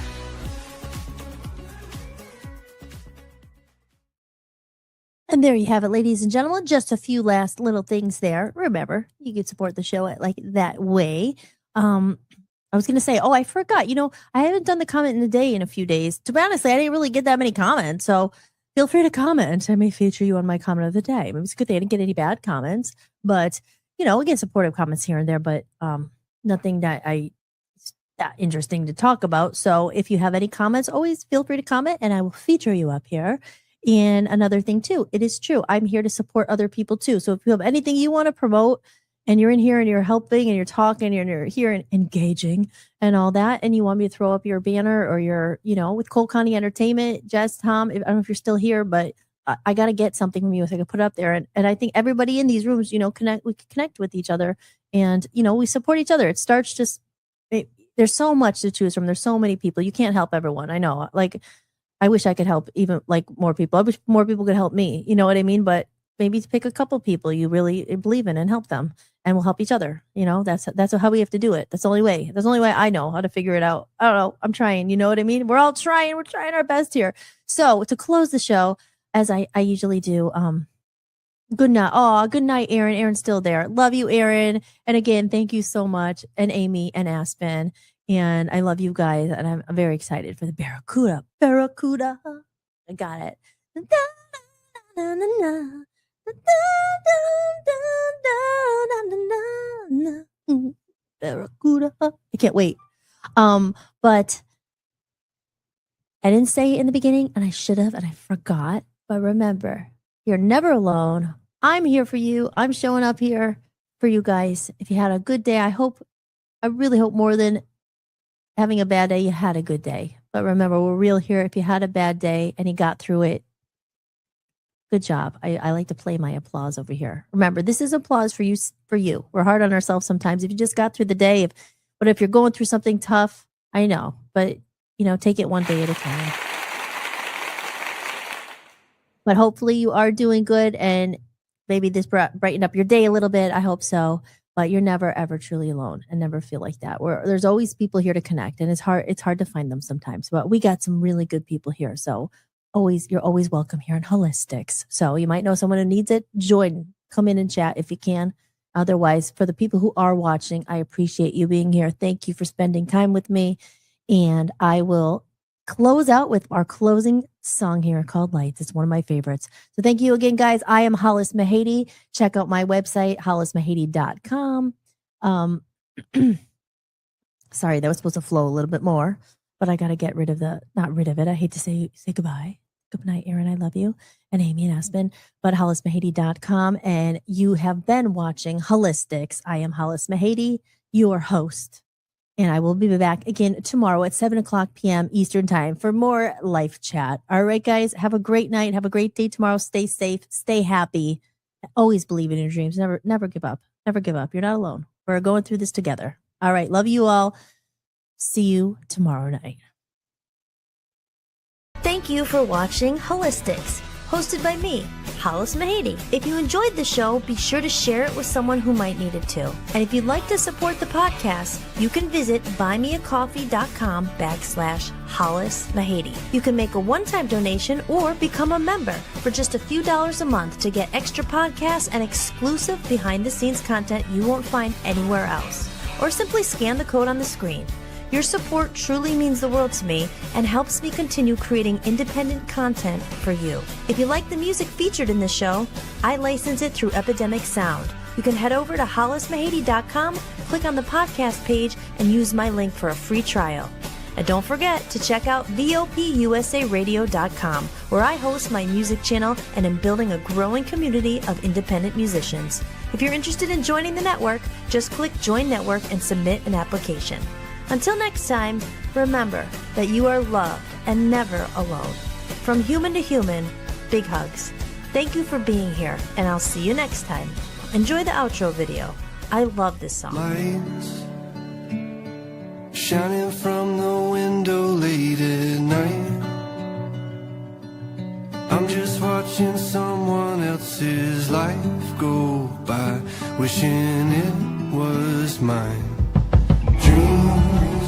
And there you have it, ladies and gentlemen. Just a few last little things there. Remember, you can support the show at like that way. I was going to say, I forgot. I haven't done the comment in the day in a few days. To be honest, I didn't really get that many comments. So feel free to comment. I may feature you on my comment of the day. Maybe it's a good thing I didn't get any bad comments. But, we get supportive comments here and there, but nothing that that interesting to talk about. So if you have any comments, always feel free to comment and I will feature you up here. And another thing too, it is true, I'm here to support other people too. So if you have anything you want to promote and you're in here and you're helping and you're talking and you're here and engaging and all that, and you want me to throw up your banner or your, with Cole County Entertainment, Jess, Tom, I don't know if you're still here, but I got to get something from you so I can put it up there. And I think everybody in these rooms, we can connect with each other and, we support each other. It starts there's so much to choose from. There's so many people. You can't help everyone. I know, I wish I could help even more people. I wish more people could help me. You know what I mean? But maybe pick a couple people you really believe in and help them, and we'll help each other. That's how we have to do it. That's the only way. That's the only way I know how to figure it out. I don't know. I'm trying. You know what I mean? We're all trying. We're trying our best here. So to close the show, as I usually do, good night. Oh, good night, Aaron. Aaron's still there. Love you, Aaron. And again, thank you so much. And Amy and Aspen. And I love you guys, and I'm very excited for the Barracuda. Barracuda. I got it. Barracuda. I can't wait. But I didn't say it in the beginning, and I should have, and I forgot. But remember, you're never alone. I'm here for you. I'm showing up here for you guys. If you had a good day, I really hope more than having a bad day, you had a good day. But remember, we're real here. If you had a bad day and you got through it, good job. I like to play my applause over here. Remember, this is applause for you. For you, we're hard on ourselves sometimes. If you just got through the day, but if you're going through something tough, I know, but take it one day at a time. But hopefully you are doing good, and maybe this brightened up your day a little bit. I hope so. But you're never ever truly alone, and never feel like that. There's always people here to connect, and it's hard to find them sometimes. But we got some really good people here, so you're always welcome here in Holistics. So you might know someone who needs it. Come in and chat if you can. Otherwise, for the people who are watching, I appreciate you being here. Thank you for spending time with me, and I will close out with our closing song here called Lights. It's one of my favorites. So thank you again, guys. I am Hollis Mahady. Check out my website, hollismahady.com. Sorry, that was supposed to flow a little bit more, but I got to get rid of not rid of it. I hate to say goodbye. Good night, Aaron. I love you. And Amy and Aspen, but hollismahady.com. And you have been watching Holistics. I am Hollis Mahady, your host. And I will be back again tomorrow at 7:00 p.m. Eastern time for more life chat. All right, guys, have a great night. Have a great day tomorrow. Stay safe. Stay happy. Always believe in your dreams. Never give up. Never give up. You're not alone. We're going through this together. All right. Love you all. See you tomorrow night. Thank you for watching Holistics, hosted by me, Hollis Mahady. If you enjoyed the show, be sure to share it with someone who might need it too. And if you'd like to support the podcast, you can visit buymeacoffee.com/Hollis Mahady. You can make a one-time donation or become a member for just a few dollars a month to get extra podcasts and exclusive behind-the-scenes content you won't find anywhere else. Or simply scan the code on the screen. Your support truly means the world to me and helps me continue creating independent content for you. If you like the music featured in this show, I license it through Epidemic Sound. You can head over to hollismahady.com, click on the podcast page, and use my link for a free trial. And don't forget to check out VOPUSARadio.com, where I host my music channel and am building a growing community of independent musicians. If you're interested in joining the network, just click Join Network and submit an application. Until next time, remember that you are loved and never alone. From human to human, big hugs. Thank you for being here, and I'll see you next time. Enjoy the outro video. I love this song. Lights shining from the window late at night. I'm just watching someone else's life go by, wishing it was mine. Dreams,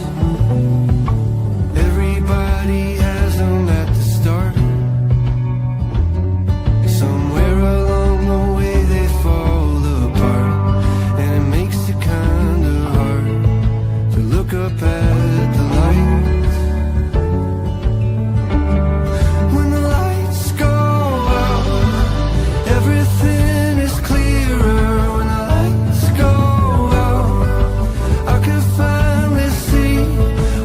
everybody has them at the start. Somewhere along the way they fall apart, and it makes it kind of hard to look up at the lights. When the lights go out, everything is clearer. When the lights go out, I can finally see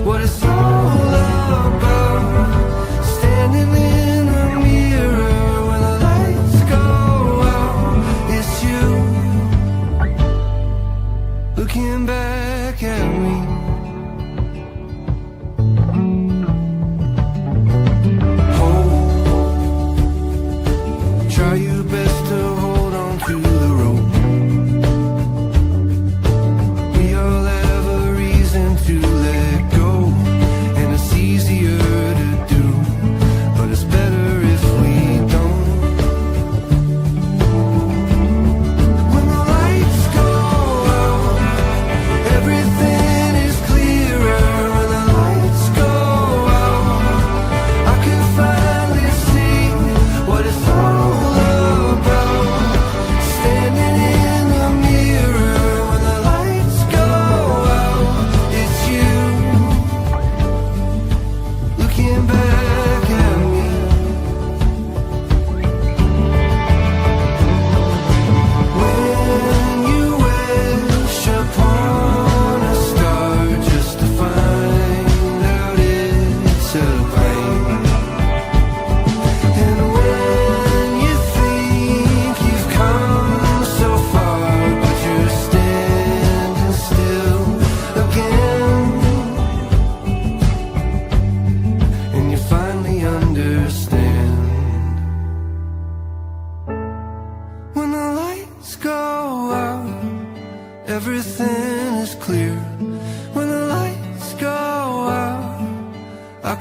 what it's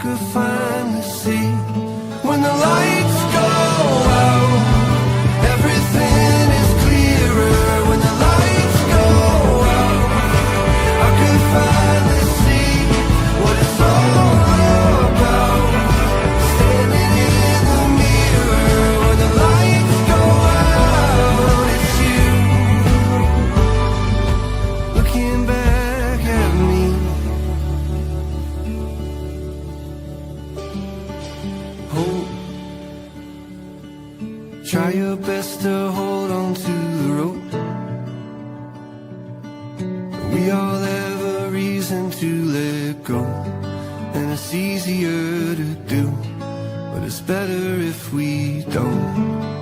could finally see when the lights go out, everything is clearer. When the lights go out, I could finally see what it's all about. Standing in the mirror when the lights go out, it's you looking back at me. Hope, try your best to hold on to the rope. We all have a reason to let go, and it's easier to do, but it's better if we don't.